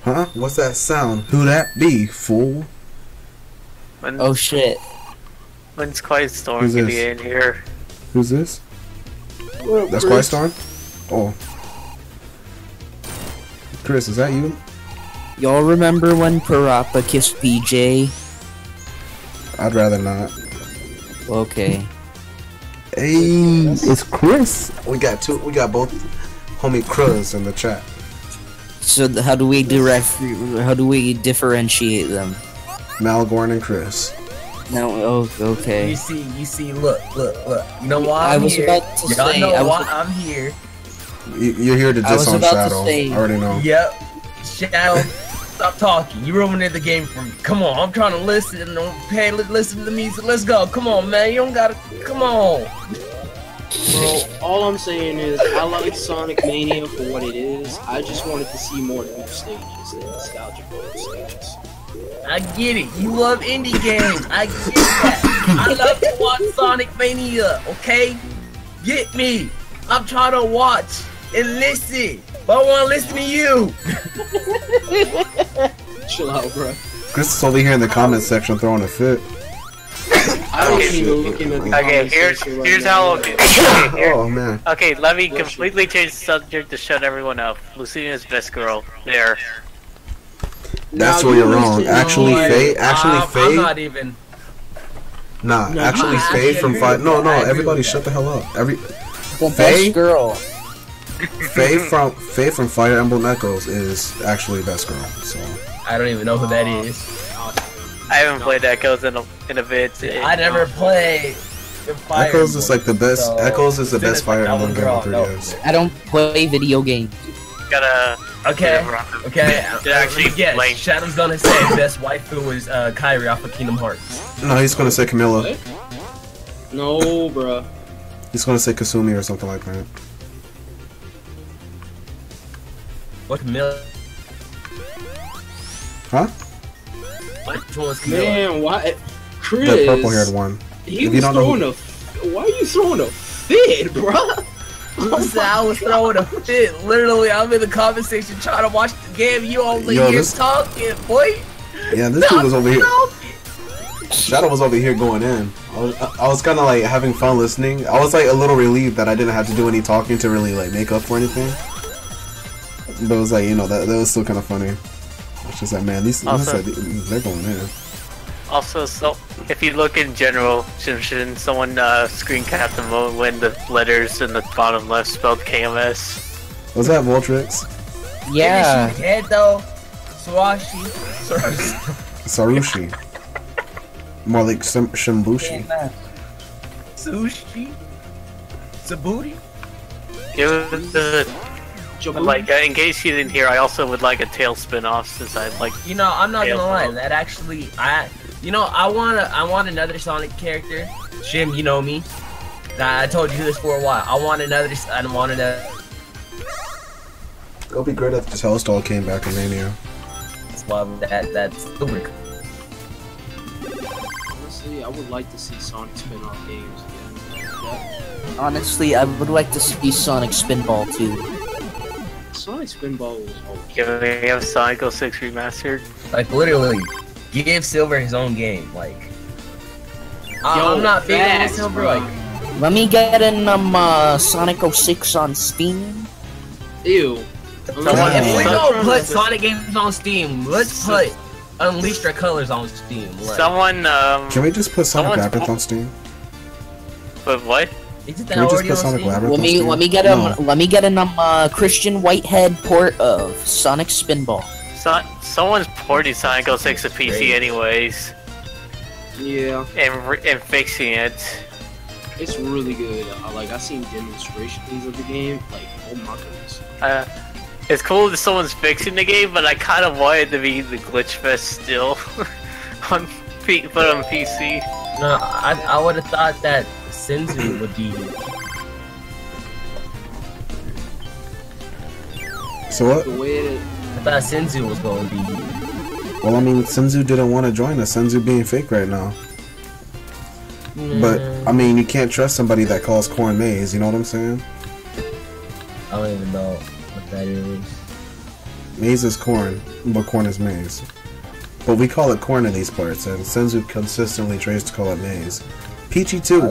[SPEAKER 1] Huh? What's that sound? Who that be, fool?
[SPEAKER 6] when,
[SPEAKER 5] Oh shit.
[SPEAKER 6] when's Quiet Storm
[SPEAKER 1] Who's
[SPEAKER 6] gonna
[SPEAKER 1] this?
[SPEAKER 6] be in here?
[SPEAKER 1] Who's this?
[SPEAKER 3] What up,
[SPEAKER 1] That's
[SPEAKER 3] Chris?
[SPEAKER 1] Quiet Storm? Oh. Chris, is that you?
[SPEAKER 5] Y'all remember when Parappa kissed PJ?
[SPEAKER 1] I'd rather not.
[SPEAKER 5] Okay.
[SPEAKER 1] Hey, it's Chris. We got both homie Cruz in the chat.
[SPEAKER 5] So how do we differentiate them?
[SPEAKER 1] Malgorn and Chris.
[SPEAKER 5] No, oh, okay.
[SPEAKER 2] You see, look. You know why
[SPEAKER 5] I
[SPEAKER 2] I'm
[SPEAKER 5] was
[SPEAKER 2] here?
[SPEAKER 5] about to
[SPEAKER 2] Y'all
[SPEAKER 5] say,
[SPEAKER 2] know why I'm here.
[SPEAKER 1] You're here to
[SPEAKER 5] I was
[SPEAKER 1] diss on
[SPEAKER 5] about to
[SPEAKER 1] Shadow.
[SPEAKER 5] say-
[SPEAKER 1] I already know.
[SPEAKER 2] Yep. Shadow, stop talking. You ruining the game for me. Come on, I'm trying to listen. Okay, listen to the music. Let's go. Come on, man. You don't gotta. Come on.
[SPEAKER 3] Bro, all I'm saying is I like Sonic Mania for what it is. I just wanted to see more new stages and nostalgic stages.
[SPEAKER 2] I get it. You love indie games. I get that. I love to watch Sonic Mania. Okay, get me. I'm trying to watch and listen, but I want to listen to you.
[SPEAKER 3] Chill out, bro.
[SPEAKER 1] Chris is over here in the comment section throwing a fit.
[SPEAKER 3] I don't even looking at the
[SPEAKER 6] Okay,
[SPEAKER 3] comment
[SPEAKER 6] here's
[SPEAKER 3] section right
[SPEAKER 6] here's
[SPEAKER 3] now.
[SPEAKER 6] how I'll do. Okay, here.
[SPEAKER 1] Oh man.
[SPEAKER 6] Okay, let me completely change the subject to shut everyone up. Lucina's best girl. There.
[SPEAKER 1] That's
[SPEAKER 3] Now,
[SPEAKER 1] where you're
[SPEAKER 3] you
[SPEAKER 1] wrong.
[SPEAKER 3] listen,
[SPEAKER 1] Actually,
[SPEAKER 3] you know,
[SPEAKER 1] Faye.
[SPEAKER 2] I'm not even.
[SPEAKER 1] Nah,
[SPEAKER 3] No,
[SPEAKER 1] actually,
[SPEAKER 3] I
[SPEAKER 1] Faye
[SPEAKER 2] actually
[SPEAKER 1] from
[SPEAKER 2] agree
[SPEAKER 1] Fire.
[SPEAKER 2] with
[SPEAKER 1] No,
[SPEAKER 2] that. I agree
[SPEAKER 1] everybody,
[SPEAKER 2] with
[SPEAKER 1] shut
[SPEAKER 2] that.
[SPEAKER 1] the hell up.
[SPEAKER 5] The
[SPEAKER 1] Faye?
[SPEAKER 5] best girl.
[SPEAKER 1] Faye from Fire Emblem Echoes is actually best girl. So
[SPEAKER 2] I don't even know who that is.
[SPEAKER 6] I haven't played Echoes in a bit.
[SPEAKER 2] I never played. Fire
[SPEAKER 1] Echoes is
[SPEAKER 2] Emblem,
[SPEAKER 1] like the best.
[SPEAKER 2] so
[SPEAKER 1] Echoes is the
[SPEAKER 2] soon
[SPEAKER 1] best
[SPEAKER 2] as
[SPEAKER 1] Fire
[SPEAKER 2] I
[SPEAKER 1] Emblem game on
[SPEAKER 2] no.
[SPEAKER 1] 3DS.
[SPEAKER 5] I don't play video games.
[SPEAKER 6] Gotta.
[SPEAKER 2] Okay. Okay.
[SPEAKER 6] Actually,
[SPEAKER 2] yes.
[SPEAKER 6] like-
[SPEAKER 2] Shadow's gonna say best waifu is Kairi off of Kingdom Hearts.
[SPEAKER 1] No, he's gonna say Camilla.
[SPEAKER 3] What? No, bro.
[SPEAKER 1] He's gonna say Kasumi or something like that.
[SPEAKER 2] What Camilla?
[SPEAKER 1] Huh?
[SPEAKER 2] Which one was Camilla?
[SPEAKER 3] Man, why? Chris.
[SPEAKER 1] The purple-haired one.
[SPEAKER 3] He
[SPEAKER 1] If
[SPEAKER 3] was
[SPEAKER 1] you don't know
[SPEAKER 3] throwing a. Why are you throwing a fit, bruh?
[SPEAKER 2] I was throwing a fit. Literally, I'm in the comment section trying to watch the game. You only
[SPEAKER 1] Yo,
[SPEAKER 2] here
[SPEAKER 1] this-
[SPEAKER 2] talking, boy.
[SPEAKER 1] Yeah, this dude was over here.
[SPEAKER 2] Talking.
[SPEAKER 1] Shadow was over here going in. I was kind of like having fun listening. I was like a little relieved that I didn't have to do any talking to really like make up for anything. But it was like, you know, that was still kind of funny. It's just like, man, these
[SPEAKER 6] Also-
[SPEAKER 1] they're going in.
[SPEAKER 6] Also, so if you look in general, shouldn't someone screen cap the moment when the letters in the bottom left spelled KMS?
[SPEAKER 1] Was that Voltrix?
[SPEAKER 5] Yeah.
[SPEAKER 2] Maybe she dead though. Swashi.
[SPEAKER 1] Sarushi. More like Shimbushi.
[SPEAKER 2] Sushi. Sabuti.
[SPEAKER 6] It was
[SPEAKER 3] Jabu?
[SPEAKER 6] like in case you didn't hear, I also would like a tail spin-off since I like.
[SPEAKER 2] You know, I'm not
[SPEAKER 6] Yeah,
[SPEAKER 2] gonna lie.
[SPEAKER 6] bro.
[SPEAKER 2] That actually, I want another Sonic character. Shim, you know me. I told you this for a while. I want another.
[SPEAKER 1] It'll be great if the Telestal came back in Mania.
[SPEAKER 2] That's why that's super.
[SPEAKER 3] Honestly, I would like to see Sonic spin-off games again. That-
[SPEAKER 5] Honestly, I would like to see Sonic Spinball too.
[SPEAKER 3] Sonic Spinball was okay.
[SPEAKER 6] Can we have Sonic 06 remastered?
[SPEAKER 2] Like literally, give Silver his own game. Like, I'm not big on
[SPEAKER 3] facts,
[SPEAKER 2] Silver.
[SPEAKER 3] bro.
[SPEAKER 2] Like,
[SPEAKER 5] Let me get in Sonic 06 on Steam.
[SPEAKER 3] Ew.
[SPEAKER 6] Someone-
[SPEAKER 2] if we
[SPEAKER 1] Yeah.
[SPEAKER 2] don't put Sonic games on Steam, let's put Unleash Their Colors on Steam. Like,
[SPEAKER 6] Someone
[SPEAKER 1] Can we just put Sonic
[SPEAKER 6] Someone's
[SPEAKER 1] Rapids
[SPEAKER 6] po-
[SPEAKER 1] on Steam?
[SPEAKER 6] But what?
[SPEAKER 2] Isn't
[SPEAKER 1] Can
[SPEAKER 2] that
[SPEAKER 1] we just
[SPEAKER 2] already
[SPEAKER 1] put
[SPEAKER 2] on
[SPEAKER 1] Sonic
[SPEAKER 2] Steam?
[SPEAKER 1] Labyrinth?
[SPEAKER 5] Let me get a Christian Whitehead port of Sonic Spinball.
[SPEAKER 6] Someone's porting Sonic 06 to PC
[SPEAKER 2] Great.
[SPEAKER 6] anyways.
[SPEAKER 3] Yeah,
[SPEAKER 6] And fixing it.
[SPEAKER 3] it's really good. I seen demonstrations of the game. Like, oh my goodness.
[SPEAKER 6] It's cool that someone's fixing the game, but I kind of wanted to be the glitch fest still on PC.
[SPEAKER 2] No, I would have thought that Senzu would be.
[SPEAKER 1] So what?
[SPEAKER 3] The way it
[SPEAKER 2] I thought Senzu was going to be.
[SPEAKER 1] Well, I mean, Senzu didn't want to join us. Senzu being fake right now. But, I mean, you can't trust somebody that calls corn maize, you know what I'm saying?
[SPEAKER 2] I don't even know what that is.
[SPEAKER 1] Maize is corn, but corn is maize. But we call it corn in these parts, and Senzu consistently tries to call it maize. Peachy too.
[SPEAKER 2] I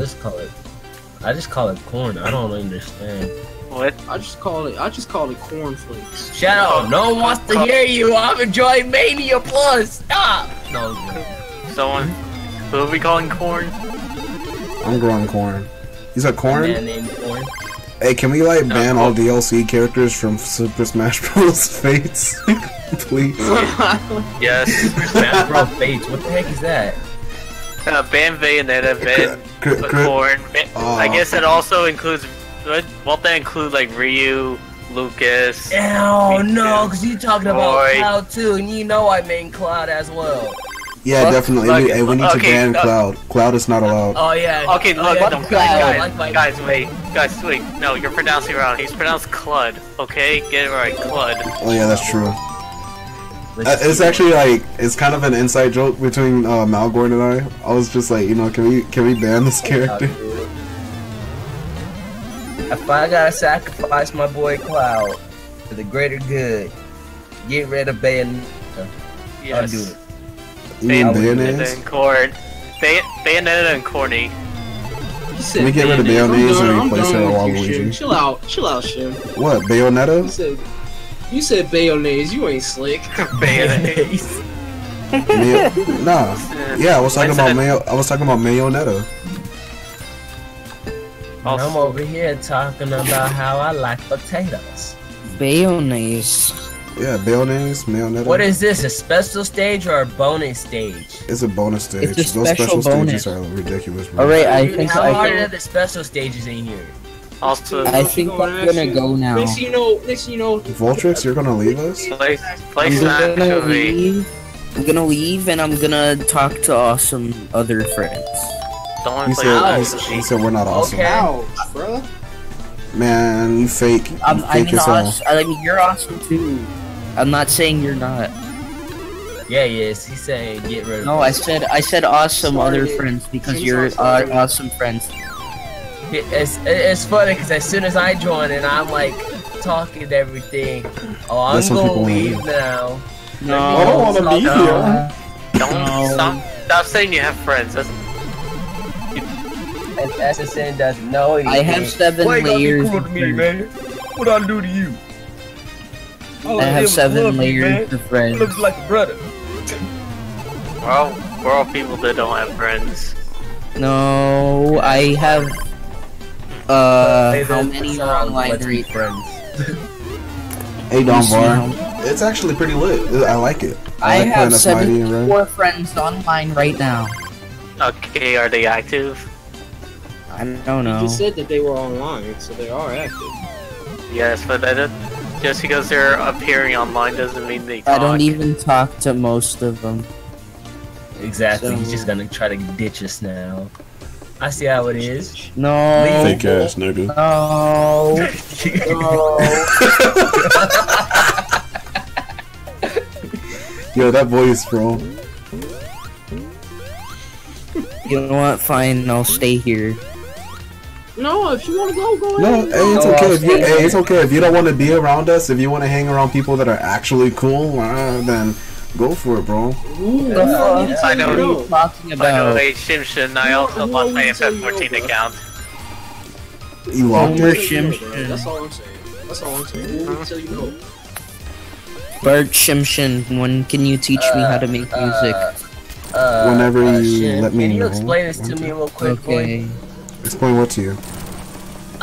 [SPEAKER 2] just call it corn. I don't understand.
[SPEAKER 6] What?
[SPEAKER 3] I just call it cornflakes.
[SPEAKER 2] Shut up! No one wants to hear you. I'm enjoying Mania Plus. Stop. No.
[SPEAKER 6] Someone? Who are we calling corn?
[SPEAKER 1] I'm growing corn. You said corn?
[SPEAKER 2] Man named Corn.
[SPEAKER 1] Hey, can we like ban all DLC characters from Super Smash Bros. Fates? Please.
[SPEAKER 6] Yes.
[SPEAKER 2] Smash Bros. Fates. What the heck is that?
[SPEAKER 6] Ban Bayonetta, ban corn. I guess that also includes. Won't that include like Ryu, Lucas?
[SPEAKER 2] Oh no, because you talking about
[SPEAKER 6] Roy.
[SPEAKER 2] Cloud too, and you know I mean Cloud as well.
[SPEAKER 1] Yeah, definitely.
[SPEAKER 6] Okay,
[SPEAKER 1] we need to
[SPEAKER 6] okay,
[SPEAKER 1] ban Cloud. Cloud is not allowed.
[SPEAKER 2] Oh yeah.
[SPEAKER 6] Okay, look,
[SPEAKER 2] yeah,
[SPEAKER 6] no,
[SPEAKER 2] Cloud.
[SPEAKER 6] guys, wait. No, you're pronouncing it wrong. He's pronounced Clud, okay? Get it right, Clud.
[SPEAKER 1] Oh yeah, that's true. It's actually like, it's kind of an inside joke between Malgorn and I. I was just like, you know, can we ban this character?
[SPEAKER 2] If I gotta sacrifice my boy Cloud for the greater good, get rid of Bayonetta.
[SPEAKER 6] Yes.
[SPEAKER 2] I'll do it.
[SPEAKER 1] You mean
[SPEAKER 6] Bayonetta
[SPEAKER 1] Bayonets?
[SPEAKER 6] and Corn. Bayonetta and Corny.
[SPEAKER 1] Can we get rid of Bayonets and replace her with Waluigi?
[SPEAKER 3] Chill out, Shim.
[SPEAKER 1] What, Bayonetta?
[SPEAKER 3] You said Bayonets, you ain't slick.
[SPEAKER 6] Bayonetta.
[SPEAKER 1] Nah. Yeah, I was talking about Mayonetta.
[SPEAKER 2] And I'm over here talking about how I like potatoes.
[SPEAKER 5] Bayonets.
[SPEAKER 1] Yeah, Mayonetta.
[SPEAKER 2] What is this? A special stage or a bonus stage?
[SPEAKER 1] It's a bonus stage.
[SPEAKER 5] It's a
[SPEAKER 1] Those
[SPEAKER 5] special
[SPEAKER 1] special
[SPEAKER 5] bonus.
[SPEAKER 1] stages are ridiculous, bro.
[SPEAKER 5] Alright, I think
[SPEAKER 2] How hard are the special stages in here?
[SPEAKER 6] Also,
[SPEAKER 5] I think I'm gonna go now.
[SPEAKER 3] Next thing you know.
[SPEAKER 1] Voltrix, you're gonna leave us?
[SPEAKER 6] play
[SPEAKER 5] I'm
[SPEAKER 6] Smash
[SPEAKER 5] gonna
[SPEAKER 6] with me.
[SPEAKER 5] leave. I'm gonna leave and I'm gonna talk to awesome other friends.
[SPEAKER 6] Don't want
[SPEAKER 1] He
[SPEAKER 6] to play
[SPEAKER 1] said,
[SPEAKER 6] Smash
[SPEAKER 1] he said we're not awesome.
[SPEAKER 2] Okay.
[SPEAKER 3] Ouch, bruh.
[SPEAKER 1] Man, you fake. You
[SPEAKER 5] I
[SPEAKER 1] fake
[SPEAKER 5] mean,
[SPEAKER 1] yourself.
[SPEAKER 5] I mean, you're awesome too. I'm not saying you're not.
[SPEAKER 2] Yeah, yes. He's saying get rid of.
[SPEAKER 5] No, I said awesome
[SPEAKER 3] Sorry,
[SPEAKER 5] other
[SPEAKER 3] dude.
[SPEAKER 5] friends because
[SPEAKER 3] Seems
[SPEAKER 5] you're
[SPEAKER 3] like sorry.
[SPEAKER 5] awesome friends.
[SPEAKER 2] It's funny because as soon as I join and I'm like talking and everything, I'm
[SPEAKER 1] That's what
[SPEAKER 2] gonna
[SPEAKER 1] people wanna
[SPEAKER 2] leave
[SPEAKER 1] do.
[SPEAKER 2] now.
[SPEAKER 5] No,
[SPEAKER 1] I don't wanna be here.
[SPEAKER 6] Don't stop saying you have friends. That's,
[SPEAKER 2] And SSN doesn't know anything.
[SPEAKER 5] I have 7
[SPEAKER 2] Why you gotta be
[SPEAKER 5] layers
[SPEAKER 2] cool
[SPEAKER 5] of
[SPEAKER 2] to me,
[SPEAKER 5] friends.
[SPEAKER 2] man? What I do to you?
[SPEAKER 5] I have 7 layers of friends.
[SPEAKER 2] Looks like a brother.
[SPEAKER 6] we're all people that don't have friends.
[SPEAKER 5] No, I have
[SPEAKER 2] Hey,
[SPEAKER 5] how
[SPEAKER 2] there's
[SPEAKER 5] many
[SPEAKER 2] a
[SPEAKER 5] are
[SPEAKER 2] song,
[SPEAKER 5] online
[SPEAKER 2] Let's Be
[SPEAKER 5] right?
[SPEAKER 2] friends.
[SPEAKER 1] Hey, Don Bar.
[SPEAKER 5] now?
[SPEAKER 1] It's actually pretty lit. I like it.
[SPEAKER 5] I
[SPEAKER 1] like
[SPEAKER 5] have
[SPEAKER 1] playing as Mighty and Red.
[SPEAKER 5] 74 friends online right now.
[SPEAKER 6] Okay, are they active?
[SPEAKER 5] I don't
[SPEAKER 3] You
[SPEAKER 5] know.
[SPEAKER 3] just said that they were online, so they are active.
[SPEAKER 6] Yes, but just because they're appearing online doesn't mean they talk.
[SPEAKER 5] I don't even talk to most of them.
[SPEAKER 2] Exactly.
[SPEAKER 5] So-
[SPEAKER 2] He's just gonna try to ditch us now. I see how it is.
[SPEAKER 5] No.
[SPEAKER 1] Fake ass nigga.
[SPEAKER 5] No.
[SPEAKER 1] Yo, that voice, bro.
[SPEAKER 5] You know what? Fine, I'll stay here.
[SPEAKER 3] No, if you want to go
[SPEAKER 1] No,
[SPEAKER 3] ahead.
[SPEAKER 1] hey, it's
[SPEAKER 5] No,
[SPEAKER 1] okay.
[SPEAKER 5] I'll
[SPEAKER 1] If you,
[SPEAKER 5] stay
[SPEAKER 1] hey, it's okay if you don't want to be around us. If you want to hang around people that are actually cool, then go for it, bro.
[SPEAKER 3] Ooh,
[SPEAKER 2] Yeah.
[SPEAKER 6] I know.
[SPEAKER 5] What are you talking
[SPEAKER 6] By the
[SPEAKER 5] about?
[SPEAKER 6] way, Shimshin, I also lost my FF14 account.
[SPEAKER 1] You locked
[SPEAKER 5] Homer
[SPEAKER 1] it?
[SPEAKER 5] Shimshin.
[SPEAKER 3] That's all I'm saying. That's all I'm saying. Until you know.
[SPEAKER 5] Bart Shimshin, when can you teach me how to make music?
[SPEAKER 1] Whenever you
[SPEAKER 2] Shin,
[SPEAKER 1] let me
[SPEAKER 2] Can you
[SPEAKER 1] know.
[SPEAKER 2] explain this to me real quick, boy?
[SPEAKER 5] Okay.
[SPEAKER 1] Explain what to you.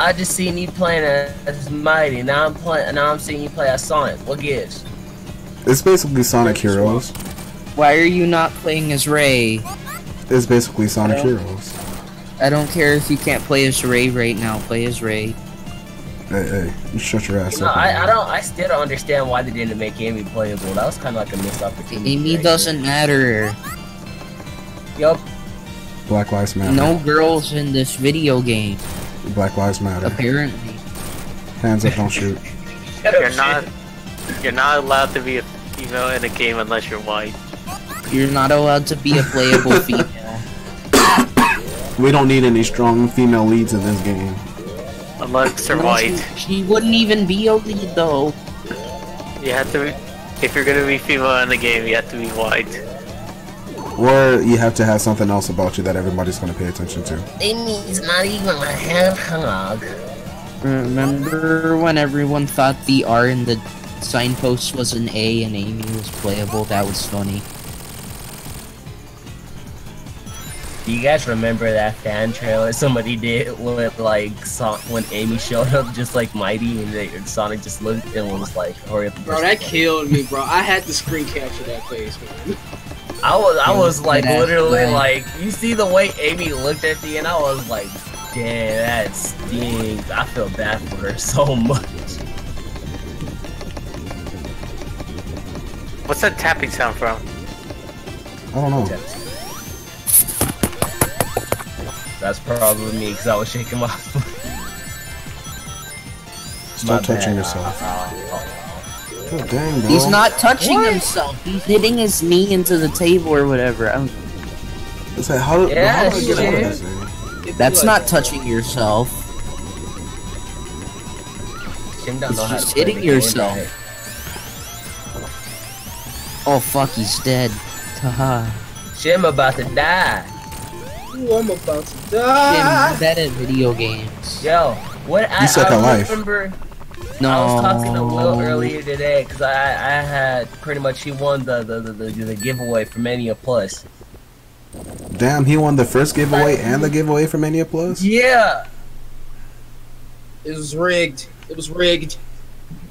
[SPEAKER 2] I just seen you playing as Mighty. Now I'm seeing you play as Sonic. What gives?
[SPEAKER 1] It's basically Sonic Heroes.
[SPEAKER 5] Why are you not playing as Ray?
[SPEAKER 1] It's basically Sonic Heroes.
[SPEAKER 5] I don't care if you can't play as Ray right now. Play as Ray.
[SPEAKER 1] Hey, you shut your ass
[SPEAKER 2] You know,
[SPEAKER 1] up.
[SPEAKER 2] I still don't understand why they didn't make Amy playable. That was kind of like a missed opportunity.
[SPEAKER 5] Amy doesn't matter.
[SPEAKER 2] Yup.
[SPEAKER 1] Black Lives Matter.
[SPEAKER 5] No girls in this video game.
[SPEAKER 1] Black Lives Matter.
[SPEAKER 5] Apparently.
[SPEAKER 1] Hands up, don't shoot.
[SPEAKER 6] You're not allowed to be a female in a game unless you're white.
[SPEAKER 5] You're not allowed to be a playable female.
[SPEAKER 1] We don't need any strong female leads in this game.
[SPEAKER 6] Unless they're white.
[SPEAKER 5] She wouldn't even be a lead though.
[SPEAKER 6] You have to be, if you're gonna be female in the game, you have to be white.
[SPEAKER 1] Or you have to have something else about you that everybody's going to pay attention to.
[SPEAKER 2] Amy's not even a hedgehog.
[SPEAKER 5] Remember when everyone thought the R in the signpost was an A and Amy was playable? That was funny.
[SPEAKER 2] Do you guys remember that fan trailer somebody did with like when Amy showed up just like Mighty and Sonic just looked and was like, hurry up.
[SPEAKER 3] Bro, that killed me, bro. I had to screen capture that face, man.
[SPEAKER 2] I was like literally like, you see the way Amy looked at me and I was like, damn, that stings. I feel bad for her so much.
[SPEAKER 6] What's that tapping sound from?
[SPEAKER 1] I don't know.
[SPEAKER 2] That's probably me because I was shaking my foot.
[SPEAKER 1] Stop touching yourself. Oh, dang, bro.
[SPEAKER 5] He's not touching himself. He's hitting his knee into the table or whatever.
[SPEAKER 1] It's like, how did I get out of this thing?
[SPEAKER 5] That's not touching yourself.
[SPEAKER 2] It's
[SPEAKER 5] just hitting yourself. Oh fuck, he's dead. Haha.
[SPEAKER 2] Shim about to die.
[SPEAKER 3] Ooh, I'm about to die.
[SPEAKER 5] Shim, you're bad at video games.
[SPEAKER 2] Yo, what
[SPEAKER 1] You suck at life.
[SPEAKER 2] Remember.
[SPEAKER 5] No.
[SPEAKER 2] I was talking to Will earlier today because I had pretty much he won the giveaway for Mania Plus.
[SPEAKER 1] Damn, he won the first giveaway and the giveaway for Mania Plus?
[SPEAKER 2] Yeah.
[SPEAKER 3] It was rigged. It was rigged.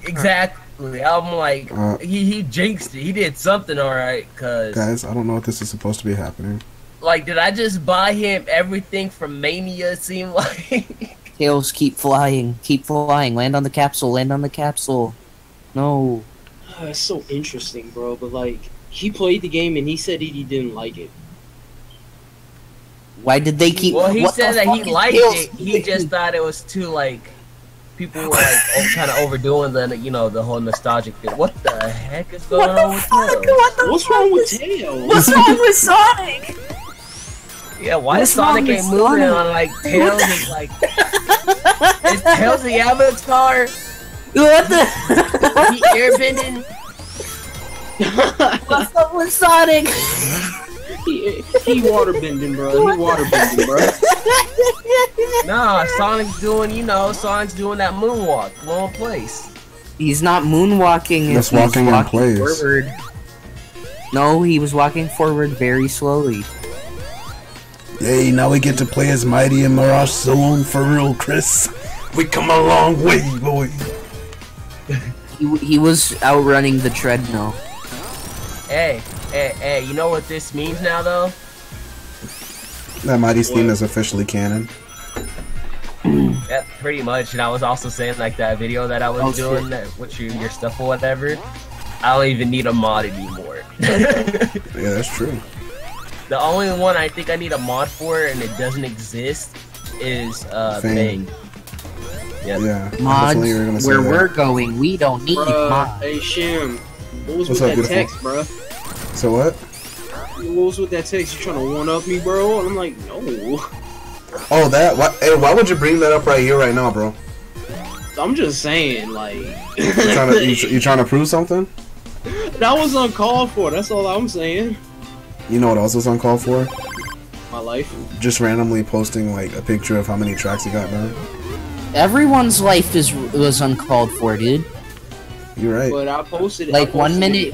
[SPEAKER 2] Exactly. I'm like, he jinxed it. He did something alright, cause
[SPEAKER 1] guys, I don't know if this is supposed to be happening.
[SPEAKER 2] like, did I just buy him everything from Mania? It seemed like.
[SPEAKER 5] Tails, keep flying. Keep flying. Land on the capsule. Land on the capsule. No.
[SPEAKER 3] It's so interesting, bro. But like, he played the game and he said he didn't like it.
[SPEAKER 5] Why did they keep?
[SPEAKER 2] Well, he
[SPEAKER 5] what
[SPEAKER 2] said
[SPEAKER 5] the
[SPEAKER 2] that
[SPEAKER 5] fuck
[SPEAKER 2] he
[SPEAKER 5] is
[SPEAKER 2] liked
[SPEAKER 5] Tails
[SPEAKER 2] it. He
[SPEAKER 5] doing?
[SPEAKER 2] just thought it was too like people were like kind of overdoing the the whole nostalgic thing. What the heck is going on with Tails?
[SPEAKER 3] What's wrong with Tails?
[SPEAKER 5] What's wrong with Sonic?
[SPEAKER 2] Yeah, why
[SPEAKER 5] What's
[SPEAKER 2] Sonic
[SPEAKER 5] wrong
[SPEAKER 2] ain't
[SPEAKER 5] with
[SPEAKER 2] moving
[SPEAKER 5] Sonic?
[SPEAKER 2] on like Tails is like is Tails the avatar?
[SPEAKER 5] What the?
[SPEAKER 2] He airbending?
[SPEAKER 5] What's up with Sonic?
[SPEAKER 3] He waterbending, bro. He waterbending, bro.
[SPEAKER 2] Nah, Sonic's doing Sonic's doing that moonwalk, long place.
[SPEAKER 5] He's not moonwalking.
[SPEAKER 1] That's
[SPEAKER 5] he's
[SPEAKER 1] walking in place.
[SPEAKER 5] Forward. No, he was walking forward very slowly.
[SPEAKER 1] Yay, now we get to play as Mighty and Mirage Saloon for real, Chris. We come a long way, boy.
[SPEAKER 5] He was outrunning the treadmill.
[SPEAKER 2] Hey, you know what this means now though?
[SPEAKER 1] That Mighty's theme is officially canon.
[SPEAKER 2] Yeah, pretty much. And I was also saying like that video that I was doing that with your stuff or whatever. I don't even need a mod anymore.
[SPEAKER 1] Yeah, that's true.
[SPEAKER 2] The only one I think I need a mod for and it doesn't exist is Fang. Yep.
[SPEAKER 1] Yeah.
[SPEAKER 5] Mods, where we're going, we don't need mods.
[SPEAKER 3] Hey Shim, what was
[SPEAKER 1] What's
[SPEAKER 3] with
[SPEAKER 1] up,
[SPEAKER 3] that
[SPEAKER 1] beautiful?
[SPEAKER 3] text, bro?
[SPEAKER 1] So what?
[SPEAKER 3] What was with that text? You trying to one up me, bro? And I'm like, no.
[SPEAKER 1] Oh, that? Hey, why would you bring that up right here, right now, bro?
[SPEAKER 3] I'm just saying, like.
[SPEAKER 1] You trying to prove something?
[SPEAKER 3] That was uncalled for. That's all I'm saying.
[SPEAKER 1] You know what else was uncalled for?
[SPEAKER 3] My life.
[SPEAKER 1] Just randomly posting like a picture of how many tracks you got done.
[SPEAKER 5] Everyone's life was uncalled for, dude.
[SPEAKER 1] You're right.
[SPEAKER 3] But I posted it.
[SPEAKER 5] Like one minute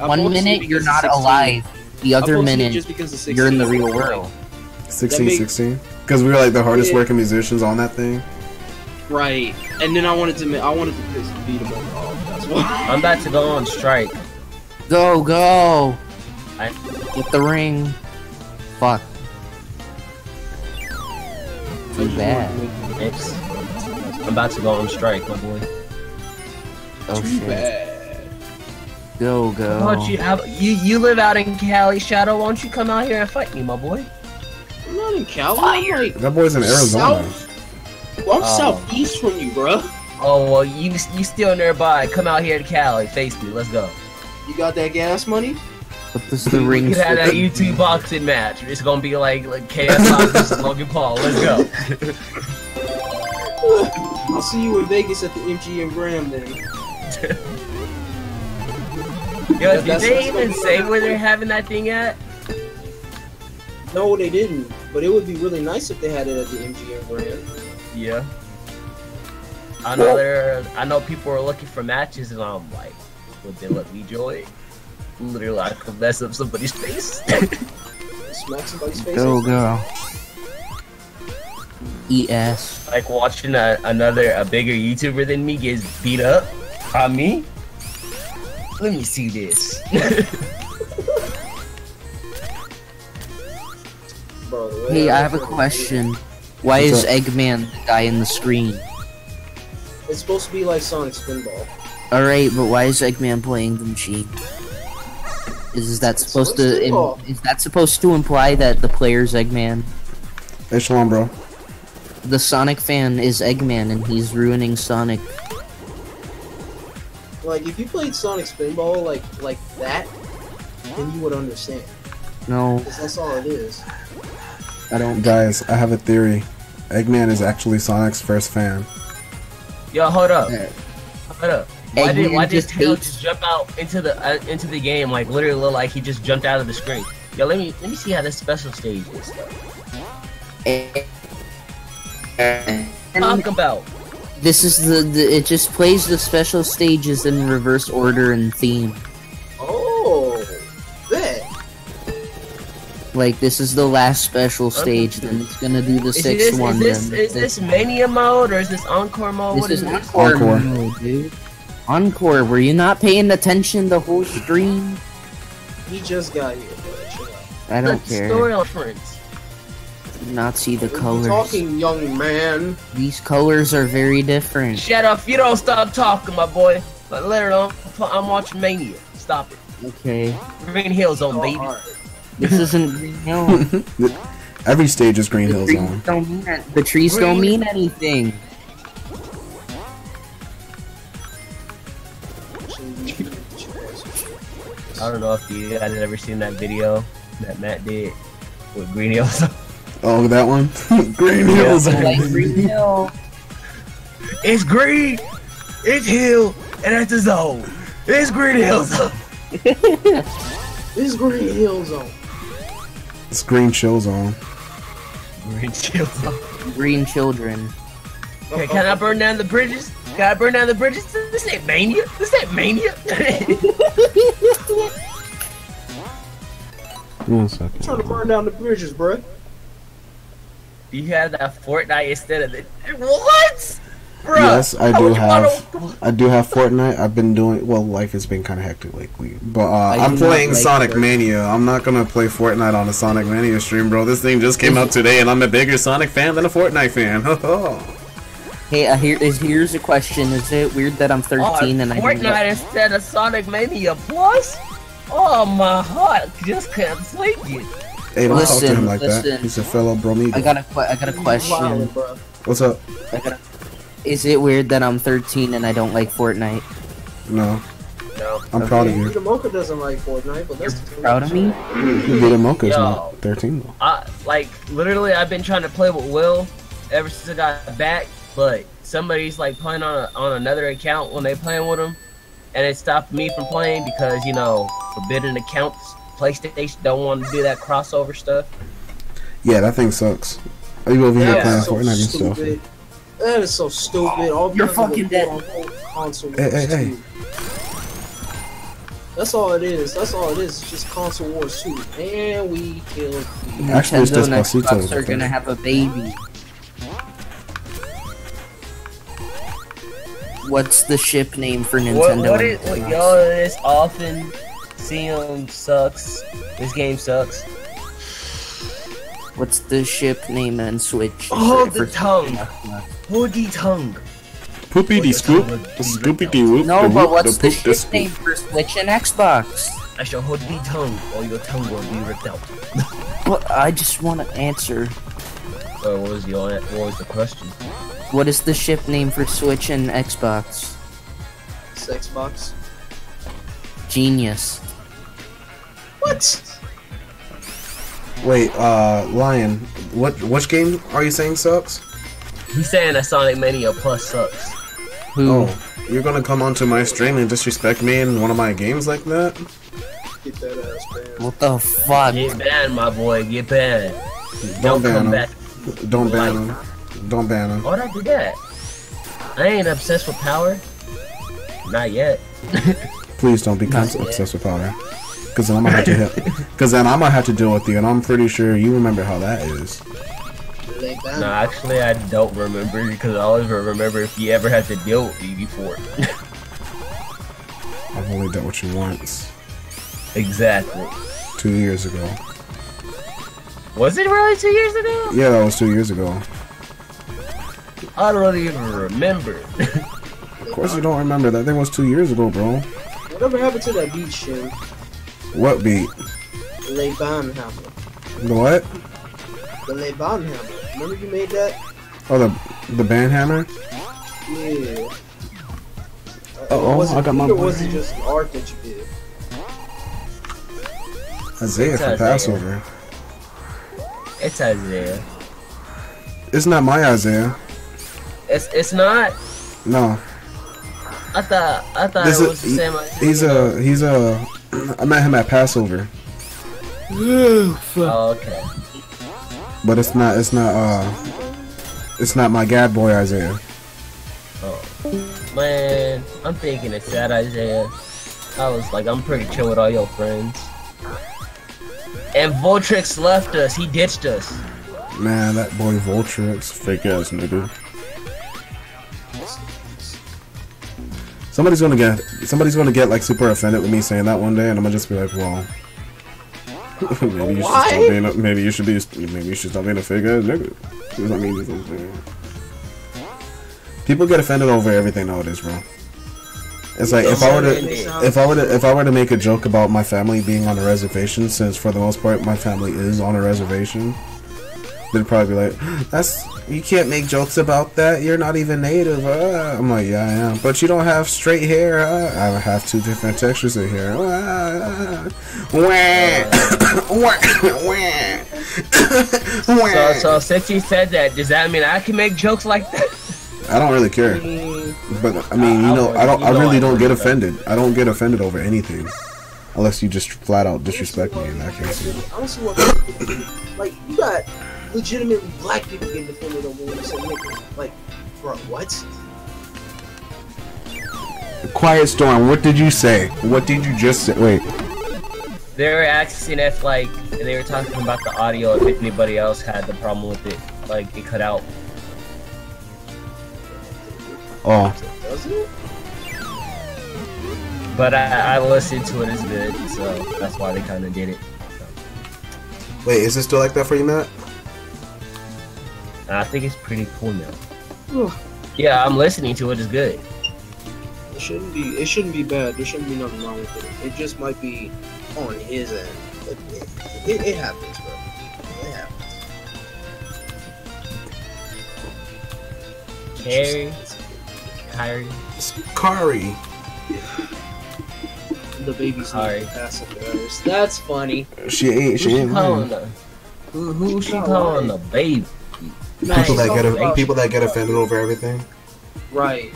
[SPEAKER 5] you're not alive, the other minute you're in the real world.
[SPEAKER 1] 16. Because we were like the hardest working musicians on that thing.
[SPEAKER 3] Right, and then I wanted to beat him up. Oh, that's why.
[SPEAKER 2] I'm about to go on strike.
[SPEAKER 5] Go, go!
[SPEAKER 2] I
[SPEAKER 5] Get the ring. Fuck. Too bad.
[SPEAKER 2] It's, I'm about to go on strike, my boy.
[SPEAKER 5] Oh
[SPEAKER 3] Too
[SPEAKER 5] shit.
[SPEAKER 3] bad.
[SPEAKER 5] Go, go.
[SPEAKER 2] Why don't you live out in Cali, Shadow? Why don't you come out here and fight me, my boy?
[SPEAKER 3] I'm not in Cali. I'm like
[SPEAKER 1] That boy's in Arizona.
[SPEAKER 3] Well, I'm southeast from you, bro.
[SPEAKER 2] Oh well, you still nearby. Come out here to Cali, face me. Let's go.
[SPEAKER 3] You got that gas money?
[SPEAKER 5] But this is the ring.
[SPEAKER 2] We could have that YouTube boxing match. It's gonna be like KSI versus Logan Paul. Let's go.
[SPEAKER 3] I'll see you in Vegas at the MGM Grand then.
[SPEAKER 2] Yo, did they even say where they're having that thing at?
[SPEAKER 3] No, they didn't. But it would be really nice if they had it at the MGM Grand.
[SPEAKER 2] Yeah. I know people are looking for matches, and I'm like, would they let me join? Literally, I could mess up somebody's face.
[SPEAKER 3] Smack somebody's face.
[SPEAKER 5] Go, go. ES.
[SPEAKER 2] Like watching a bigger YouTuber than me gets beat up on me. Let me see this.
[SPEAKER 3] Bro,
[SPEAKER 5] Hey, I have a question. Why is Eggman the guy in the screen?
[SPEAKER 3] It's supposed to be like Sonic Spinball.
[SPEAKER 5] Alright, but why is Eggman playing the machine? Is that supposed to imply that the player's Eggman?
[SPEAKER 1] Hey, Shalom, bro.
[SPEAKER 5] The Sonic fan is Eggman and he's ruining Sonic.
[SPEAKER 3] Like, if you played Sonic Spinball like that, then you would understand.
[SPEAKER 5] No,
[SPEAKER 3] Because that's all it is.
[SPEAKER 5] I don't.
[SPEAKER 1] Guys, I have a theory. Eggman is actually Sonic's first fan.
[SPEAKER 2] Yo, hold up.
[SPEAKER 5] Uh,
[SPEAKER 2] Hold up. Why
[SPEAKER 5] Eggman
[SPEAKER 2] did
[SPEAKER 5] just
[SPEAKER 2] Tail
[SPEAKER 5] hates-
[SPEAKER 2] just jump out into the game like literally look like he just jumped out of the screen? Yo, let me see how this special stage is. Talk about.
[SPEAKER 5] This is it just plays the special stages in reverse order and theme.
[SPEAKER 3] Oh, that.
[SPEAKER 5] Like, this is the last special stage, then it's gonna do the sixth one.
[SPEAKER 2] Is this Mania mode or is this Encore mode? What
[SPEAKER 5] This
[SPEAKER 2] is
[SPEAKER 5] is
[SPEAKER 2] this?
[SPEAKER 5] Encore mode, dude. Encore, were you not paying attention the whole stream?
[SPEAKER 3] He just got here, bro. Chill out.
[SPEAKER 5] I don't
[SPEAKER 2] The
[SPEAKER 5] care.
[SPEAKER 2] story difference.
[SPEAKER 5] Do not see the
[SPEAKER 3] What are you
[SPEAKER 5] colors.
[SPEAKER 3] talking, young man?
[SPEAKER 5] These colors are very different.
[SPEAKER 2] Shut up! You don't stop talking, my boy. But literally, I'm watching Mania. Stop it.
[SPEAKER 5] Okay.
[SPEAKER 2] Green Hill Zone,
[SPEAKER 3] Oh,
[SPEAKER 2] baby.
[SPEAKER 3] alright.
[SPEAKER 5] This isn't Green Hill.
[SPEAKER 1] Every stage is Green Hill Zone.
[SPEAKER 5] The trees don't mean anything.
[SPEAKER 2] I don't know if you guys have ever seen that video that Matt did with Green Hill Zone.
[SPEAKER 1] Oh, that one? Green Hill Zone.
[SPEAKER 5] Like Green Hill.
[SPEAKER 2] It's green, it's hill, and it's a zone. It's Green Hill Zone.
[SPEAKER 3] This is Green Hill Zone.
[SPEAKER 1] It's Green Chill Zone.
[SPEAKER 2] Green Hill Zone.
[SPEAKER 5] Green children.
[SPEAKER 2] Okay, can I burn down the bridges? Can I burn down the bridges? This ain't Mania. This ain't Mania.
[SPEAKER 1] 1 second.
[SPEAKER 3] I'm trying to burn down the bridges, bruh.
[SPEAKER 2] You have that Fortnite instead of the what? Bruh,
[SPEAKER 1] Yes, I do
[SPEAKER 2] would you wanna-
[SPEAKER 1] have. I do have Fortnite. I've been doing well. Life has been kind of hectic lately, but
[SPEAKER 5] I
[SPEAKER 1] I'm
[SPEAKER 5] do not
[SPEAKER 1] playing
[SPEAKER 5] like
[SPEAKER 1] Sonic
[SPEAKER 5] Fortnite.
[SPEAKER 1] Mania. I'm not gonna play Fortnite on a Sonic Mania stream, bro. This thing just came out today, and I'm a bigger Sonic fan than a Fortnite fan.
[SPEAKER 5] Hey, here's a question. Is it weird that I'm 13 and I don't know?
[SPEAKER 2] Fortnite instead of Sonic Mania Plus? Oh, my heart just can't take it.
[SPEAKER 1] Hey, don't talk to
[SPEAKER 5] Listen,
[SPEAKER 1] him like that.
[SPEAKER 5] listen.
[SPEAKER 1] He's a fellow bromigo.
[SPEAKER 5] I got a question.
[SPEAKER 3] Wildin', bruh.
[SPEAKER 1] What's up?
[SPEAKER 5] Is it weird that I'm 13 and I don't like Fortnite?
[SPEAKER 1] No,
[SPEAKER 2] No.
[SPEAKER 1] I'm proud of you.
[SPEAKER 3] Peter Mocha doesn't like Fortnite, but that's
[SPEAKER 5] Proud of me?
[SPEAKER 1] Vita Mocha's
[SPEAKER 2] Yo.
[SPEAKER 1] not 13 though.
[SPEAKER 2] Like, literally, I've been trying to play with Will ever since I got back, but somebody's, like, playing on another account when they playing with him, and it stopped me from playing because, you know, forbidden accounts. PlayStation don't want to do that crossover stuff.
[SPEAKER 1] Yeah, that thing sucks. Are you over here
[SPEAKER 3] That's
[SPEAKER 1] playing
[SPEAKER 3] so
[SPEAKER 1] Fortnite and stuff?
[SPEAKER 3] stupid. That is so stupid. All
[SPEAKER 5] You're
[SPEAKER 3] because of
[SPEAKER 5] fucking
[SPEAKER 3] the
[SPEAKER 5] dead.
[SPEAKER 3] quote-unquote console
[SPEAKER 1] Hey,
[SPEAKER 3] wars
[SPEAKER 1] hey, hey.
[SPEAKER 3] 2. That's all it is. That's all it is. It's just console wars 2. And we killed you.
[SPEAKER 1] Actually, it's
[SPEAKER 5] Nintendo and
[SPEAKER 1] Despacito,
[SPEAKER 5] Xbox
[SPEAKER 1] I
[SPEAKER 5] are
[SPEAKER 1] think.
[SPEAKER 5] gonna have a baby. What's the ship name for Nintendo?
[SPEAKER 2] What y'all this often see sucks. This game sucks.
[SPEAKER 5] What's the ship name and Switch?
[SPEAKER 2] Hold the tongue. Hold the tongue.
[SPEAKER 1] Poopy scoop. Scoopy dee whoop.
[SPEAKER 5] No, but what's the
[SPEAKER 1] poop
[SPEAKER 5] ship name for Switch and Xbox?
[SPEAKER 2] I shall hold the tongue, or your tongue will be ripped out.
[SPEAKER 5] Well, I just want to answer.
[SPEAKER 2] What was the question?
[SPEAKER 5] What is the ship name for Switch and Xbox?
[SPEAKER 3] It's Xbox.
[SPEAKER 5] Genius.
[SPEAKER 3] What?
[SPEAKER 1] Wait, Lion, which game are you saying sucks?
[SPEAKER 2] He's saying that Sonic Mania Plus sucks.
[SPEAKER 5] Who?
[SPEAKER 1] Oh, you're gonna come onto my stream and disrespect me in one of my games like that?
[SPEAKER 3] Get that ass banned.
[SPEAKER 5] What the fuck?
[SPEAKER 2] Get banned, my boy. Get banned.
[SPEAKER 1] Don't ban
[SPEAKER 2] come
[SPEAKER 1] him.
[SPEAKER 2] back.
[SPEAKER 1] Don't ban him. Don't ban him.
[SPEAKER 2] Why'd I do that? I ain't obsessed with power. Not yet.
[SPEAKER 1] Please don't become obsessed with power. Cause then I'm gonna have to hit. Cause then I'm gonna have to deal with you, and I'm pretty sure you remember how that is.
[SPEAKER 2] No, actually, I don't remember because I always remember if you ever had to deal with me before.
[SPEAKER 1] I've only dealt with you once.
[SPEAKER 2] Exactly.
[SPEAKER 1] 2 years ago.
[SPEAKER 2] Was it really 2 years ago?
[SPEAKER 1] Yeah, that was 2 years ago.
[SPEAKER 2] I don't even remember.
[SPEAKER 1] Of course you don't remember. That thing was 2 years ago, bro.
[SPEAKER 3] Whatever happened to that beat, Shin?
[SPEAKER 1] What beat?
[SPEAKER 3] The Leban Hammer.
[SPEAKER 1] The what?
[SPEAKER 3] The Leban Hammer. Remember you made that?
[SPEAKER 1] Oh, the band hammer?
[SPEAKER 3] Yeah.
[SPEAKER 1] I got my.
[SPEAKER 3] Or was it just art that you did?
[SPEAKER 1] Isaiah for Passover.
[SPEAKER 2] It's Isaiah.
[SPEAKER 1] It's not my Isaiah.
[SPEAKER 2] It's not.
[SPEAKER 1] No.
[SPEAKER 2] I thought
[SPEAKER 1] This
[SPEAKER 2] it was the same.
[SPEAKER 1] He's a. I met him at Passover.
[SPEAKER 2] Oh, okay.
[SPEAKER 1] But it's not my Gad boy Isaiah.
[SPEAKER 2] Oh man, I'm thinking it's that Isaiah. I was like, I'm pretty chill with all your friends. And Voltrix left us. He ditched us.
[SPEAKER 1] Man, that boy Voltrix, fake ass nigga. Somebody's gonna get like super offended with me saying that one day, and I'm gonna just be like, well, maybe you should stop being a fake ass nigga. I mean, people get offended over everything nowadays, bro. It's like if I were to make a joke about my family being on a reservation, since for the most part my family is on a reservation, they'd probably be like, you can't make jokes about that. You're not even native. I'm like, yeah, I am. But you don't have straight hair. I have 2 different textures of hair.
[SPEAKER 2] So since you said that, does that mean I can make jokes like that?
[SPEAKER 1] I don't really care. But I mean, I really don't get offended. I don't get offended over anything. Unless you just flat out disrespect me in that case.
[SPEAKER 3] I don't see what like you got legitimately black people getting offended over when you say nigga. Like, bro, what?
[SPEAKER 1] Quiet Storm, what did you say? What did you just say? Wait.
[SPEAKER 2] They were asking if like they were talking about the audio, if anybody else had the problem with it, like it cut out.
[SPEAKER 1] Oh.
[SPEAKER 3] Does it?
[SPEAKER 2] But I listened to it, it's good, so that's why they kind of did it.
[SPEAKER 1] Wait, is it still like that for you, Matt?
[SPEAKER 2] I think it's pretty cool now. Yeah, I'm listening to it, it's good.
[SPEAKER 3] It shouldn't be bad. There shouldn't be nothing wrong with it. It just might be on his end. It happens, bro. It happens.
[SPEAKER 1] Kari.
[SPEAKER 3] The baby's passive. That's funny.
[SPEAKER 1] She ain't
[SPEAKER 2] calling her. Who's she calling the baby?
[SPEAKER 1] People that get offended over everything.
[SPEAKER 3] Right.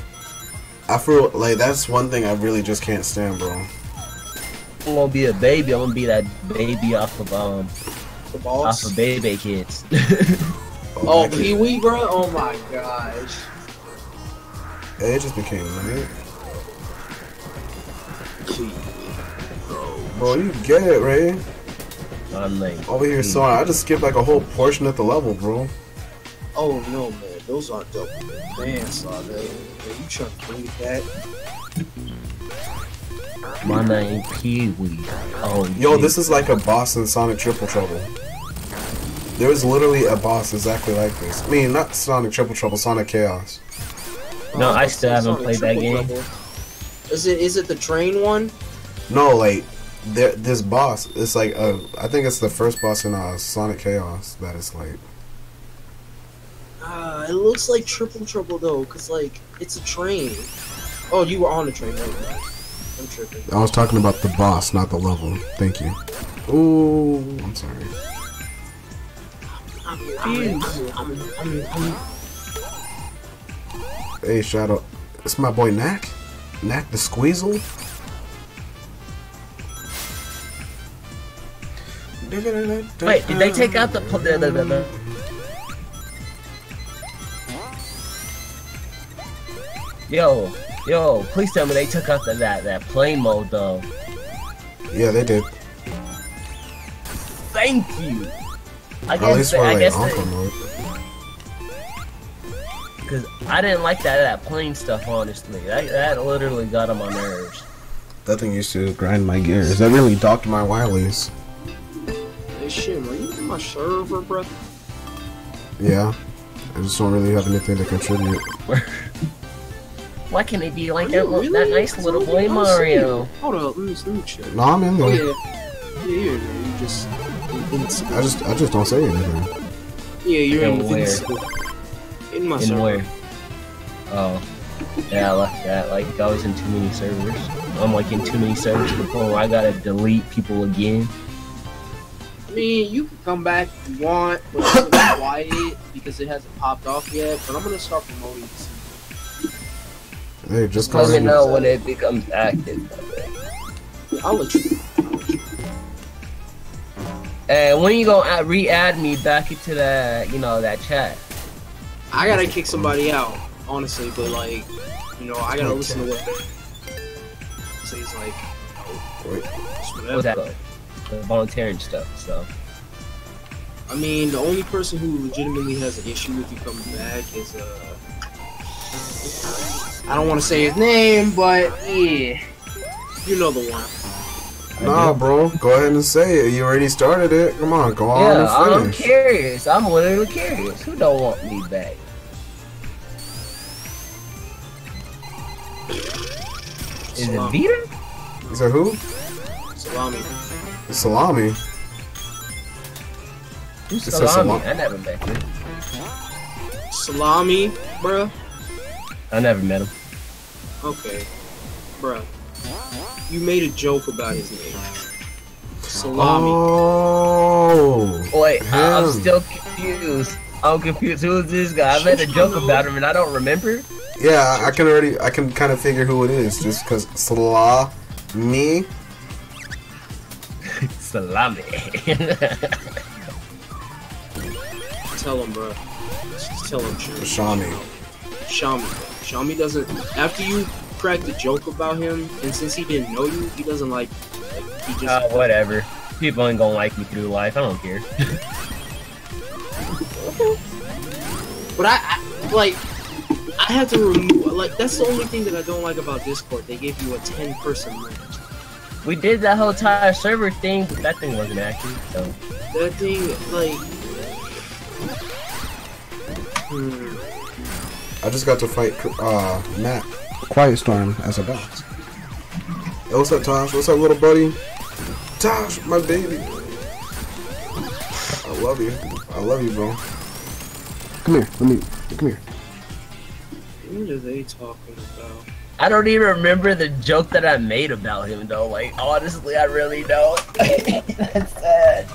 [SPEAKER 1] I feel like that's one thing I really just can't stand, bro.
[SPEAKER 2] I'm gonna be a baby. I'm gonna be that baby off of
[SPEAKER 3] the balls?
[SPEAKER 2] Off of Baby Kids.
[SPEAKER 3] Oh, Pee Wee, bro. Oh my gosh.
[SPEAKER 1] It just became late. Bro, you get it, Ray.
[SPEAKER 2] I'm late.
[SPEAKER 1] Over here, sorry. I just skipped like a whole portion of the level, bro.
[SPEAKER 3] Oh no, man, those aren't double bands, are they? Are you trying to bring it back?
[SPEAKER 2] My name Pee-wee. Oh,
[SPEAKER 1] Yo, this is like a boss in Sonic Triple Trouble. There was literally a boss exactly like this. I mean, not Sonic Triple Trouble, Sonic Chaos.
[SPEAKER 2] No, I still haven't played that game.
[SPEAKER 3] Is it the train one?
[SPEAKER 1] No, like this boss. It's like I think it's the first boss in Sonic Chaos that is like.
[SPEAKER 3] It looks like Triple Trouble though, cause like it's a train. Oh, you were on the train, right? I'm tripping.
[SPEAKER 1] I was talking about the boss, not the level. Thank you. Ooh, I'm sorry. Hey, shout out. It's my boy Knack. Knack the Squeezle.
[SPEAKER 2] Wait, did they take out the Yo, please tell me they took out that plane mode though.
[SPEAKER 1] Yeah, they did.
[SPEAKER 2] Thank you. I
[SPEAKER 1] At least for like
[SPEAKER 2] guess
[SPEAKER 1] Uncle mode.
[SPEAKER 2] Because I didn't like that plane stuff, honestly. That literally got on my nerves.
[SPEAKER 1] That thing used to grind my gears. That really docked my wilies.
[SPEAKER 3] Hey, shit, are you in my server, bro?
[SPEAKER 1] Yeah. I just don't really have anything to contribute.
[SPEAKER 2] Why can't it be like
[SPEAKER 3] Are
[SPEAKER 2] that,
[SPEAKER 3] you really?
[SPEAKER 2] that nice little boy Mario?
[SPEAKER 3] Hold up, let me check.
[SPEAKER 1] No, I'm in there.
[SPEAKER 3] Oh yeah, you just.
[SPEAKER 1] I just don't say anything.
[SPEAKER 3] Yeah, you're
[SPEAKER 2] And
[SPEAKER 3] in
[SPEAKER 2] where?
[SPEAKER 3] In my
[SPEAKER 2] In
[SPEAKER 3] server.
[SPEAKER 2] where? Oh. Yeah, I left that. Like, I was in too many servers. I'm like in too many servers to the point where I gotta delete people again.
[SPEAKER 3] I mean, you can come back if you want, but it's gonna be quiet because it hasn't popped off yet. But I'm gonna start promoting this.
[SPEAKER 1] Hey, just
[SPEAKER 2] Let
[SPEAKER 1] call
[SPEAKER 2] me
[SPEAKER 1] me.
[SPEAKER 2] know when it becomes active.
[SPEAKER 3] I'll let you.
[SPEAKER 2] And when you gonna re-add me back into that, that chat?
[SPEAKER 3] I gotta kick somebody out, honestly, but like, I gotta listen to what so he's like,
[SPEAKER 1] Wait.
[SPEAKER 3] just
[SPEAKER 2] What's
[SPEAKER 3] whatever.
[SPEAKER 2] that? The volunteering stuff, so.
[SPEAKER 3] I mean, the only person who legitimately has an issue with you coming back is I don't want to say his name, but yeah, you know the one.
[SPEAKER 1] Nah, bro. Go ahead and say it. You already started it. Come on, go on
[SPEAKER 2] Yeah,
[SPEAKER 1] and
[SPEAKER 2] I'm
[SPEAKER 1] finish.
[SPEAKER 2] curious. I'm literally curious. Who don't want me back? Is it
[SPEAKER 3] Salami.
[SPEAKER 2] Vita?
[SPEAKER 1] Is that who?
[SPEAKER 3] Salami.
[SPEAKER 1] Salami.
[SPEAKER 2] Who's
[SPEAKER 1] It says
[SPEAKER 2] Salami?
[SPEAKER 1] Salami.
[SPEAKER 2] I never met him.
[SPEAKER 3] Salami, bruh.
[SPEAKER 2] I never met him.
[SPEAKER 3] Okay, bruh. You made a joke about his name. Salami.
[SPEAKER 1] Oh.
[SPEAKER 2] Wait, I'm
[SPEAKER 1] him.
[SPEAKER 2] still confused. I'm confused. Who is this guy? I made a joke about him and I don't remember.
[SPEAKER 1] Yeah, I can kind of figure who it is just because Salami.
[SPEAKER 2] Salami.
[SPEAKER 3] Tell him, bruh. Just tell him,
[SPEAKER 1] Shami.
[SPEAKER 3] Shami doesn't. After you cracked the joke about him, and since he didn't know you, he doesn't like he just.
[SPEAKER 2] Whatever. People ain't gonna like me through life. I don't care.
[SPEAKER 3] But I have to remove. Like, that's the only thing that I don't like about Discord. They give you a 10-person limit.
[SPEAKER 2] We did that whole entire server thing, but that thing wasn't active, so.
[SPEAKER 3] That thing, like.
[SPEAKER 1] I just got to fight Matt Quiet Storm as a boss. Hey, what's up, Tosh? What's up, little buddy? Tosh, my baby. I love you. I love you, bro. Come here. Come here.
[SPEAKER 3] What are they talking about?
[SPEAKER 2] I don't even remember the joke that I made about him, though. Like, honestly, I really don't. That's sad.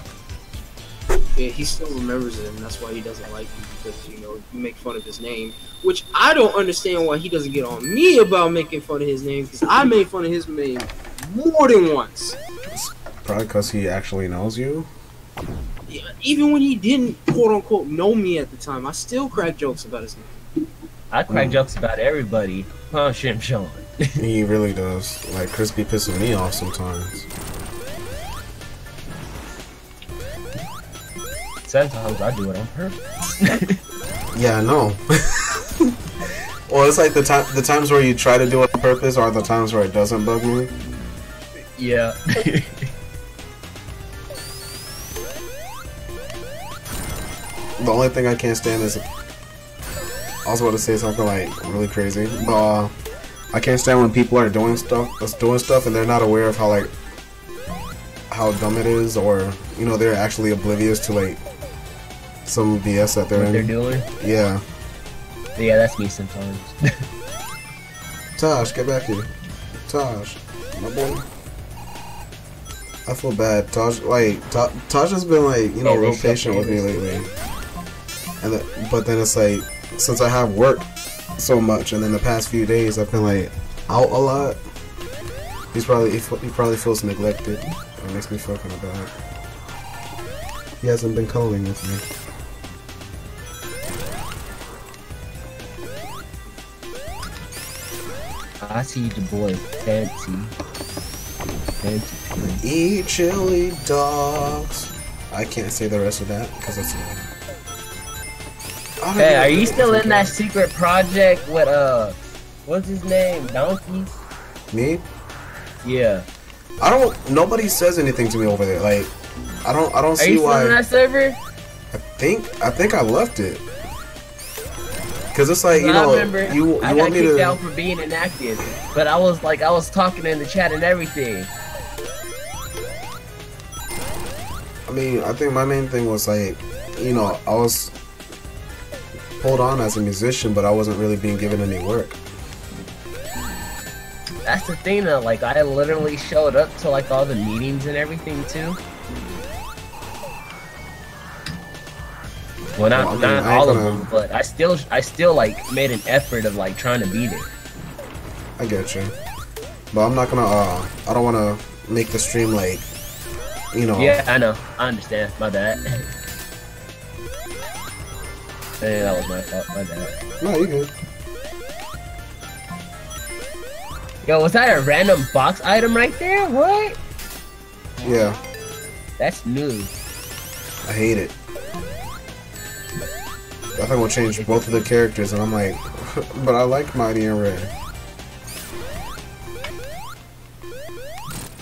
[SPEAKER 3] Yeah, he still remembers it, and that's why he doesn't like you, because, you make fun of his name. Which I don't understand why he doesn't get on me about making fun of his name, because I made fun of his name more than once.
[SPEAKER 1] Probably because he actually knows you.
[SPEAKER 3] Yeah, even when he didn't, quote-unquote, know me at the time, I still crack jokes about his name.
[SPEAKER 2] I crack jokes about everybody. Huh, Shim Sean?
[SPEAKER 1] He really does. Like, Chris be pissing me off sometimes.
[SPEAKER 2] Sometimes I do it on purpose.
[SPEAKER 1] Yeah, I know. Well, it's like the times where you try to do it on purpose are the times where it doesn't bug me.
[SPEAKER 2] Yeah.
[SPEAKER 1] The only thing I can't stand is, I was about to say something like really crazy, but I can't stand when people are doing stuff and they're not aware of how dumb it is, or you know, they're actually oblivious to like some BS that they're
[SPEAKER 2] doing.
[SPEAKER 1] Yeah.
[SPEAKER 2] Yeah, that's me sometimes.
[SPEAKER 1] Tosh, get back here. Tosh, my boy. I feel bad. Tosh has been like, you know, real patient with me lately. But then it's like, since I have worked so much, and then the past few days I've been like out a lot. He probably feels neglected. It makes me feel kind of bad. He hasn't been cuddling with me.
[SPEAKER 2] I see the boy fancy.
[SPEAKER 1] Eat chili dogs. I can't say the rest of that because it's.
[SPEAKER 2] Hey, are you still in that secret project with what's his name? Donkey?
[SPEAKER 1] Me?
[SPEAKER 2] Yeah.
[SPEAKER 1] Nobody says anything to me over there. Like, I don't see why.
[SPEAKER 2] Are you still in that server?
[SPEAKER 1] I think I left it. Cause it's like, you know, you
[SPEAKER 2] I
[SPEAKER 1] want
[SPEAKER 2] got
[SPEAKER 1] me
[SPEAKER 2] kicked
[SPEAKER 1] to
[SPEAKER 2] out for being inactive, but I was talking in the chat and everything.
[SPEAKER 1] I mean, I think my main thing was like, you know, I was pulled on as a musician, but I wasn't really being given any work.
[SPEAKER 2] That's the thing though, like I literally showed up to like all the meetings and everything too. Well, not all of them, but I still like made an effort of like trying to be there.
[SPEAKER 1] I get you, but I'm not gonna. I don't want to make the stream like, you know.
[SPEAKER 2] Yeah, I know. I understand. My bad. Hey, that was my fault. My bad.
[SPEAKER 1] No, you good.
[SPEAKER 2] Yo, was that a random box item right there? What?
[SPEAKER 1] Yeah.
[SPEAKER 2] That's new.
[SPEAKER 1] I hate it. I think we'll change both of the characters, and I'm like, but I like Mighty and Red.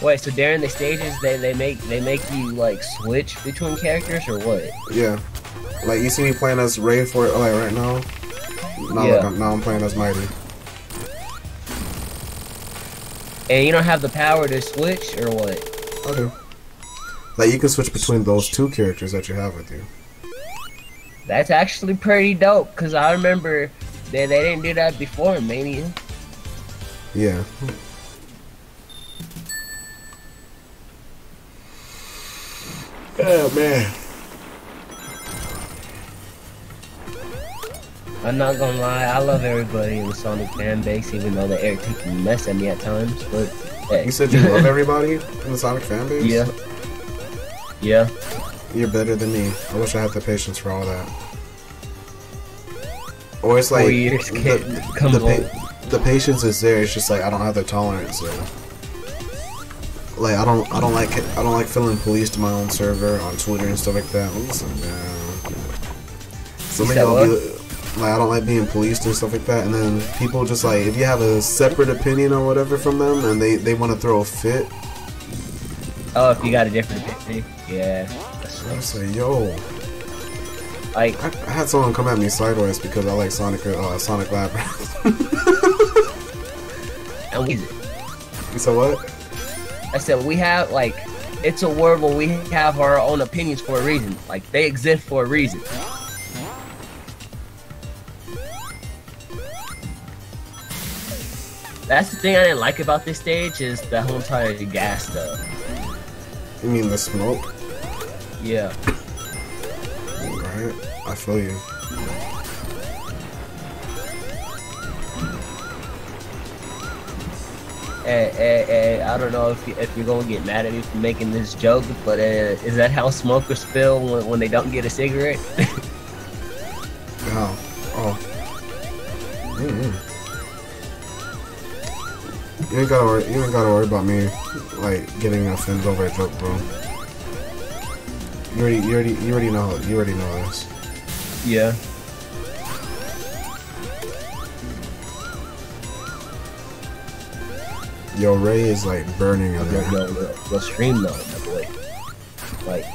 [SPEAKER 2] Wait, so during the stages, they make you like switch between characters or what?
[SPEAKER 1] Yeah. Like you see me playing as Ray for like right now.
[SPEAKER 2] Yeah.
[SPEAKER 1] Like now I'm playing as Mighty.
[SPEAKER 2] And you don't have the power to switch or what?
[SPEAKER 1] I do. Like you can switch between those two characters that you have with you.
[SPEAKER 2] That's actually pretty dope, cause I remember they didn't do that before, maybe.
[SPEAKER 1] Yeah. Oh man.
[SPEAKER 2] I'm not gonna lie, I love everybody in the Sonic fan base, even though they're taking a mess at me at times. But hey.
[SPEAKER 1] You said you love everybody in the Sonic fan base?
[SPEAKER 2] Yeah. Yeah.
[SPEAKER 1] You're better than me. I wish I had the patience for all that. Or it's like the patience is there. It's just like I don't have the tolerance. So. Like I don't like feeling policed in my own server on Twitter and stuff like that. Listen, man. Somebody will be like, I don't like being policed and stuff like that. And then people just like, if you have a separate opinion or whatever from them, and they want to throw a fit.
[SPEAKER 2] Oh, if you got a different opinion, yeah.
[SPEAKER 1] I say, yo.
[SPEAKER 2] Like
[SPEAKER 1] I had someone come at me sideways because I like Sonic Lab.
[SPEAKER 2] And we.
[SPEAKER 1] You said what?
[SPEAKER 2] I said we have like, it's a world where we have our own opinions for a reason. Like they exist for a reason. That's the thing I didn't like about this stage is the whole entire gas stuff.
[SPEAKER 1] You mean the smoke?
[SPEAKER 2] Yeah.
[SPEAKER 1] Alright, I feel you.
[SPEAKER 2] Hey, I don't know if you're gonna get mad at me for making this joke, but is that how smokers feel when they don't get a cigarette?
[SPEAKER 1] Oh. Mm-hmm. You ain't gotta worry about me like getting offended over a joke, bro. You already know this.
[SPEAKER 2] Yeah.
[SPEAKER 1] Yo, Ray is like burning in there.
[SPEAKER 2] Yo, stream though, my boy. Like,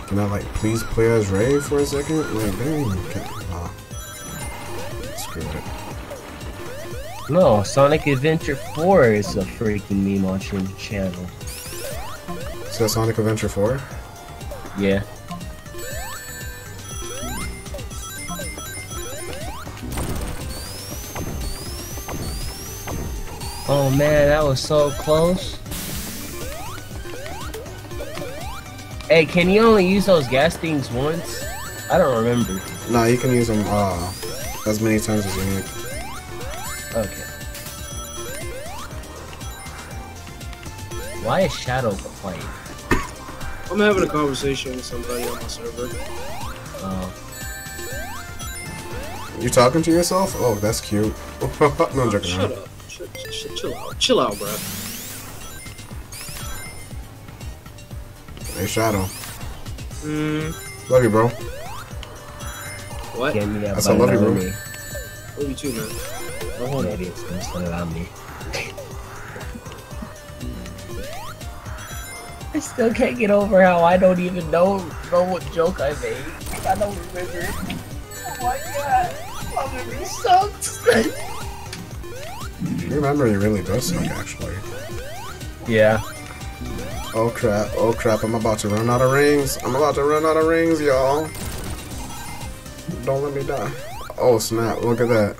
[SPEAKER 1] can I like please play as Ray for a second? Like, dang, screw it.
[SPEAKER 2] no, Sonic Adventure 4 is a freaking meme on your channel.
[SPEAKER 1] So Sonic Adventure 4?
[SPEAKER 2] Yeah. Oh man, that was so close. Hey, can you only use those gas things once? I don't remember.
[SPEAKER 1] Nah, you can use them as many times as you need.
[SPEAKER 2] Okay. Why is Shadow quiet?
[SPEAKER 3] I'm having a conversation with somebody on my server.
[SPEAKER 2] Oh.
[SPEAKER 1] You talking to yourself? Oh, that's cute. No, I'm joking.
[SPEAKER 3] Shut up. Chill out. Chill out, bro.
[SPEAKER 1] Hey, Shadow. Love you, bro.
[SPEAKER 3] What?
[SPEAKER 2] Get me that
[SPEAKER 1] That's a love you, bro.
[SPEAKER 3] Love you too, man.
[SPEAKER 2] Oh, that is gonna on me. I still can't get over how I don't even know what joke I made. I don't remember it. Oh my god. My memory sucks.
[SPEAKER 1] Your memory really does suck, actually.
[SPEAKER 2] Yeah.
[SPEAKER 1] Oh crap, I'm about to run out of rings. I'm about to run out of rings, y'all. Don't let me die. Oh snap, look at that.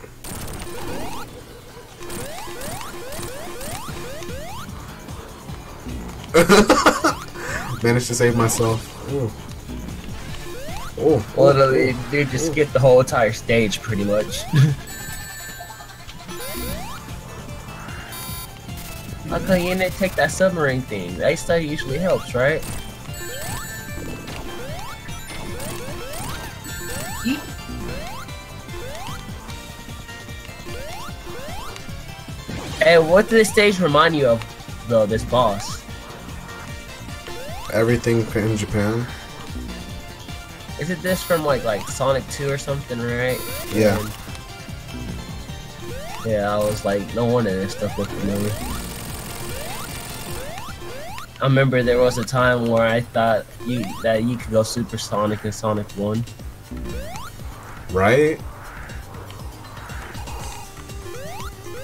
[SPEAKER 1] Managed to save myself. Ooh. Oh.
[SPEAKER 2] Well, they just skipped the whole entire stage, pretty much. How come you didn't take that submarine thing? That stuff usually helps, right? Hey, what did this stage remind you of, though, this boss?
[SPEAKER 1] Everything in Japan.
[SPEAKER 2] Isn't this from like Sonic 2 or something, right?
[SPEAKER 1] Yeah.
[SPEAKER 2] And, yeah, I was like, no wonder this stuff looked familiar. I remember there was a time where I thought that you could go Super Sonic in Sonic 1.
[SPEAKER 1] Right?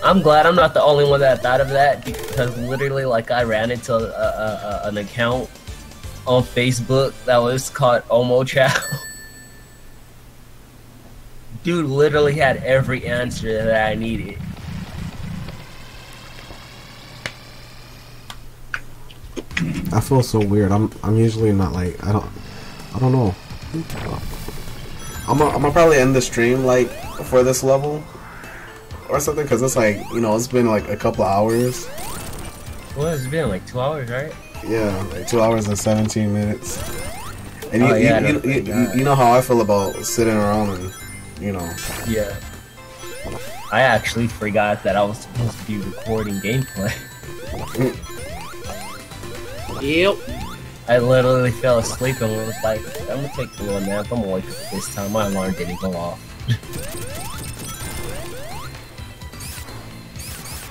[SPEAKER 2] I'm glad I'm not the only one that thought of that, because literally, like, I ran into an account on Facebook that was called Omo Chow. Dude literally had every answer that I needed.
[SPEAKER 1] I feel so weird. I'm usually not like I don't know. I'm gonna probably end the stream like for this level or something, because it's like, you know, it's been like a couple hours.
[SPEAKER 2] Well, it's been like 2 hours, right?
[SPEAKER 1] Yeah, like 2 hours and 17 minutes. And you know how I feel about sitting around and, you know.
[SPEAKER 2] Yeah. I actually forgot that I was supposed to be recording gameplay.
[SPEAKER 3] Yep.
[SPEAKER 2] I literally fell asleep and was like, I'm gonna take a little nap. I'm gonna wake up this time. My alarm didn't go off.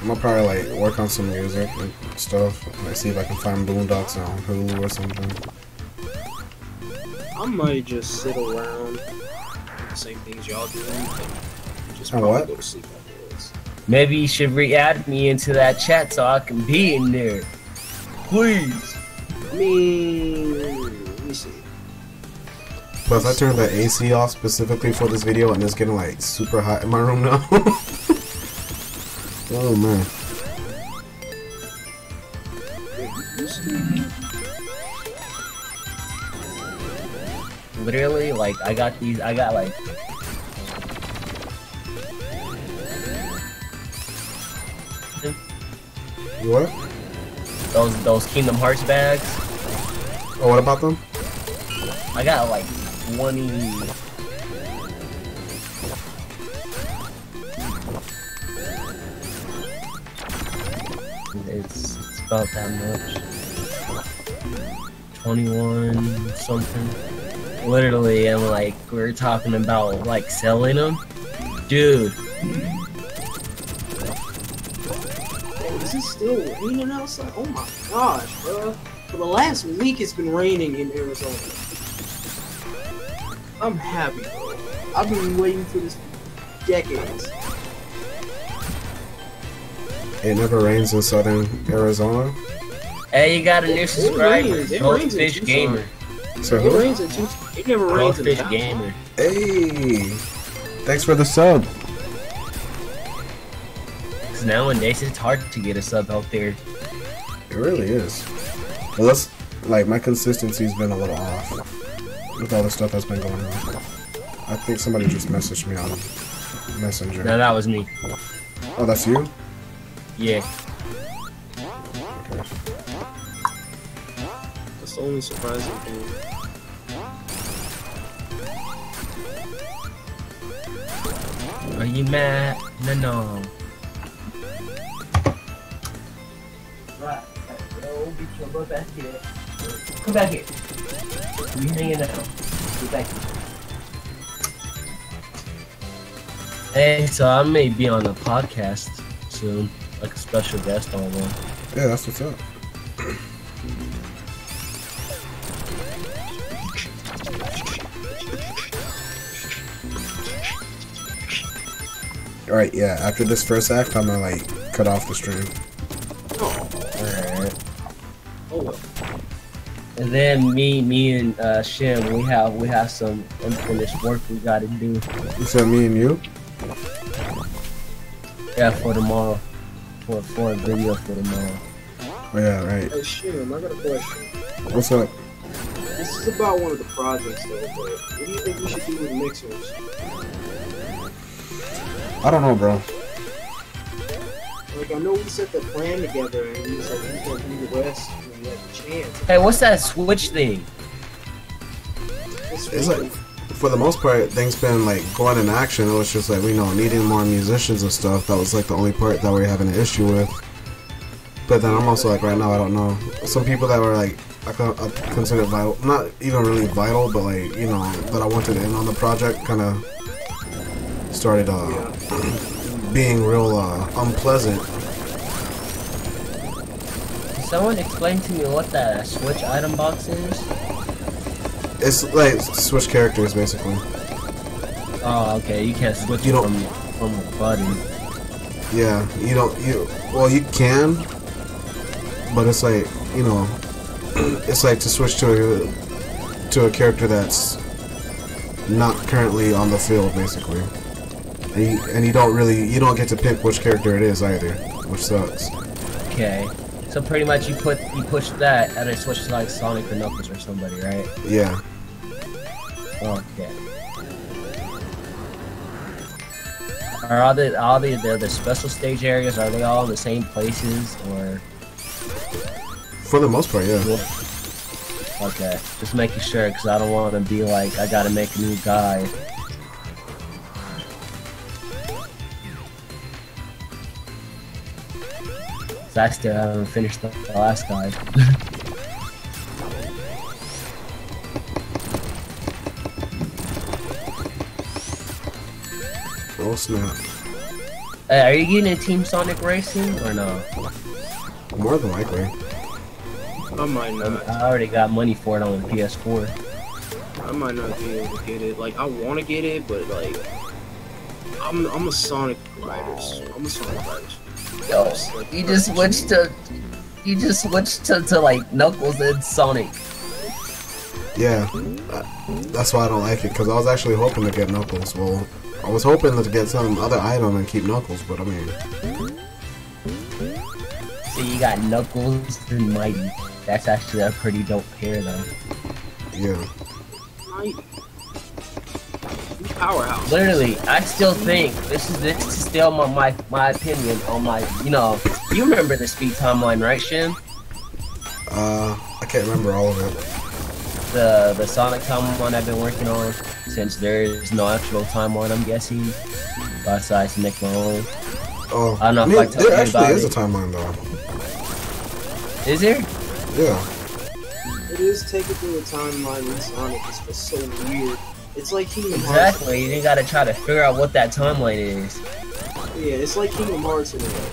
[SPEAKER 1] I'm gonna probably like work on some music and stuff. Like see if I can find Boondocks on Hulu or something.
[SPEAKER 3] I might just sit around, do the same things y'all do, and just
[SPEAKER 1] And
[SPEAKER 3] probably
[SPEAKER 1] what?
[SPEAKER 3] go to sleep afterwards.
[SPEAKER 2] Maybe you should re-add me into that chat so I can be in there. Please.
[SPEAKER 3] I mean, let me see.
[SPEAKER 1] Plus, I turned the AC off specifically for this video, and it's getting like super hot in my room now. Oh man.
[SPEAKER 2] Literally, like, I got like...
[SPEAKER 1] You what?
[SPEAKER 2] Those Kingdom Hearts bags.
[SPEAKER 1] Oh, what about them?
[SPEAKER 2] I got like 20. It's about that much. 21 something. Literally, and like we're talking about like selling them. Dude,
[SPEAKER 3] Is it still raining outside? Oh my gosh, bro. For the last week, it's been raining in Arizona. I'm happy, bro. I've been waiting for this for decades.
[SPEAKER 1] It never rains in southern Arizona.
[SPEAKER 2] Hey, you got a new subscriber.
[SPEAKER 3] It rains
[SPEAKER 2] Goldfish
[SPEAKER 3] in
[SPEAKER 2] Gamer.
[SPEAKER 1] So
[SPEAKER 3] It rains in Tucson. It never rains in
[SPEAKER 2] Goldfish
[SPEAKER 3] Dallas.
[SPEAKER 2] Gamer.
[SPEAKER 1] hey, thanks for the sub.
[SPEAKER 2] Because nowadays it's hard to get a sub out there.
[SPEAKER 1] It really is. Well, that's like my consistency's been a little off with all the stuff that's been going on. I think somebody just messaged me on Messenger.
[SPEAKER 2] No, that was me.
[SPEAKER 1] Oh, that's you?
[SPEAKER 2] Yeah.
[SPEAKER 1] Okay.
[SPEAKER 3] That's the only surprising thing.
[SPEAKER 2] Are you mad? No. Right. Go get your butt back here. Come back here. You hanging out. Get back here. Hey, so I may be on a podcast soon, like a special guest on one.
[SPEAKER 1] Yeah, that's what's up. Alright, yeah, after this first act, I'm gonna like cut off the stream.
[SPEAKER 2] Alright.
[SPEAKER 3] Oh well.
[SPEAKER 2] And then me and Shim, we have some unfinished work we gotta do.
[SPEAKER 1] You said me and you?
[SPEAKER 2] Yeah, for tomorrow. For a video for tomorrow.
[SPEAKER 1] Oh yeah, right.
[SPEAKER 3] Hey, Shim, I got a question.
[SPEAKER 1] What's up?
[SPEAKER 3] This is about one of the projects, though, but what do you think we should do with mixers?
[SPEAKER 1] I don't know, bro.
[SPEAKER 3] Like, I know we set the plan together, and we said we can do the West when we had the chance.
[SPEAKER 2] Hey, what's that Switch thing?
[SPEAKER 1] It's like, for the most part, things been like going in action. It was just like, needing more musicians and stuff. That was like the only part that we're having an issue with. But then I'm also like, right now, I don't know. Some people that were like, I consider vital, not even really vital, but like, that I wanted in on the project, kind of started being real unpleasant.
[SPEAKER 2] Can someone explain to me what that Switch item box is?
[SPEAKER 1] It's like switch characters, basically.
[SPEAKER 2] Oh, okay. You can't switch
[SPEAKER 1] You don't-
[SPEAKER 2] from a button.
[SPEAKER 1] Yeah, well, you can, but it's like, it's like to switch to a character that's not currently on the field, basically. And you don't get to pick which character it is either, which sucks.
[SPEAKER 2] Okay. So pretty much you push that and then switch to like Sonic or Knuckles or somebody, right?
[SPEAKER 1] Yeah.
[SPEAKER 2] Okay. Are all the special stage areas, are they all in the same places or?
[SPEAKER 1] For the most part, yeah.
[SPEAKER 2] Okay, just making sure because I don't want to be like I gotta make a new guide. So I still haven't finished the last guide.
[SPEAKER 1] Oh snap.
[SPEAKER 2] Hey, are you getting a Team Sonic Racing or no?
[SPEAKER 1] More than likely.
[SPEAKER 3] I might not.
[SPEAKER 2] I already got money for it on the PS4.
[SPEAKER 3] I might not be able to get it. Like, I want to get it, but like, I'm a Sonic rider. I'm a Sonic rider.
[SPEAKER 2] Yo, you just switched to like Knuckles and Sonic.
[SPEAKER 1] Yeah. That's why I don't like it, because I was actually hoping to get Knuckles. Well, I was hoping to get some other item and keep Knuckles, but I mean...
[SPEAKER 2] So you got Knuckles and Mighty. That's actually a pretty dope pair though.
[SPEAKER 1] Yeah.
[SPEAKER 3] Powerhouse.
[SPEAKER 2] Literally, I still think this is still my opinion on my, you remember the speed timeline, right, Shim?
[SPEAKER 1] I can't remember all of it.
[SPEAKER 2] The Sonic timeline I've been working on, since there is no actual timeline, I'm guessing. So I decided to make my own.
[SPEAKER 1] Oh,
[SPEAKER 2] I don't know if I told
[SPEAKER 1] there
[SPEAKER 2] you
[SPEAKER 1] actually
[SPEAKER 2] about
[SPEAKER 1] is a
[SPEAKER 2] it.
[SPEAKER 1] timeline though.
[SPEAKER 2] Is there?
[SPEAKER 1] Yeah.
[SPEAKER 3] It is taken through a timeline in Sonic. It's just so weird. It's like Kingdom Hearts.
[SPEAKER 2] Exactly. You gotta try to figure out what that timeline is.
[SPEAKER 3] Yeah, it's like Kingdom Hearts in a way.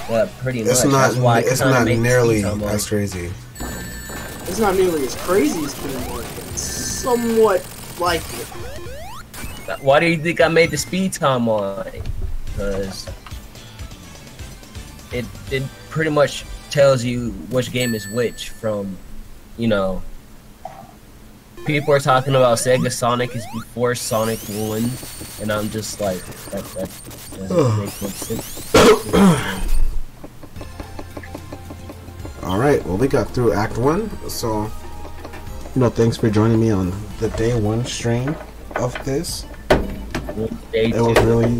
[SPEAKER 2] Yeah, pretty much.
[SPEAKER 1] It's not.
[SPEAKER 2] That's why
[SPEAKER 1] It's not nearly as crazy.
[SPEAKER 3] It's not nearly as crazy as Kingdom Hearts, but it's somewhat like it.
[SPEAKER 2] Why do you think I made the speed timeline? Because it pretty much tells you which game is which from, you know. People are talking about Sega Sonic is before Sonic 1, and I'm just like, that doesn't make much sense.
[SPEAKER 1] Alright, well, we got through Act 1, so, thanks for joining me on the day 1 stream of this. It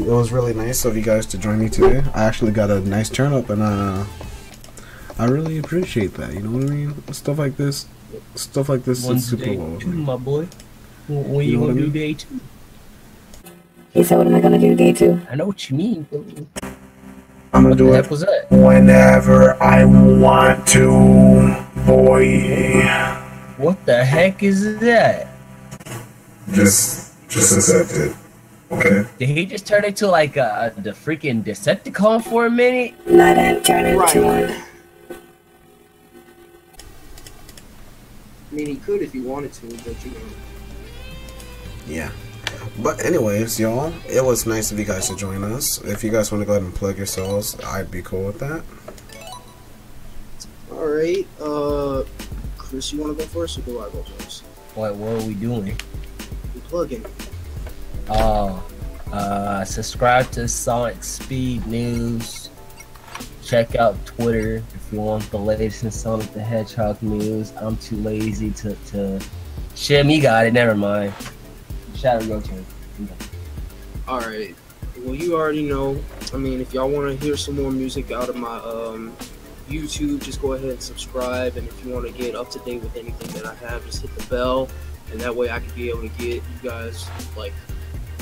[SPEAKER 1] was really nice of you guys to join me today. I actually got a nice turn up, and I really appreciate that, you know what I mean? Stuff like this is super well.
[SPEAKER 2] My boy. When you gonna do day 2?
[SPEAKER 4] He said, what am I gonna do day 2?
[SPEAKER 2] I know what you mean.
[SPEAKER 1] I'm gonna do it
[SPEAKER 2] was that?
[SPEAKER 1] whenever I want to, boy.
[SPEAKER 2] What the heck is that?
[SPEAKER 1] Just accept it, okay?
[SPEAKER 2] Did he just turn into like the freaking Decepticon for a minute?
[SPEAKER 4] Let him turn into one.
[SPEAKER 3] I mean, he could if he wanted to, but you know.
[SPEAKER 1] Yeah. But anyways, y'all, it was nice of you guys to join us. If you guys want to go ahead and plug yourselves, I'd be cool with that.
[SPEAKER 3] Alright, Chris, you want to go first, or do I go first?
[SPEAKER 2] What are we doing?
[SPEAKER 3] We're plugging.
[SPEAKER 2] Subscribe to Sonic Speed News. Check out Twitter if you want the latest in Sonic the Hedgehog news. I'm too lazy to Shim, you got it, never mind. Shadow, your turn.
[SPEAKER 3] Alright, well, you already know. I mean, if y'all want to hear some more music out of my YouTube, just go ahead and subscribe. And if you want to get up to date with anything that I have, just hit the bell, and that way I can be able to get you guys like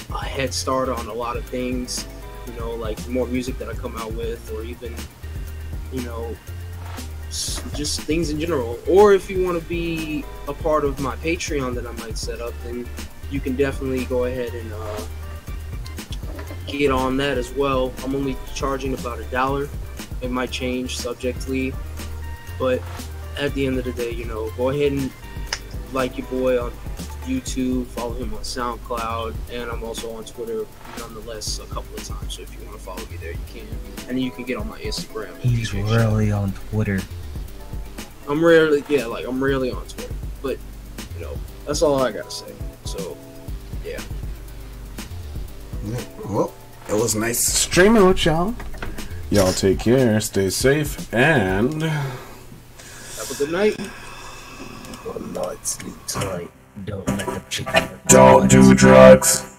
[SPEAKER 3] a head start on a lot of things. You know, like more music that I come out with, or even, you know, just things in general. Or if you want to be a part of my Patreon that I might set up, then you can definitely go ahead and get on that as well. I'm only charging about $1. It might change subjectively, but at the end of the day, you know, go ahead and like your boy on YouTube, follow him on SoundCloud, and I'm also on Twitter nonetheless a couple of times, so if you want to follow me there, you can. And then you can get on my Instagram.
[SPEAKER 2] He's rarely on Twitter.
[SPEAKER 3] I'm rarely on Twitter, but, you know, that's all I gotta say. So, yeah.
[SPEAKER 1] Well, it was nice streaming with y'all. Y'all take care, stay safe, and
[SPEAKER 3] have a good night.
[SPEAKER 2] Good night, sleep tight. Don't let the chicken.
[SPEAKER 1] Don't do drugs.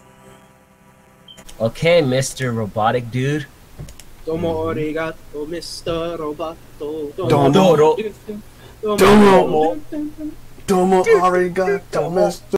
[SPEAKER 2] Okay, Mr. Robotic Dude.
[SPEAKER 3] Domo arigato, Mr. Roboto.
[SPEAKER 1] Domo arigato, Mr.